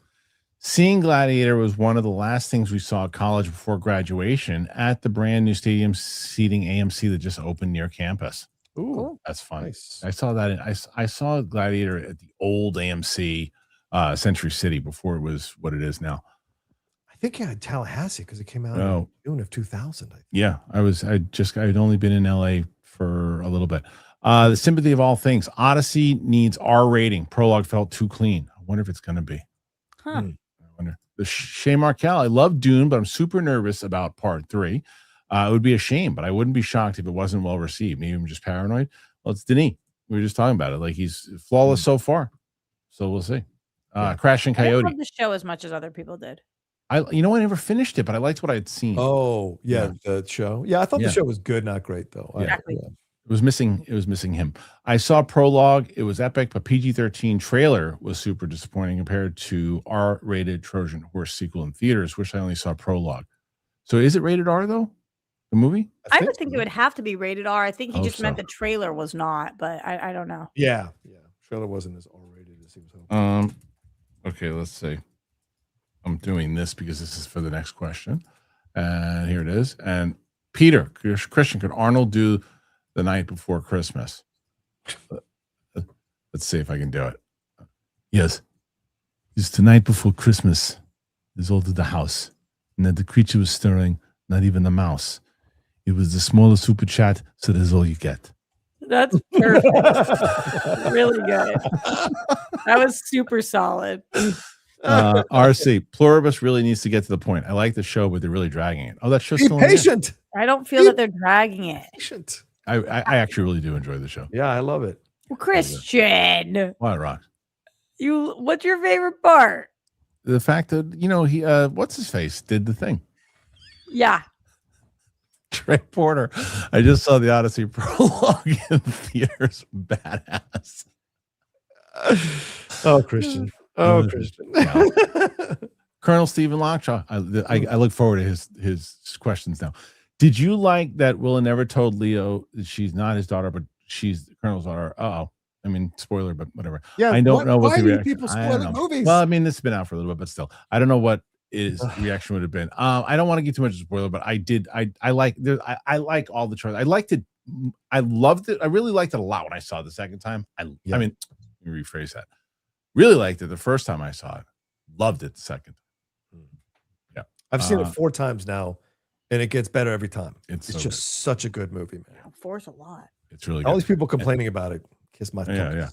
Seeing Gladiator was one of the last things we saw at college before graduation at the brand new stadium seating AMC that just opened near campus. Ooh, cool. That's fun. Nice. I saw that. I saw Gladiator at the old AMC Century City before it was what it is now. I think Tallahassee because it came out in June of 2000. Yeah, I'd only been in LA for a little bit. The Sympathy of All Things. Odyssey needs R rating. Prologue felt too clean. I wonder if it's going to be. Huh. I wonder. The Shay Markel. I love Dune, but I'm super nervous about part 3. It would be a shame, but I wouldn't be shocked if it wasn't well received. Maybe I'm just paranoid. Well, it's Denis. We were just talking about it. Like he's flawless so far. So we'll see. Crashing Coyote. I didn't love the show as much as other people did. I never finished it, but I liked what I'd seen. Oh, yeah. The show. Yeah, I thought the show was good, not great though. Exactly. It was missing him. I saw Prologue. It was epic, but PG-13 trailer was super disappointing compared to R-rated Trojan Horse sequel in theaters. Wish I only saw Prologue. So is it rated R though? The movie? I would think it would have to be rated R. I think he just meant the trailer was not, but I don't know. Yeah. Trailer wasn't as R-rated as he was hoping. Okay, let's see. I'm doing this because this is for the next question. And here it is. And Peter, Christian, could Arnold do The Night Before Christmas? Let's see if I can do it. Yes. It's the night before Christmas. There's all to the house. And then the creature was stirring, not even a mouse. It was the smallest super chat, so that's all you get. That's perfect. Really good. That was super solid. RC, Pluribus really needs to get to the point. I like the show, but they're really dragging it. Oh, that show's Be still patient. I don't feel that they're dragging it. Patient. I actually really do enjoy the show. Yeah, I love it. Well, Christian, Wow, it rocks. what's your favorite part? The fact that, he, what's his face, did the thing. Yeah. Trey Porter. I just saw the Odyssey prologue in theaters. Badass. Oh, Christian. Oh, Christian. Wow. Colonel Stephen Lockshaw. I look forward to his questions now. Did you like that Willa never told Leo that she's not his daughter, but she's the Colonel's daughter? I mean, spoiler, but whatever. Yeah, I don't know what why the do reaction. people spoil the movies? Well, I mean, this has been out for a little bit, but still, I don't know what his reaction would have been. I don't want to get too much of a spoiler, but I like all the choices. I liked it. I loved it. I really liked it a lot when I saw it the second time. I mean, let me rephrase that. Really liked it the first time I saw it. Loved it the second time. Yeah, I've seen it 4 times now, and it gets better every time. It's so just such a good movie, man. 4's a lot. It's really good. All these people complaining about it. Kiss my yeah.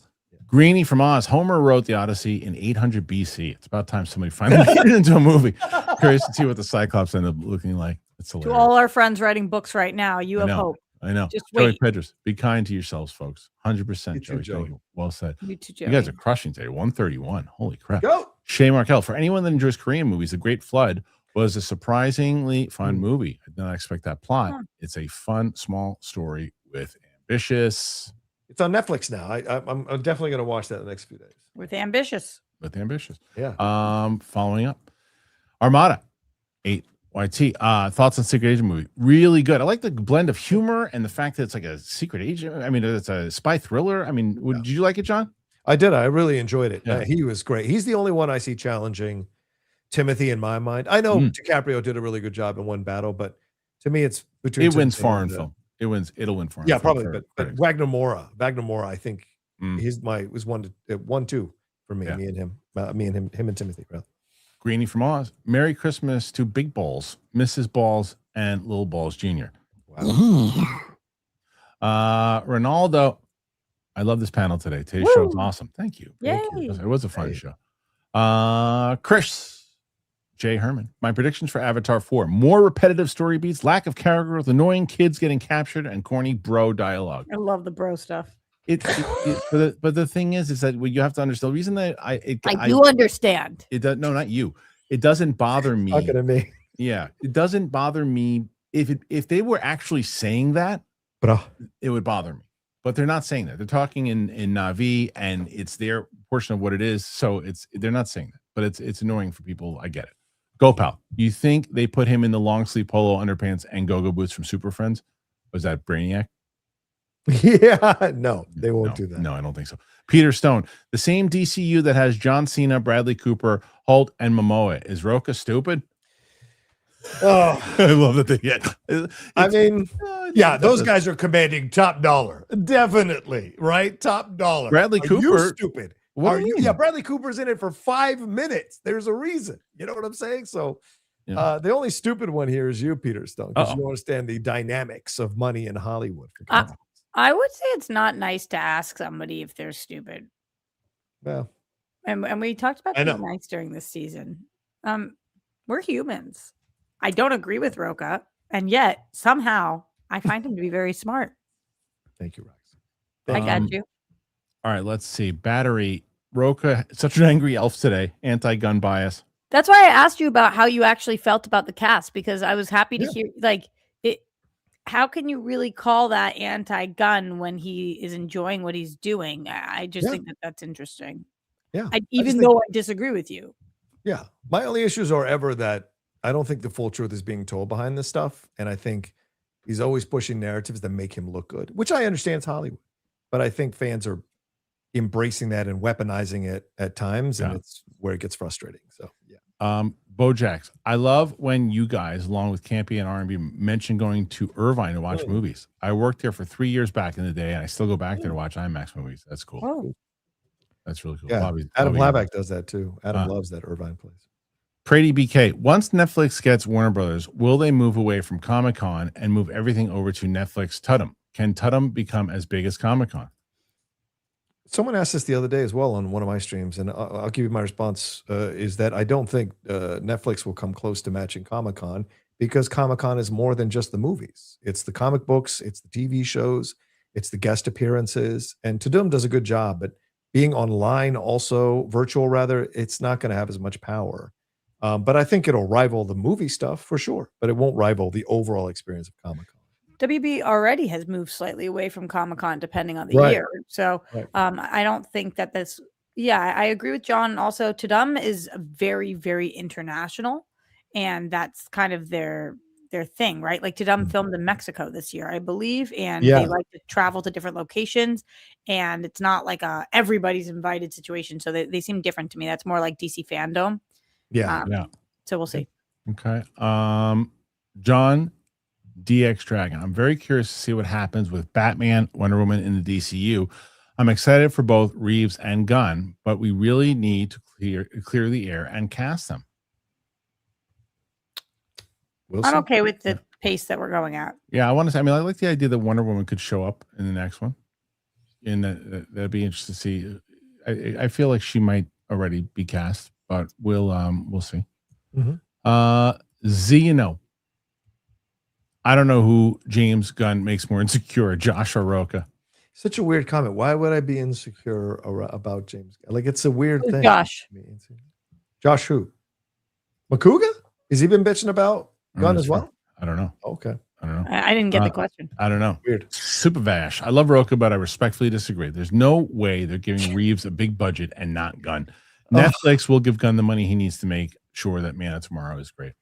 Greenie from Oz. Homer wrote the Odyssey in 800 BC. It's about time somebody finally made it into a movie. Curious to see what the Cyclops ended up looking like. It's hilarious. To all our friends writing books right now, you have hope. I know. Just Joey wait. Pedros, be kind to yourselves, folks. 100%, You too, Joey. Thank you. Well said. You too, Joey. You guys are crushing today. 131. Holy crap. Go. Shay Markel. For anyone that enjoys Korean movies, The Great Flood was a surprisingly fun movie. I did not expect that plot. It's a fun, small story with ambitious. It's on Netflix now. I'm definitely going to watch that in the next few days. With ambitious. Yeah. Following up, Armada, 8YT. Thoughts on Secret Agent movie? Really good. I like the blend of humor and the fact that it's like a secret agent. I mean, it's a spy thriller. I mean, did you like it, John? I did. I really enjoyed it. Yeah. He was great. He's the only one I see challenging Timothy in my mind. I know DiCaprio did a really good job in one battle, but to me, it's between. It wins foreign film. It'll win foreign. Yeah, film probably. But Wagner Moura, I think was 1-2 for me. Me and him. Him and Timothy. Rather. Greenie from Oz. Merry Christmas to Big Balls, Mrs. Balls, and Little Balls Jr. Wow. Ronaldo. I love this panel today. Today's show is awesome. Thank you. Yay. It was a fun show. Chris J. Herman. My predictions for Avatar 4. More repetitive story beats, lack of character growth, annoying kids getting captured, and corny bro dialogue. I love the bro stuff. But the thing is that you have to understand. The reason that I do understand. It does. No, not you. It doesn't bother me. Talking to me. Yeah, it doesn't bother me if they were actually saying that. Bro. It would bother me. But they're not saying that. They're talking in Na'vi, and it's their portion of what it is. So they're not saying that. But it's annoying for people. I get it. Go, pal. You think they put him in the long sleeve polo underpants and go-go boots from Super Friends? Was that Brainiac? Yeah, no, they won't do that. No, I don't think so. Peter Stone, the same DCU that has John Cena, Bradley Cooper, Holt, and Momoa. Is Roka stupid? Oh, I love that they get. Those guys are commanding top dollar. Definitely, right? Top dollar. Bradley Cooper. You stupid. Are you? Yeah, Bradley Cooper's in it for 5 minutes. There's a reason. You know what I'm saying? So the only stupid one here is you, Peter Stone, because you understand the dynamics of money in Hollywood. I would say it's not nice to ask somebody if they're stupid. Well, and we talked about being nice during this season. We're humans. I don't agree with Roka, and yet somehow I find him to be very smart. Thank you, Rex. I got you. All right, let's see. Battery. Roka, such an angry elf today. Anti-gun bias. That's why I asked you about how you actually felt about the cast, because I was happy to hear it. How can you really call that anti-gun when he is enjoying what he's doing? I just think that's interesting. Yeah. Even though I disagree with you. Yeah. My only issues are ever that I don't think the full truth is being told behind this stuff. And I think he's always pushing narratives that make him look good, which I understand is Hollywood. But I think fans are embracing that and weaponizing it at times. And it's where it gets frustrating. So, yeah. Bojax, I love when you guys, along with Campy and R&B, mention going to Irvine to watch movies. I worked there for 3 years back in the day, and I still go back there to watch IMAX movies. That's cool. Oh. That's really cool. Yeah, Adam Hlaback does that too. Adam loves that Irvine place. Prady BK, once Netflix gets Warner Brothers, will they move away from Comic-Con and move everything over to Netflix Tudum? Can Tudum become as big as Comic-Con? Someone asked this the other day as well on one of my streams, and I'll give you my response is that I don't think Netflix will come close to matching Comic-Con because Comic-Con is more than just the movies. It's the comic books, it's the TV shows, it's the guest appearances, and Tudum does a good job, but being online also, virtual rather, it's not going to have as much power. But I think it'll rival the movie stuff for sure, but it won't rival the overall experience of Comic-Con. WB already has moved slightly away from Comic-Con depending on the year. So I don't think that this, I agree with John. Also, Tudum is very, very international, and that's kind of their thing, right? Like Tudum filmed in Mexico this year, I believe, and they like to travel to different locations, and it's not like a everybody's invited situation. So they seem different to me. That's more like DC Fandom. So we'll see. Okay. John DX Dragon. I'm very curious to see what happens with Batman, Wonder Woman in the DCU. I'm excited for both Reeves and Gunn, but we really need to clear the air and cast them. I'm okay with the pace that we're going at. Yeah, I like the idea that Wonder Woman could show up in the next one. And that'd be interesting to see. I feel like she might already be cast, but we'll see. I don't know who James Gunn makes more insecure, Josh or Roca. Such a weird comment. Why would I be insecure about James Gunn? Like, it's a weird thing. Josh who? Makuga? Has he been bitching about Gunn as well? I don't know. Okay. I don't know. I didn't get the question. I don't know. Weird. Super Vash. I love Roca, but I respectfully disagree. There's no way they're giving Reeves a big budget and not Gunn. Netflix will give Gunn the money he needs to make sure that Man of Tomorrow is great.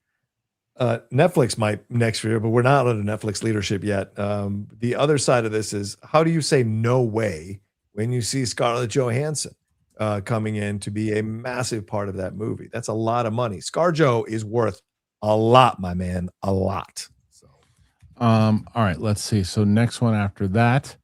Netflix might next year, but we're not under Netflix leadership yet. The other side of this is, how do you say no way when you see Scarlett Johansson coming in to be a massive part of that movie? That's a lot of money. ScarJo is worth a lot, my man, a lot. So, all right, let's see. So next one after that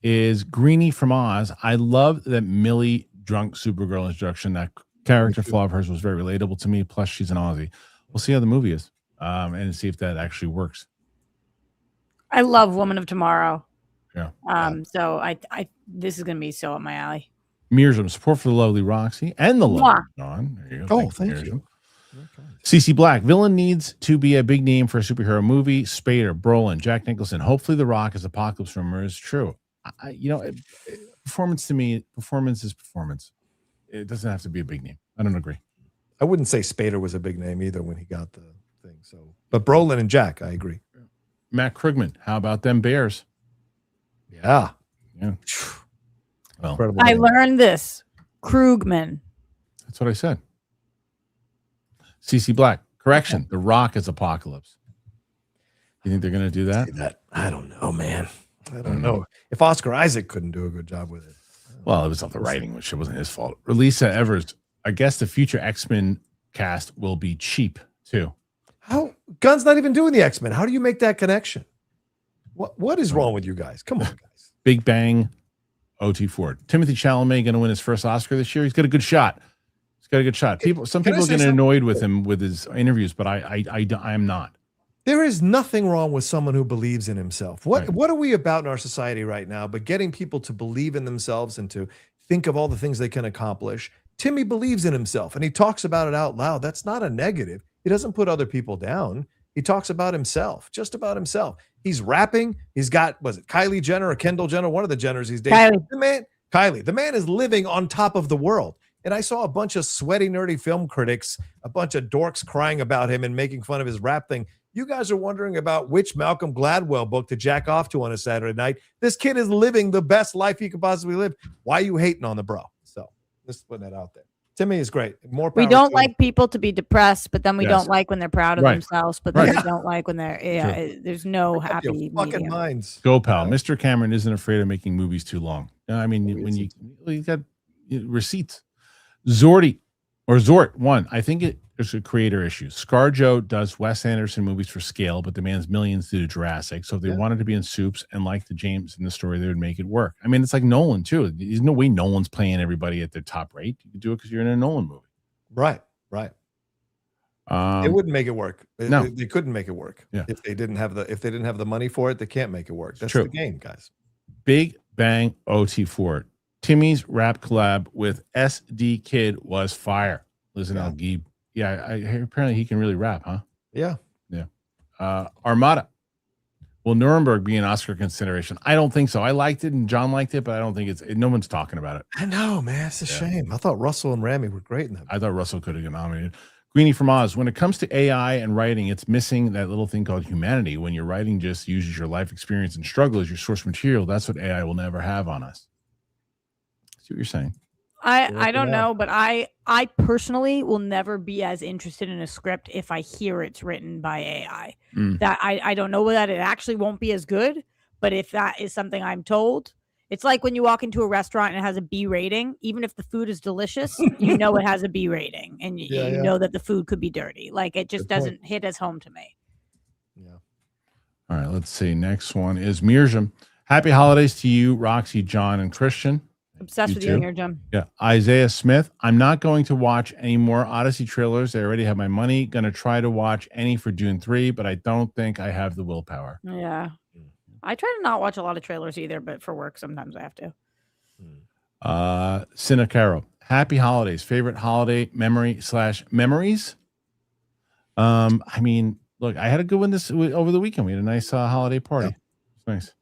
is Greenie from Oz. I love that Millie drunk Supergirl introduction. That character flaw of hers was very relatable to me. Plus, she's an Aussie. We'll see how the movie is. And see if that actually works. I love Woman of Tomorrow. Yeah. So I this is gonna be so up my alley. Mearsum, support for the lovely Roxy and the lovely John. There you go. Thank you. CC Black, villain needs to be a big name for a superhero movie. Spader, Brolin, Jack Nicholson. Hopefully, The Rock as Apocalypse rumor is true. Performance to me, performance is performance. It doesn't have to be a big name. I don't agree. I wouldn't say Spader was a big name either when he got the thing. So, but Brolin and Jack, I agree. Matt Krugman, how about them Bears? Yeah. Well, I learned this. Krugman. That's what I said. CC Black, correction. The Rock is Apocalypse. You think they're going to do that? I don't know, man. I don't know. If Oscar Isaac couldn't do a good job with it. Well, it was not the writing, which it wasn't his fault. Releasa Evers, I guess the future X-Men cast will be cheap too. How Gunn's not even doing the X-Men. How do you make that connection? What is wrong with you guys? Come on, guys. Big Bang, O.T. Ford. Timothy Chalamet going to win his first Oscar this year. He's got a good shot. Some people are getting annoyed with him with his interviews, but I am not. There is nothing wrong with someone who believes in himself. What are we about in our society right now but getting people to believe in themselves and to think of all the things they can accomplish? Timmy believes in himself and he talks about it out loud. That's not a negative. He doesn't put other people down. He talks about himself, just about himself. He's rapping. He's got, was it Kylie Jenner or Kendall Jenner? One of the Jenners these days. Kylie. The man is living on top of the world. And I saw a bunch of sweaty, nerdy film critics, a bunch of dorks crying about him and making fun of his rap thing. You guys are wondering about which Malcolm Gladwell book to jack off to on a Saturday night. This kid is living the best life he could possibly live. Why are you hating on the bro? So just putting that out there. Timmy is great. More power. We don't like people to be depressed, but then we don't like when they're proud of themselves. But then we don't like when they're there's no happy fucking minds. Go, pal. Mr. Cameron isn't afraid of making movies too long. I mean, when you got receipts. Zort 1. I think There's a creator issue. ScarJo does Wes Anderson movies for scale, but demands millions to do Jurassic. So if they wanted to be in Soups and like the James in the story, they would make it work. I mean, it's like Nolan too. There's no way Nolan's playing everybody at their top rate. You can do it because you're in a Nolan movie. Right. They wouldn't make it work. No. They couldn't make it work. Yeah. If they didn't have the money for it, they can't make it work. That's true. the game, guys. Big Bang OT4. Timmy's rap collab with SD Kid was fire. Listen, Al Geeb. Yeah, I hear apparently he can really rap, huh? Yeah. Armada. Will Nuremberg be an Oscar consideration? I don't think so. I liked it and John liked it, but I don't think no one's talking about it. I know, man. It's a shame. I thought Russell and Rami were great in that. I thought Russell could have been nominated. Greenie from Oz. When it comes to AI and writing, it's missing that little thing called humanity. When your writing just uses your life experience and struggle as your source material, that's what AI will never have on us. See what you're saying? I don't know, but I personally will never be as interested in a script if I hear it's written by AI. That I don't know that it actually won't be as good, but if that is something I'm told, it's like when you walk into a restaurant and it has a B rating, even if the food is delicious, you know it has a B rating, and you know that the food could be dirty. Like it just doesn't hit as home to me. Yeah. All right, let's see. Next one is Mirjam. Happy holidays to you, Roxy, John, and Christian. Obsessed with you here, Jim. Yeah. Isaiah Smith. I'm not going to watch any more Odyssey trailers. I already have my money. Going to try to watch any for Dune 3, but I don't think I have the willpower. Yeah. I try to not watch a lot of trailers either, but for work, sometimes I have to. Sinacaro. Happy holidays. Favorite holiday memories? I mean, look, I had a good one over the weekend. We had a nice holiday party. Yeah. It's nice.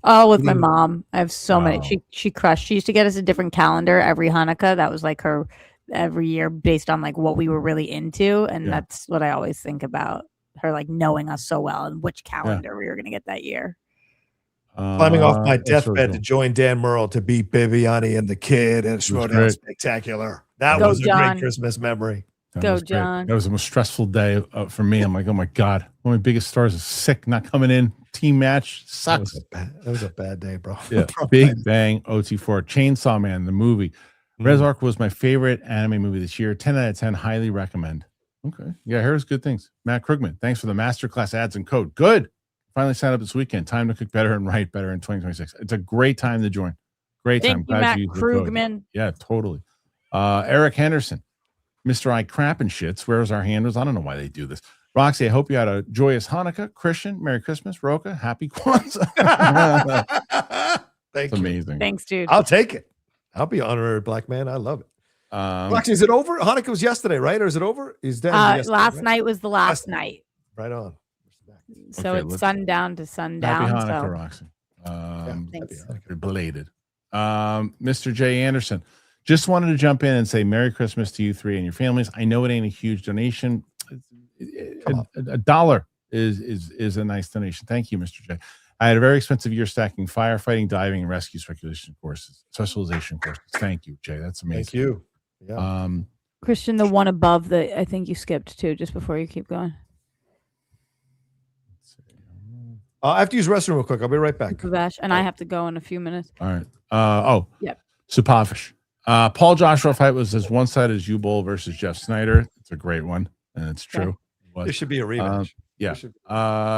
Oh, with my mom. I have so many. She crushed. She used to get us a different calendar every Hanukkah. That was like her every year based on like what we were really into. And that's what I always think about, her like knowing us so well and which calendar we were going to get that year. Climbing off my deathbed to join Dan Murrell to beat Bibiani and the kid and Schmoedown Spectacular. That was a great Christmas memory. Go, John. That was the most stressful day for me. I'm like, oh my God, one of my biggest stars is sick, not coming in. Team match sucks. That was a bad day, bro. Yeah. Big Bang OT4. Chainsaw Man, the movie. Res Arc was my favorite anime movie this year. 10 out of 10. Highly recommend. Okay. Yeah, here's good things. Matt Krugman, thanks for the masterclass ads and code. Good. Finally signed up this weekend. Time to cook better and write better in 2026. It's a great time to join. Great time. Thank you, Matt Krugman. Yeah, totally. Eric Henderson. Mr. I crap and shits. Where's our handles? I don't know why they do this. Roxy, I hope you had a joyous Hanukkah. Christian, Merry Christmas. Roca, Happy Kwanzaa. Thank you. Amazing. Thanks, dude. I'll take it. I'll be an honorary black man. I love it. Roxy, is it over? Hanukkah was yesterday, right? Or is it over? Last night was the last night. Right on. So it's sundown to sundown. Happy Hanukkah, Roxy. Thanks. Belated. Mr. J. Anderson. Just wanted to jump in and say Merry Christmas to you three and your families. I know it ain't a huge donation. $1 is a nice donation. Thank you, Mr. J. I had a very expensive year stacking firefighting, diving, and rescue specialization courses. Thank you, Jay. That's amazing. Thank you. Yeah. Christian, the one above that I think you skipped too, just before you keep going. I have to use the restroom real quick. I'll be right back. And I have to go in a few minutes. All right. Yep. Supafish. Paul Joshua fight was as one-sided as U-Bowl versus Jeff Snyder. It's a great one, and it's true. This should be a rematch.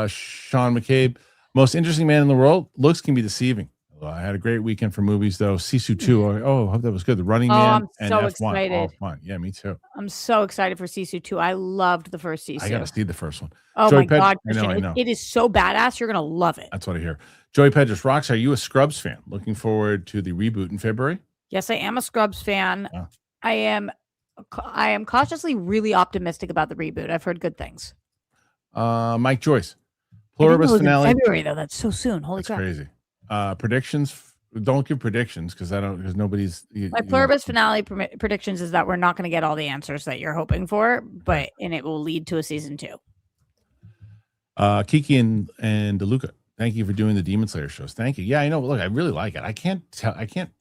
Sean McCabe, most interesting man in the world. Looks can be deceiving. I had a great weekend for movies, though. Sisu 2. I hope that was good. The Running Man and so F1. Excited. All fun. Yeah, me too. I'm so excited for Sisu 2. I loved the first Sisu. I got to see the first one. Oh, Joey God, Christian. I know. It is so badass. You're going to love it. That's what I hear. Joey Pedros, Rocks, are you a Scrubs fan? Looking forward to the reboot in February? Yes, I am a Scrubs fan. Yeah. I am cautiously really optimistic about the reboot. I've heard good things. Mike Joyce. Pluribus finale. February, though. That's so soon. Holy crap. Crazy. Predictions. Don't give predictions because nobody's. My Pluribus finale predictions is that we're not going to get all the answers that you're hoping for, and it will lead to a season 2. Kiki and DeLuca, thank you for doing the Demon Slayer shows. Thank you. Yeah, I know. Look, I really like it. I can't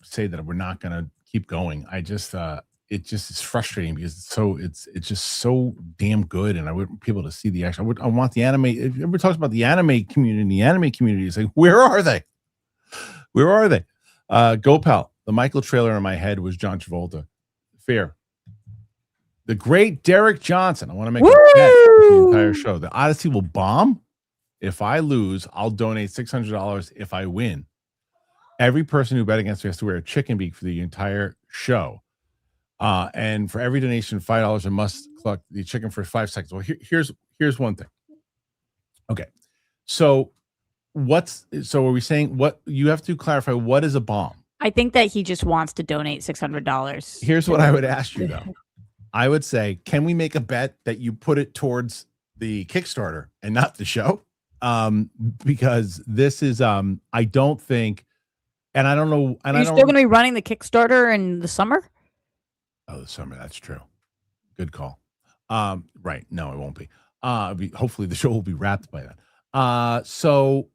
say that we're not going to keep going. I just it just is frustrating because it's just so damn good, and I want people to see the action. I want the anime. If everybody talks about the anime community is like, where are they? Where are they? Gopal, the Michael trailer in my head was John Travolta. Fair. The great Derek Johnson. I want to make a bet the entire show. The Odyssey will bomb. If I lose, I'll donate $600. If I win, every person who bet against me has to wear a chicken beak for the entire show. And for every donation, $5, I must collect the chicken for 5 seconds. Well, here's one thing. Okay, so are we saying what you have to clarify? What is a bomb? I think that he just wants to donate $600. Here's what I would ask you though. I would say, can we make a bet that you put it towards the Kickstarter and not the show? Because this is I don't think, and I don't know. And Are you still going to be running the Kickstarter in the summer? Oh, the summer. That's true. Good call. Right. No, it won't be. Hopefully the show will be wrapped by then. So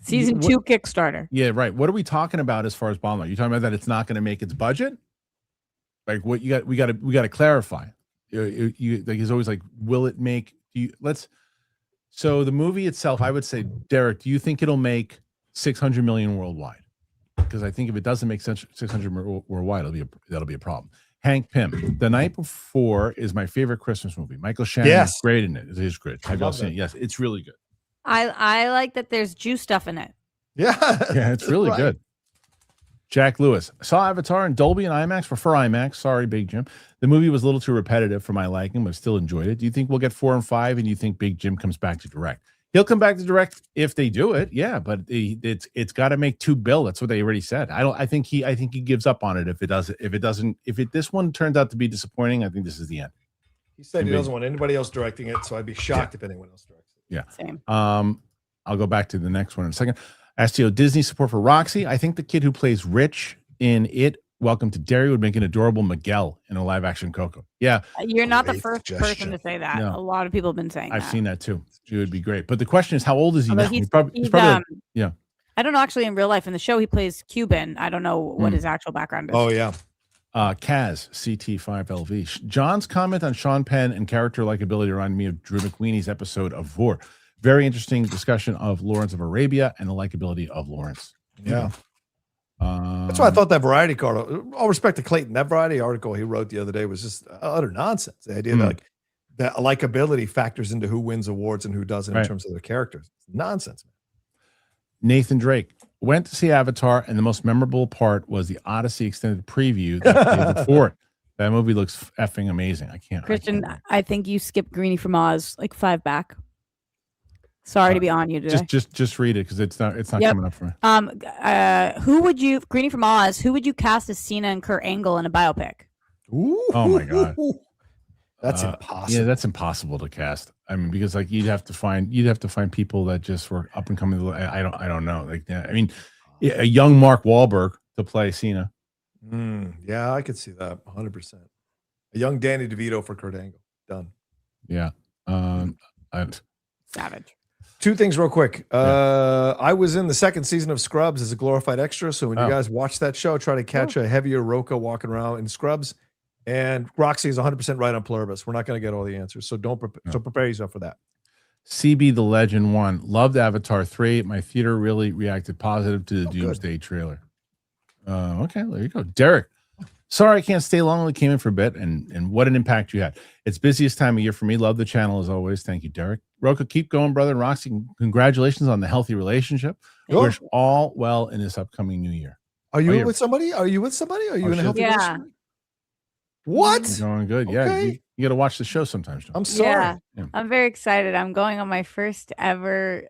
season 2 Kickstarter. Yeah, right. What are we talking about as far as bomb? Are you talking about that it's not going to make its budget? Like what we got to clarify. You like he's always like, will it make so the movie itself, I would say, Derek, do you think it'll make 600 million worldwide? Because I think if it doesn't make 600 worldwide, that'll be a problem. Hank Pym, The Night Before is my favorite Christmas movie. Michael Shannon is great in it. It is great. Have y'all seen it? Yes, it's really good. I like that there's Jew stuff in it. Yeah. Yeah, it's really good. Jack Lewis. Saw Avatar in Dolby and IMAX. Prefer IMAX. Sorry, Big Jim. The movie was a little too repetitive for my liking, but still enjoyed it. Do you think we'll get 4 and 5? And you think Big Jim comes back to direct? He'll come back to direct if they do it. Yeah, but it's got to make $2 billion. That's what they already said. I think he gives up on it if this one turns out to be disappointing. I think this is the end. He said he doesn't want anybody else directing it, so I'd be shocked if anyone else directs it. Yeah. Same. I'll go back to the next one in a second. STO Disney support for Roxy. I think the kid who plays Rich in It, Welcome to Derry, would make an adorable Miguel in a live action Coco. Yeah. You're not the first person to say that. No. A lot of people have been saying I've seen that too. She would be great. But the question is, how old is he now? He's probably yeah. I don't know. Actually, in real life, in the show, he plays Cuban. I don't know what his actual background is. Oh, yeah. Kaz, CT5LV. John's comment on Sean Penn and character likability reminded me of Drew McWeeney's episode of Vor. Very interesting discussion of Lawrence of Arabia and the likability of Lawrence. Yeah. That's why I thought that Variety article, all respect to Clayton, that Variety article he wrote the other day was just utter nonsense. The idea that that likability factors into who wins awards and who doesn't in terms of their characters. Nonsense, man. Nathan Drake went to see Avatar, and the most memorable part was the Odyssey extended preview that played before it. That movie looks effing amazing. Kristian, I think you skipped Greenie from Oz like 5 back. Sorry to be on you today. Just read it because it's not coming up for me. Who would you, Greenie from Oz? Who would you cast as Cena and Kurt Angle in a biopic? Ooh. Oh my god, that's impossible. Yeah, that's impossible to cast. I mean, because like you'd have to find people that just were up and coming. I don't know. Like, I mean, a young Mark Wahlberg to play Cena. Yeah, I could see that 100%. A young Danny DeVito for Kurt Angle. Done. Yeah. Savage. 2 things real quick. I was in the 2nd season of Scrubs as a glorified extra. So when you guys watch that show, try to catch a heavier Roca walking around in Scrubs. And Roxy is 100% right on Pluribus. We're not going to get all the answers. So prepare yourself for that. CB the Legend 1. Loved Avatar 3. My theater really reacted positive to the Doomsday trailer. Okay, there you go. Derek. Sorry I can't stay long. Only came in for a bit, and what an impact you had. It's busiest time of year for me. Love the channel as always. Thank you, Derek. Roca, keep going, brother. And Roxy, congratulations on the healthy relationship. Wish all well in this upcoming new year. Are you with somebody? Are you in a healthy relationship? What? You're going good. Okay. Yeah, you got to watch the show sometimes. I'm sorry. Yeah. I'm very excited. I'm going on my first ever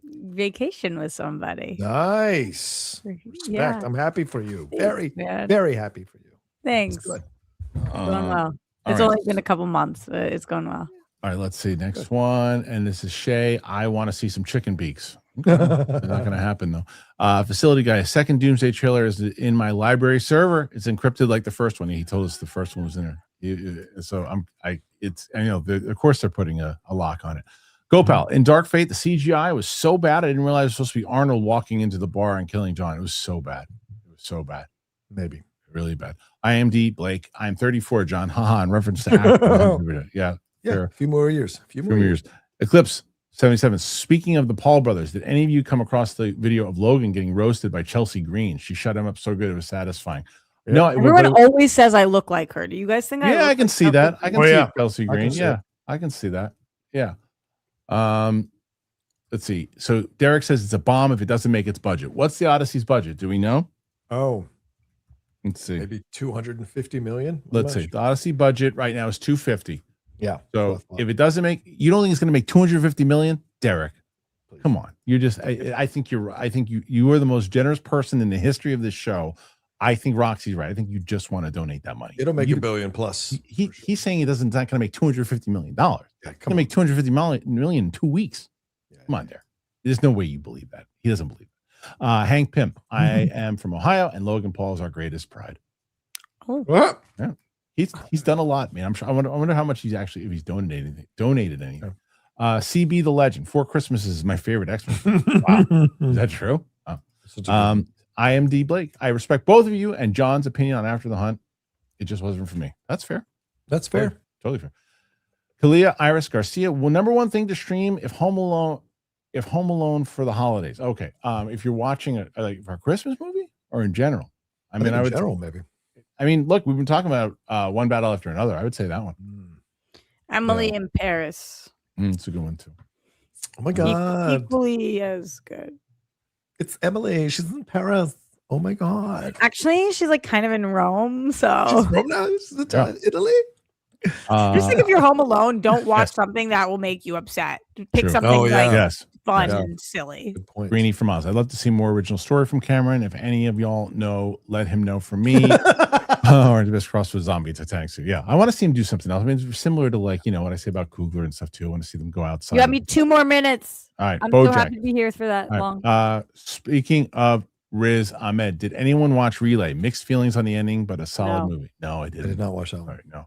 vacation with somebody. Nice. Respect. Yeah. I'm happy for you. Very, very happy for you. Thanks. It's good. Going well. It's only been a couple months. It's going well. All right, let's see. Next one. And this is Shay. I want to see some chicken beaks. Okay. It's not going to happen, though. Facility guy. 2nd Doomsday trailer is in my library server. It's encrypted like the first one. He told us the first one was in there. So of course they're putting a lock on it. Gopal, in Dark Fate, the CGI was so bad, I didn't realize it was supposed to be Arnold walking into the bar and killing John. It was so bad. Maybe. Really bad. IMD, Blake, I'm 34, John. Haha, in reference to Apple. Yeah, a few more years. Eclipse 77. Speaking of the Paul brothers, did any of you come across the video of Logan getting roasted by Chelsea Green? She shut him up so good, it was satisfying. No, everyone always says I look like her. Do you guys think? I can see that. I can see Kelsey Green. I can see that. Yeah. Let's see. So Derek says it's a bomb if it doesn't make its budget. What's the Odyssey's budget? Do we know? Oh, let's see. Maybe 250 million. Let's see. The Odyssey budget right now is 250. Yeah. So if it doesn't make, you don't think it's going to make 250 million, Derek? Please. Come on. You're just. I think you're. I think you are the most generous person in the history of this show. I think Roxy's right. I think you just want to donate that money. It'll make $1 billion plus. He's saying he's not going to make $250 million. Yeah, he's going to make $250 million in 2 weeks. Yeah, come on, there. There's no way you believe that. He doesn't believe it. Hank Pimp. I am from Ohio, and Logan Paul is our greatest pride. Oh, what? Yeah, he's done a lot, man. I'm sure. I wonder how much he's actually, if he's donated anything. CB the Legend. 4 Christmases is my favorite X-Men. Wow, is that true? Oh. I am D Blake. I respect both of you and John's opinion on After the Hunt. It just wasn't for me. That's fair. That's fair. Totally fair. Kalia Iris Garcia. Well, number one thing to stream if Home Alone for the holidays. Okay. If you're watching it like for a Christmas movie or in general. I would in general maybe. I mean, look, we've been talking about One Battle After Another. I would say that one. Emily in Paris. It's a good one too. Oh my God. Equally as good. It's Emily. She's in Paris. Oh my God. Actually, she's like kind of in Rome. So she's Rome now. She's in Italy. Just think if you're home alone, don't watch something that will make you upset. Pick something fun and silly. Good point. Greenie from Oz. I'd love to see more original story from Cameron. If any of y'all know, let him know from me. Or the best cross with zombie Titanic. So yeah, I want to see him do something else. I mean, it's similar to like, what I say about Kugler and stuff too. I want to see them go outside. You got me 2 more minutes. All right. I'm Bojack. so happy to be here for that long. Speaking of Riz Ahmed, did anyone watch Relay? Mixed feelings on the ending, but a solid movie. No, I didn't. I did not watch that one. All right, no.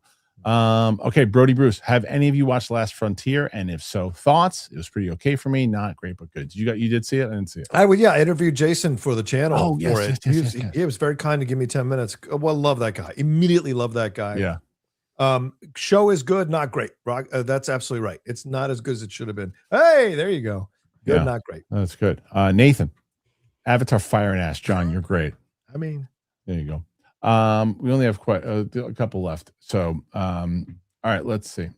Okay, Brody Bruce. Have any of you watched Last Frontier? And if so, thoughts? It was pretty okay for me. Not great, but good. You did see it? I didn't see it. I interviewed Jason for the channel. Oh, yes, for it. Yes. He was very kind to give me 10 minutes. Well, love that guy. Immediately love that guy. Yeah. Show is good, not great. Rock. That's absolutely right. It's not as good as it should have been. Hey, there you go. Good, not great. That's good. Nathan, Avatar Fire and Ash. John, you're great. I mean, there you go. We only have quite a couple left. So, all right, let's see.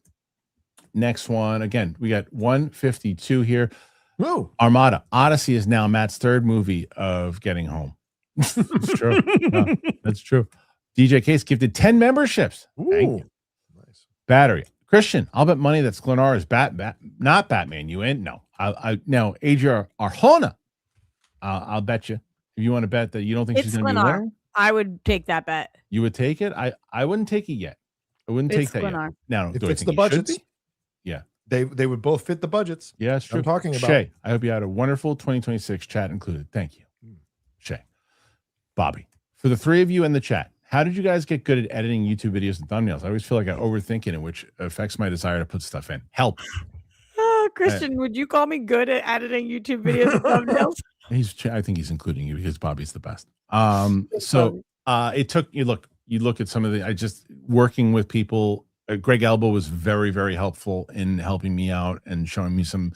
Next one. Again, we got 152 here. Whoa. Armada. Odyssey is now Matt's 3rd movie of getting home. It's true. No, that's true. DJ Case gifted 10 memberships. Thank you. Nice. Battery. Christian, I'll bet money that Sklenar is not Batman. You in? No. No, Adria Arjona. I'll bet you. If you want to bet that you don't think she's going to be wearing. I would take that bet. You would take it? I wouldn't take it yet. I wouldn't take that yet. No, if it's the budgets. Yeah. They would both fit the budgets. Yeah, it's true. I'm talking about. Shay, I hope you had a wonderful 2026 chat included. Thank you. Shay. Bobby. For the 3 of you in the chat, how did you guys get good at editing YouTube videos and thumbnails? I always feel like I overthink it, which affects my desire to put stuff in. Help. Christian, would you call me good at editing YouTube videos and thumbnails? I think he's including you because Bobby's the best. It took you look at some of I just working with people. Greg Elbow was very, very helpful in helping me out and showing me some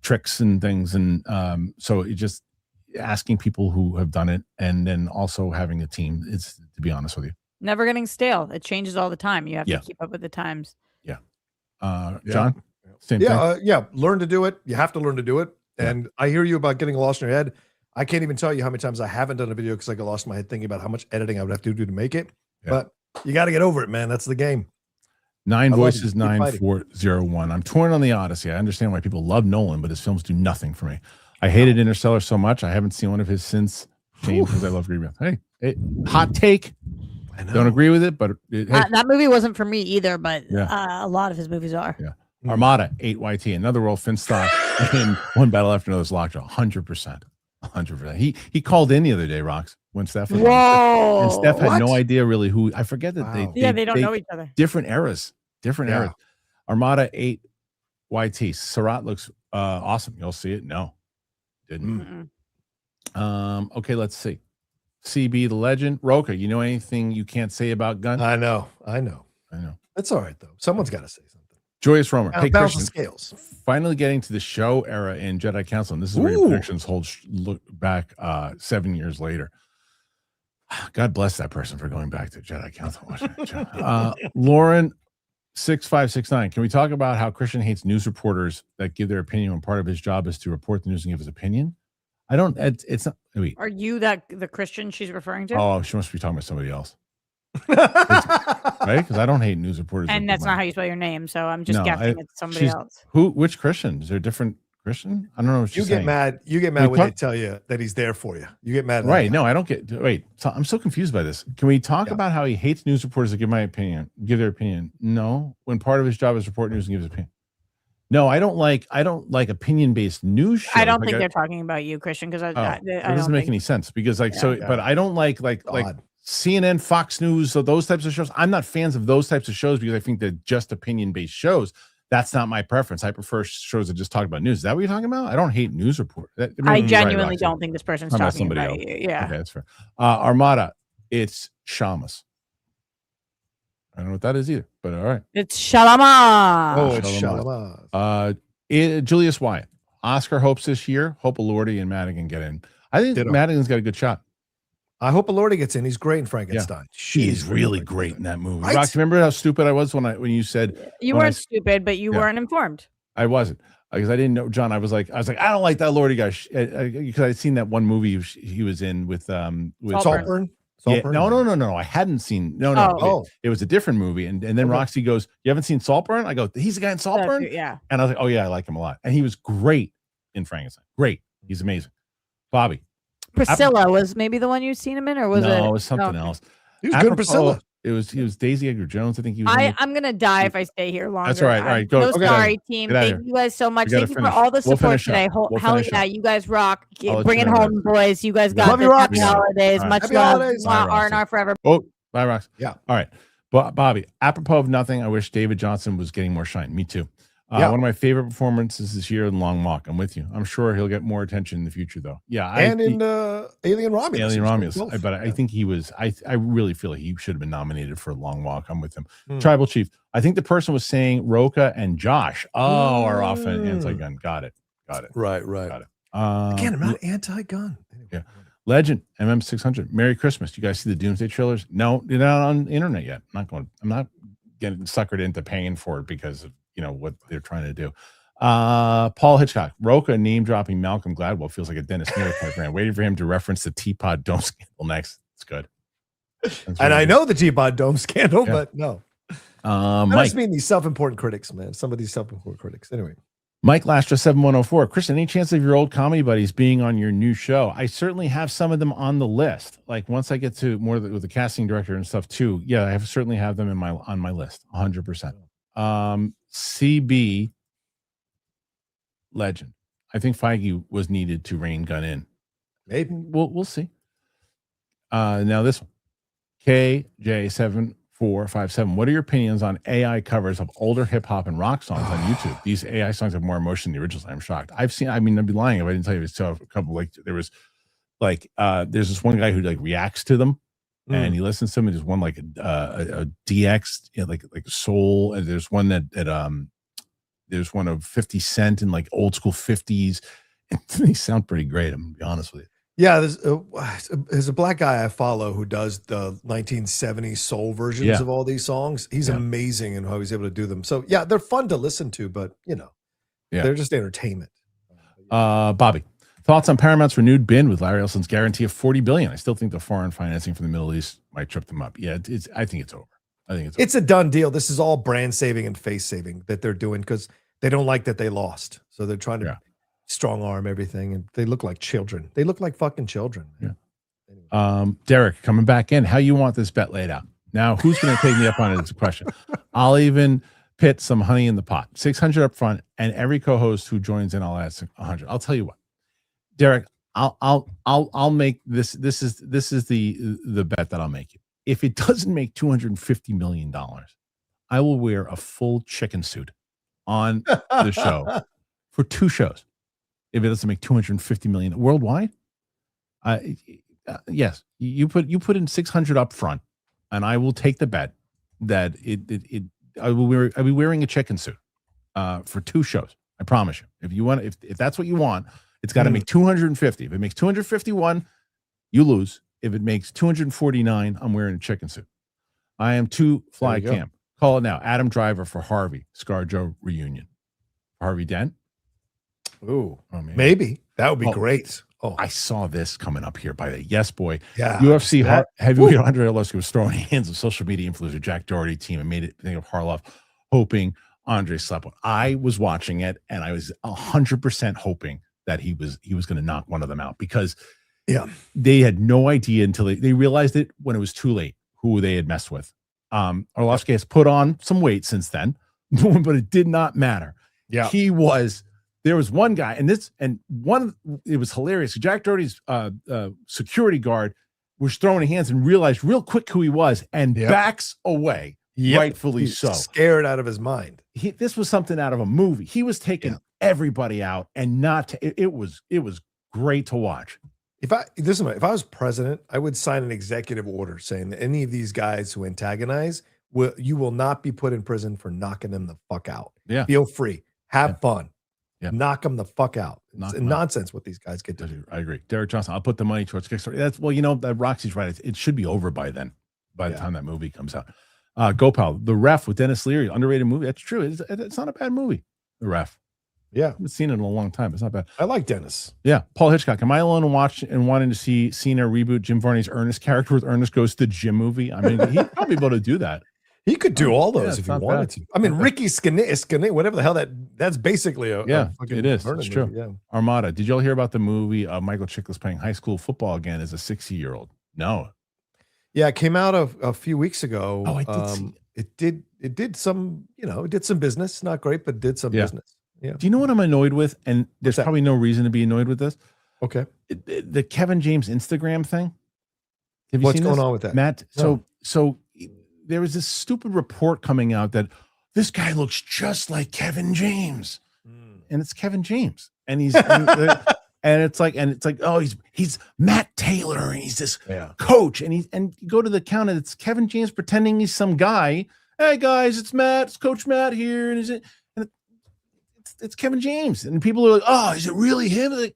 tricks and things. And so it just asking people who have done it and then also having a team. It's, to be honest with you, never getting stale. It changes all the time. You have to keep up with the times. Yeah. John. Same thing. Learn to do it. You have to learn to do it. And I hear you about getting lost in your head. I can't even tell you how many times I haven't done a video because I got lost in my head thinking about how much editing I would have to do to make it. Yeah. But you got to get over it, man. That's the game. 9 Voices 9401. I'm torn on the Odyssey. I understand why people love Nolan, but his films do nothing for me. I hated Interstellar so much. I haven't seen one of his since. Because I love Green. Hey, hot take. I know. Don't agree with it, but that movie wasn't for me either. But a lot of his movies are. Yeah. Armada 8YT. Another World Finstock in One Battle After Another's Lockjaw. 100%. 100%. He called in the other day, Rox, when Steph was on. And Steph had no idea really who. I forget that they don't know each other. Different eras. Eras. Armada 8YT. Sarat looks awesome. You'll see it. No, didn't. Okay, let's see. CB the Legend. Roka, you know anything you can't say about Gunn? I know. That's all right though. Someone's got to say something. Joyous Romer. Hey, Christian, scales. Finally getting to the show era in Jedi Council. And this is where your predictions look back 7 years later. God bless that person for going back to Jedi Council. Lauren 6569. Can we talk about how Kristian hates news reporters that give their opinion when part of his job is to report the news and give his opinion? I don't. It's not. Wait. Are you the Kristian she's referring to? Oh, she must be talking about somebody else. Right? Because I don't hate news reporters. And that's not how you spell your name, so I'm just guessing it's somebody else. Which Kristian? Is there a different Kristian? I don't know what you get mad. You get mad when they tell you that he's there for you. You get mad. Right. No, I don't get. Wait. So I'm so confused by this. Can we talk about how he hates news reporters that give their opinion? No. When part of his job is report news and give his opinion. No, I don't like opinion-based news shows. I don't think they're talking about you, Kristian, because it doesn't make any sense. Because but I don't like CNN, Fox News, so those types of shows. I'm not fans of those types of shows because I think they're just opinion-based shows. That's not my preference. I prefer shows that just talk about news. Is that what you're talking about? I don't hate news report. I genuinely don't think this person's talking about you. Yeah. Okay, that's fair. Armada, it's Shamus. I don't know what that is either, but all right. It's Shalama. Oh, it's Shalama. Julius Wyatt. Oscar hopes this year. Hope Elordi and Madigan get in. I think Madigan's got a good shot. I hope Elordi gets in. He's great in Frankenstein. Yeah. She's really great in that movie. Right? Rox, remember how stupid I was when you said you weren't stupid, but you weren't informed. I wasn't because I didn't know John. I was like, I don't like that Elordi guy because I'd seen that one movie he was in with Saltburn. Yeah, no. I hadn't seen. No. It was a different movie, and then Roxy goes, "You haven't seen Saltburn?" I go, "He's the guy in Saltburn." Yeah. And I was like, "Oh yeah, I like him a lot," and he was great in Frankenstein. Great, he's amazing. Bobby. Priscilla was maybe the one you'd seen him in, or was it? No, it was something else. He was good in Priscilla. He was Daisy Edgar Jones. I think he was. I'm gonna die if I stay here longer. That's all right. All right, go. So sorry, team. Thank you guys so much. Thank you for all the support today. Hell yeah, you guys rock. Bring it home, boys. You guys got this. Happy holidays. Much love. R&R forever. Oh, bye, Rox. Yeah. All right, Bobby. Apropos of nothing, I wish David Johnson was getting more shine. Me too. One of my favorite performances this year in Long Walk. I'm with you. I'm sure he'll get more attention in the future, though. Yeah, in Alien Romulus. But I think he was. I really feel like he should have been nominated for Long Walk. I'm with him. Tribal Chief. I think the person was saying Roka and Josh. Are often anti-gun. Got it. Right. Got it. Again, I'm not anti-gun. Anyway. Yeah. Legend MM600. Merry Christmas. You guys see the Doomsday trailers? No, they're not on the internet yet. I'm not getting suckered into paying for it because of what they're trying to do. Paul Hitchcock. Roka name dropping Malcolm Gladwell feels like a Dennis Miller type brand. Waiting for him to reference the Teapot Dome scandal next. It's good. And I know the Teapot Dome scandal, but no. I Mike, just mean these self-important critics, man. Some of these self-important critics. Anyway. Mike Lastra 7104. Kristian, any chance of your old comedy buddies being on your new show? I certainly have some of them on the list. Like once I get to more with the casting director and stuff too. Yeah, I certainly have them on my list. 100%. CB legend. I think Feige was needed to rein gun in. Maybe we'll see. Now this one, KJ7457. What are your opinions on AI covers of older hip hop and rock songs on YouTube? These AI songs have more emotion than the originals. I'm shocked. I'd be lying if I didn't tell you. A couple there's this one guy who reacts to them. And he listens to them. There's one a DX, like soul. And there's one there's one of 50 Cent in old school 50s. And they sound pretty great. I'm gonna be honest with you. Yeah, there's a black guy I follow who does the 1970s soul versions of all these songs. He's amazing in how he's able to do them. So yeah, they're fun to listen to, but they're just entertainment. Bobby. Thoughts on Paramount's renewed bid with Larry Ellison's guarantee of $40 billion? I still think the foreign financing from the Middle East might trip them up. Yeah, I think it's over. It's a done deal. This is all brand saving and face saving that they're doing because they don't like that they lost. So they're trying to strong arm everything, and they look like children. They look like fucking children. Man. Yeah. Derek coming back in. How you want this bet laid out? Now, who's going to take me up on it? It's a question. I'll even pit some honey in the pot. 600 up front, and every co-host who joins in, I'll add 100. I'll tell you what. Derek, I'll make this. This is the bet that I'll make you. If it doesn't make $250 million, I will wear a full chicken suit on the show for 2 shows. If it doesn't make $250 million worldwide, yes, you put in 600 up front, and I will take the bet that I'll be wearing a chicken suit for 2 shows. I promise you. If you want, if that's what you want. It's got to make 250. If it makes 251, you lose. If it makes 249, I'm wearing a chicken suit. I am too fly camp. Call it now. Adam Driver for Harvey. ScarJo reunion. Harvey Dent? Ooh, maybe. That would be great. Oh, I saw this coming up here by the Yes Boy. Yeah. UFC heavyweight Andre Arlovski was throwing hands of social media influencer Jack Doherty team and made it think of Harloff, hoping Andre slept one. I was watching it and I was 100% hoping that he was going to knock one of them out because they had no idea until they realized it when it was too late who they had messed with. Arlovski has put on some weight since then, but it did not matter. Yeah, there was one guy, it was hilarious. Jack Doherty's security guard was throwing hands and realized real quick who he was and backs away, rightfully so. Scared out of his mind. This was something out of a movie. He was taking everybody out and it was great to watch. If I was president, I would sign an executive order saying that any of these guys who antagonize, you will not be put in prison for knocking them the fuck out. Yeah. Feel free. Have fun. Yeah. Knock them the fuck out. It's nonsense what these guys get to do. I agree. Derek Johnson, I'll put the money towards Kickstarter. That Roxy's right. It should be over by then, by the time that movie comes out. Gopal, The Ref with Dennis Leary, underrated movie. That's true. It's not a bad movie, The Ref. Yeah. I haven't seen it in a long time. It's not bad. I like Dennis. Yeah. Paul Hitchcock, am I alone in wanting to see Cena reboot Jim Varney's Ernest character with Ernest Goes to the Gym movie? I mean, he'd probably be able to do that. He could do all those if he wanted to. I mean, Ricky Skinner, whatever the hell that's basically a it is. It's true. Movie. Yeah. Armada, did y'all hear about the movie Michael Chiklis playing high school football again as a 60-year-old? No. Yeah, it came out a few weeks ago. Oh, I did see it. It did some, it did some business. Not great, but did some business. Yeah. Do you know what I'm annoyed with? And there's probably no reason to be annoyed with this. Okay. The Kevin James Instagram thing. Have you What's seen going this? on with that? Matt, No. so there was this stupid report coming out that this guy looks just like Kevin James. And it's Kevin James. And he's and it's like, oh, he's Matt Taylor and he's this coach. And you go to the account and it's Kevin James pretending he's some guy. Hey guys, it's Matt, it's Coach Matt here. And it's Kevin James. And people are like, oh, is it really him? Like,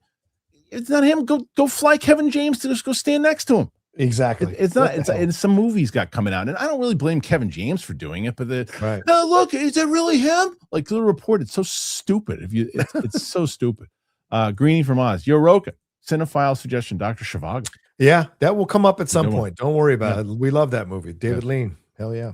it's not him. Go fly Kevin James to just go stand next to him. Exactly. It's not. It's some movies got coming out, and I don't really blame Kevin James for doing it. But no, look, is it really him? Like the report, it's so stupid. It's so stupid. Greenie from Oz, Yo Roka, cinephile suggestion, Dr. Zhivago. Yeah, that will come up at some point. Don't worry about it. We love that movie. David Lean. Hell yeah.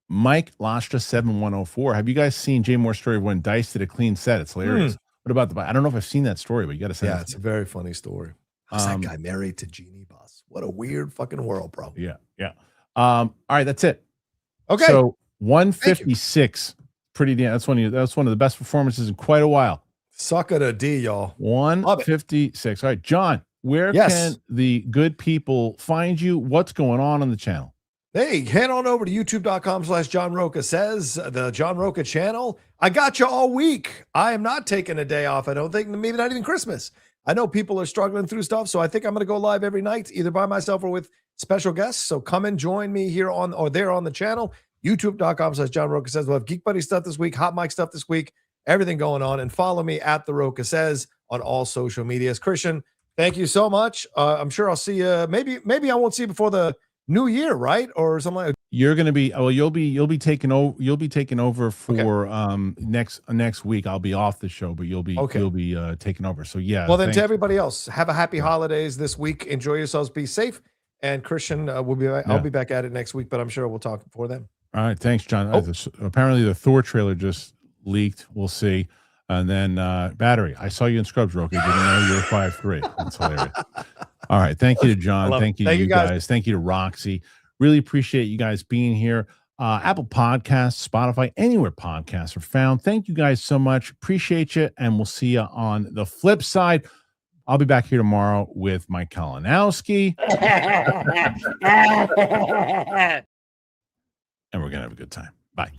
Mike Lastra 7104. Have you guys seen Jay Moore's story of when Dice did a clean set? It's hilarious. What about I don't know if I've seen that story, but you got to say, it's a very funny story. How's that guy married to Jeannie Buss? What a weird fucking world, bro. Yeah. All right, that's it. Okay. So 156. Pretty damn. That's one of the best performances in quite a while. Suck at a D, y'all. 156. All right, John, where can the good people find you? What's going on the channel? Hey, head on over to youtube.com/John Rocha Says, the John Rocha channel. I got you all week. I am not taking a day off. I don't think, maybe not even Christmas. I know people are struggling through stuff, so I think I'm going to go live every night, either by myself or with special guests. So come and join me here on the channel, youtube.com/John Rocha Says. We'll have Geek Buddy stuff this week, Hot Mic stuff this week, everything going on. And follow me at The Rocha Says on all social medias. Kristian, thank you so much. I'm sure I'll see you. Maybe I won't see you before the new year, right? Or something like that. You're going to be, you'll be taking over for next week. I'll be off the show, but you'll be taking over. So yeah. Well, then to everybody else, have a happy holidays this week. Enjoy yourselves. Be safe. And Kristian, I'll be back at it next week, but I'm sure we'll talk before then. All right. Thanks, John. Apparently the Thor trailer just leaked. We'll see. And then Battery. I saw you in Scrubs, Rocky. Didn't know you were 5'3". That's hilarious. All right. Thank you to John. Thank you to you guys. Thank you to Roxy. Really appreciate you guys being here. Apple Podcasts, Spotify, anywhere podcasts are found. Thank you guys so much. Appreciate you. And we'll see you on the flip side. I'll be back here tomorrow with Mike Kalinowski. And we're going to have a good time. Bye.